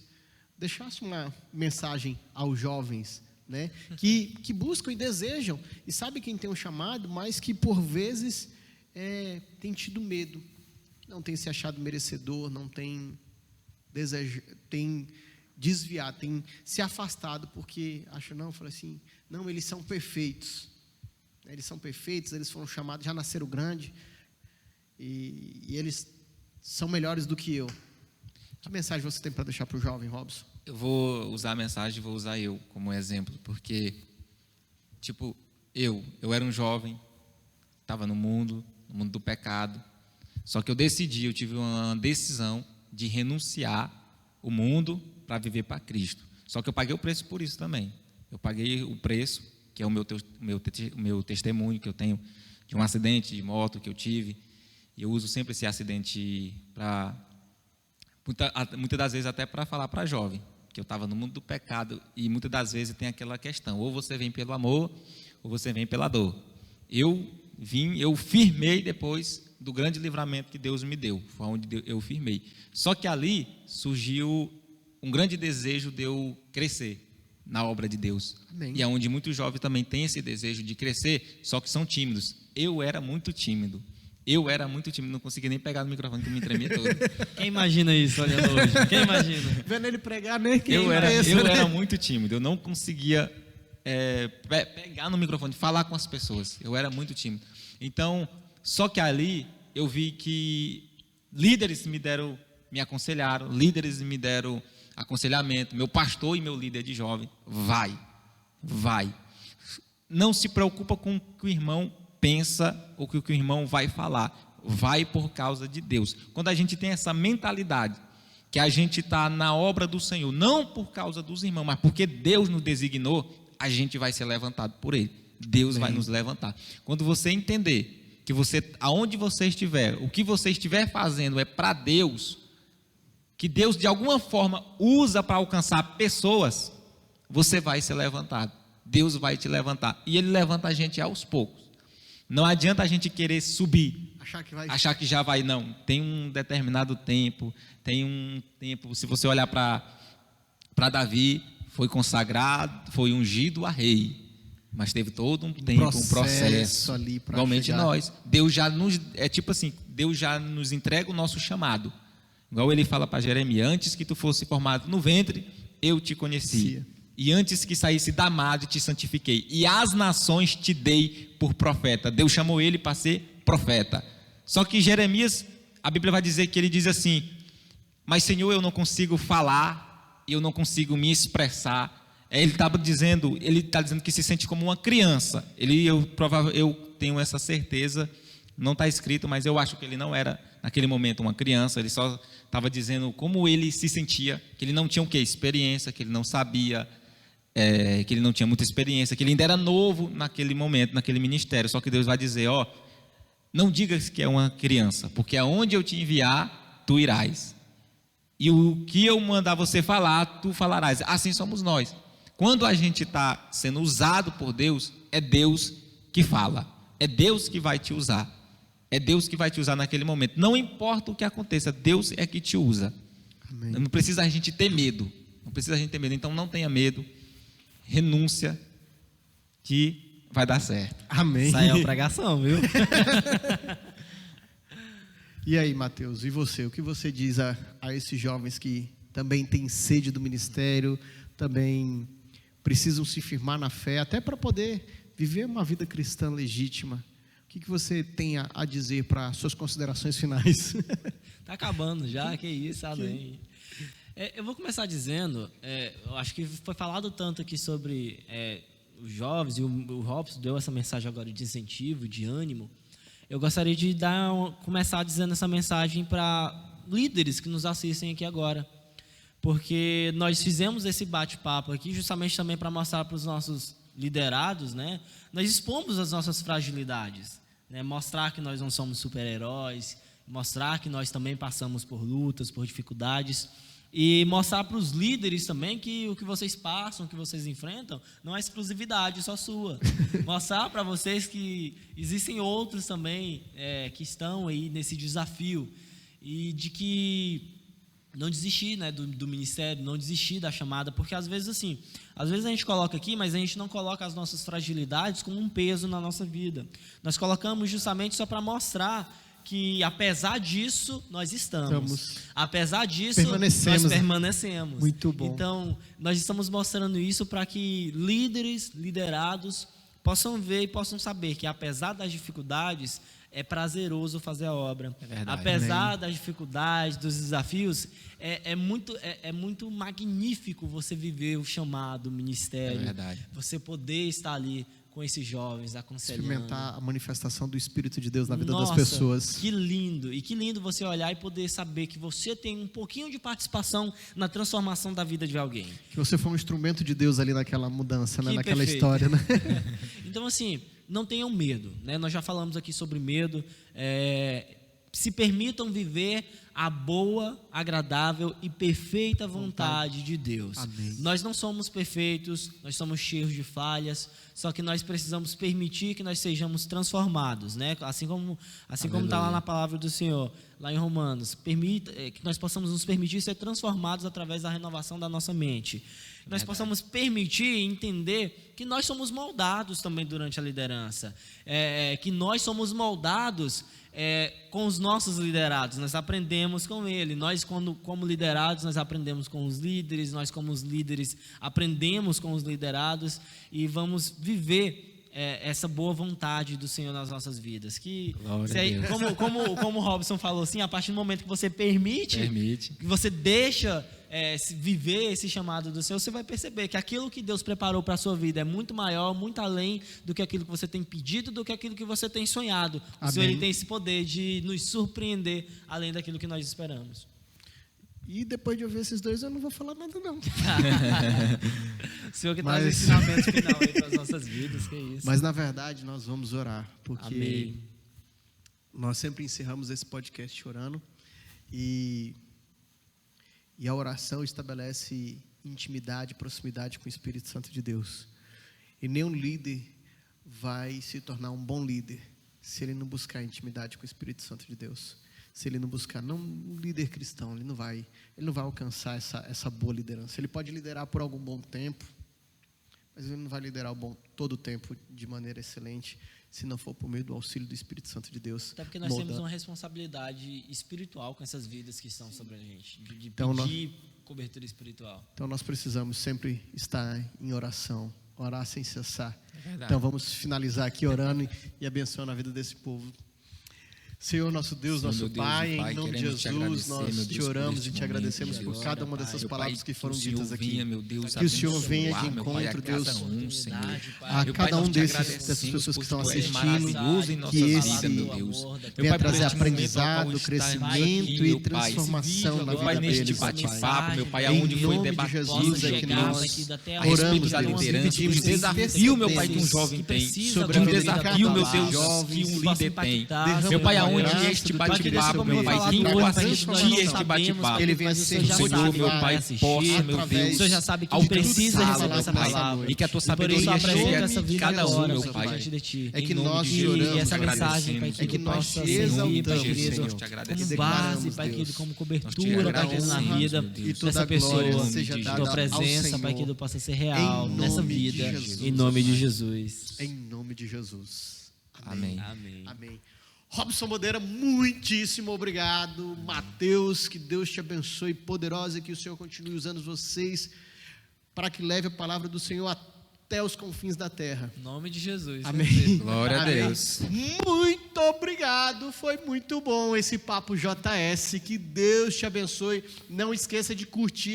deixassem uma mensagem aos jovens, né? Que buscam e desejam, e sabe quem tem um chamado, mas que por vezes tem tido medo, não tem se achado merecedor, não tem desviado, tem se afastado, porque acha, fala assim, não, eles são perfeitos, eles foram chamados, já nasceram grande, e eles são melhores do que eu. Que mensagem você tem para deixar para o jovem, Robson? Eu vou usar a mensagem, vou usar eu como exemplo, porque, tipo, eu era um jovem, estava no mundo do pecado, só que eu tive uma decisão de renunciar o mundo para viver para Cristo. Só que eu paguei o preço por isso também. Eu paguei o preço, que é o meu testemunho que eu tenho de um acidente de moto que eu tive, e eu uso sempre esse acidente para, muitas das vezes até para falar para jovem, que eu estava no mundo do pecado, e muitas das vezes tem aquela questão, ou você vem pelo amor, ou você vem pela dor. Eu firmei depois do grande livramento que Deus me deu, foi onde eu firmei. Só que ali surgiu um grande desejo de eu crescer na obra de Deus. Amém. E é onde muitos jovens também têm esse desejo de crescer, só que são tímidos. Eu era muito tímido, não conseguia nem pegar no microfone, que me tremia todo. Quem imagina isso olhando hoje? Quem imagina? Vendo ele pregar, né? Eu era muito tímido, eu não conseguia pegar no microfone, falar com as pessoas, eu era muito tímido. Então, só que ali eu vi que líderes me aconselharam, líderes me deram aconselhamento, meu pastor e meu líder de jovem, vai, não se preocupa com o que o irmão pensa ou o que o irmão vai falar, vai por causa de Deus. Quando a gente tem essa mentalidade, que a gente está na obra do Senhor, não por causa dos irmãos, mas porque Deus nos designou, a gente vai ser levantado por Ele, Deus vai nos levantar. Quando você entender que aonde você estiver, o que você estiver fazendo é para Deus, que Deus de alguma forma usa para alcançar pessoas, você vai ser levantado, Deus vai te levantar, e Ele levanta a gente aos poucos. Não adianta a gente querer subir, achar que já vai, não, tem um determinado tempo, se você olhar para Davi, foi consagrado, foi ungido a rei, mas teve todo um tempo, um processo ali, igualmente chegar. Nós, Deus já nos entrega o nosso chamado, igual ele fala para Jeremias, antes que tu fosse formado no ventre, eu te conhecia, e antes que saísse da madre te santifiquei, e as nações te dei por profeta. Deus chamou ele para ser profeta. Só que Jeremias, a Bíblia vai dizer que ele diz assim, mas Senhor, eu não consigo falar, eu não consigo me expressar. Ele está dizendo que se sente como uma criança. Eu tenho essa certeza, não está escrito, mas eu acho que ele não era naquele momento uma criança, ele só estava dizendo como ele se sentia, que ele não tinha experiência, que ele não sabia, que ele não tinha muita experiência, que ele ainda era novo naquele momento, naquele ministério. Só que Deus vai dizer, não digas que é uma criança, porque aonde eu te enviar, tu irás. e o que eu mandar você falar, tu falarás. Assim somos nós. Quando a gente está sendo usado por Deus, é Deus que fala, é Deus que vai te usar, é Deus que vai te usar naquele momento. Não importa o que aconteça, Deus é que te usa. Amém. Não precisa a gente ter medo, então não tenha medo, renúncia, que vai dar certo. Amém. Isso aí é uma pregação, viu? E aí, Mateus, e você? O que você diz a esses jovens que também têm sede do ministério, também precisam se firmar na fé, até para poder viver uma vida cristã legítima? O que você tem a dizer para suas considerações finais? Tá acabando já, que isso, além. Eu vou começar dizendo, eu acho que foi falado tanto aqui sobre os jovens, e o Robson deu essa mensagem agora de incentivo, de ânimo. Eu gostaria de começar dizendo essa mensagem para líderes que nos assistem aqui agora, porque nós fizemos esse bate-papo aqui justamente também para mostrar para os nossos liderados, né? Nós expomos as nossas fragilidades, né? Mostrar que nós não somos super-heróis, mostrar que nós também passamos por lutas, por dificuldades, e mostrar para os líderes também que o que vocês passam, o que vocês enfrentam, não é exclusividade só sua. Mostrar para vocês que existem outros também que estão aí nesse desafio, e de que não desistir, né, do ministério, não desistir da chamada, porque às vezes a gente coloca aqui, mas a gente não coloca as nossas fragilidades como um peso na nossa vida. Nós colocamos justamente só para mostrar que apesar disso, nós estamos. Apesar disso, nós permanecemos. Muito bom. Então, nós estamos mostrando isso para que líderes, liderados, possam ver e possam saber que apesar das dificuldades, é prazeroso fazer a obra. É verdade. Apesar das dificuldades, dos desafios, é muito magnífico você viver o chamado, o ministério. É verdade. Você poder estar ali com esses jovens, aconselhando. Experimentar a manifestação do Espírito de Deus na vida Nossa, das pessoas. Que lindo. E que lindo você olhar e poder saber que você tem um pouquinho de participação na transformação da vida de alguém. Que você foi um instrumento de Deus ali naquela mudança, né? Naquela perfeito. história, né? Então, assim, não tenham medo, né? Nós já falamos aqui sobre medo. Se permitam viver a boa, agradável e perfeita vontade de Deus. Amém. Nós não somos perfeitos, nós somos cheios de falhas, só que nós precisamos permitir que nós sejamos transformados, né? Assim como está lá na palavra do Senhor, lá em Romanos, que nós possamos nos permitir ser transformados através da renovação da nossa mente. Nós possamos permitir e entender que nós somos moldados também durante a liderança, que nós somos moldados com os nossos liderados, nós aprendemos com ele. Nós, como liderados, nós aprendemos com os líderes, nós, como os líderes, aprendemos com os liderados e vamos viver essa boa vontade do Senhor nas nossas vidas. Que, como o Robson falou, assim, a partir do momento que você permite. Que você deixa viver esse chamado do Senhor, você vai perceber que aquilo que Deus preparou para a sua vida é muito maior, muito além do que aquilo que você tem pedido, do que aquilo que você tem sonhado. O Senhor, ele tem esse poder de nos surpreender além daquilo que nós esperamos. E depois de ouvir esses dois, eu não vou falar nada, não. O Senhor que traz o ensinamento final aí para as nossas vidas, que é isso. Mas, na verdade, nós vamos orar, porque Amém. Nós sempre encerramos esse podcast orando, e a oração estabelece intimidade, proximidade com o Espírito Santo de Deus. E nenhum líder vai se tornar um bom líder se ele não buscar intimidade com o Espírito Santo de Deus. Se ele não buscar, não um líder cristão, ele não vai alcançar essa boa liderança. Ele pode liderar por algum bom tempo, mas ele não vai liderar todo o tempo de maneira excelente, se não for por meio do auxílio do Espírito Santo de Deus. Até porque nós temos uma responsabilidade espiritual com essas vidas que estão sobre a gente, de então, pedir cobertura espiritual. Então nós precisamos sempre estar em oração, orar sem cessar. verdade. Então vamos finalizar aqui orando e abençoando a vida desse povo. Senhor, nosso Deus, Senhor, nosso meu Deus, Pai, Pai, em nome de queremos te agradecer, Jesus, nós meu te Deus, por oramos este e te momento, agradecemos por Deus. cada uma dessas Meu palavras Pai, que foram o Senhor ditas aqui. venha, meu Deus, Que o Senhor venha de abençoar, meu Pai, encontro, a cada Deus, um, Senhor. a Meu Pai, cada nós um te dessas agradecemos, pessoas que estão porque tu és assistindo, maravilhoso em nossas que vidas, esse meu Deus. venha Pai, trazer por este momento, aprendizado, ao qual está crescimento aqui, e meu Pai, transformação na meu Pai, vida neste deles. bate-papo, meu Pai, Em aonde foi nome de debatido, Jesus, é que Senhor, nós a respeito oramos, da Deus, liderança, pedimos do desafio, meu Pai, que um intercedemos jovem tem, precisa de um da vida de desafio, cada meu Deus, jovem, que um possa líder tem. impactar, Meu Pai, Senhor, onde graça é este do bate-papo, meu Pai? Quem pra eu transformação assisti este bate-papo? Ele vem Senhor ser já Senhor, sabe meu que Pai, vai assistir, possa, meu através o Senhor já sabe que a gente precisa receber essa palavra. E que a tua E por isso sabedoria apresenta chegue essa a vida cada um, agora, meu Pai, Pai. diante de Ti. É que Em nome nós de te Jesus, oramos, E essa te mensagem, Pai, agradecemos, é que que nós possa te servir, Pai exaltamos, querido, Senhor. te como agradecemos. base, Pai Deus. querido, como Nós te cobertura, Pai querido, na agradecemos, vida meu Deus. E toda dessa a glória pessoa. seja Que Que dada tua ao presença, Senhor. Pai querido, possa ser real Em nessa nome de vida. Jesus, Em nome de Pai. Jesus. Em nome de Jesus. Amém. Amém. Amém. Robson Modeira, muitíssimo obrigado. Mateus, que Deus te abençoe poderosa e que o Senhor continue usando vocês para que leve a palavra do Senhor até os confins da terra. Em nome de Jesus. Amém. Glória a Amém. Deus. Muito obrigado. Foi muito bom esse Papo JS. Que Deus te abençoe. Não esqueça de curtir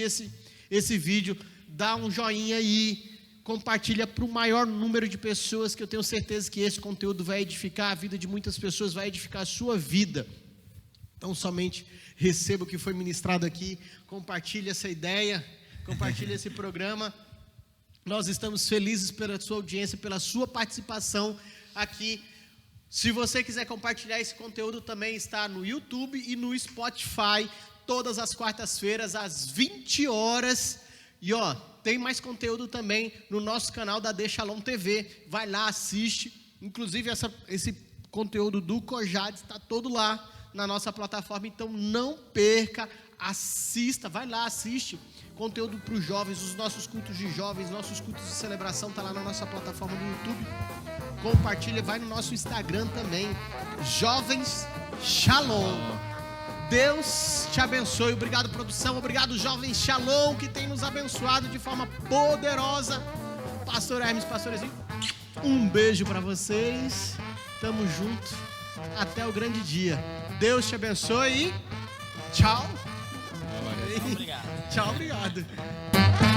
esse vídeo. Dá um joinha aí. Compartilha para o maior número de pessoas, que eu tenho certeza que esse conteúdo vai edificar a vida de muitas pessoas, vai edificar a sua vida. Então, somente receba o que foi ministrado aqui, compartilhe essa ideia, compartilhe esse programa. Nós estamos felizes pela sua audiência, pela sua participação aqui. Se você quiser compartilhar esse conteúdo, também está no YouTube e no Spotify, todas as quartas-feiras, às 20 horas. E tem mais conteúdo também no nosso canal da De Shalom TV. Vai lá, assiste. Inclusive, esse conteúdo do Cojades está todo lá na nossa plataforma. Então, não perca, assista. Vai lá, assiste. Conteúdo para os jovens, os nossos cultos de jovens, nossos cultos de celebração, está lá na nossa plataforma no YouTube. Compartilha, vai no nosso Instagram também. Jovens Shalom. Deus te abençoe. Obrigado, produção. Obrigado, Jovens Shalom, que tem nos abençoado de forma poderosa. Pastor Hermes, Pastor Ezinho, um beijo para vocês. Tamo junto. Até o grande dia. Deus te abençoe e tchau. Obrigado. Tchau, obrigado.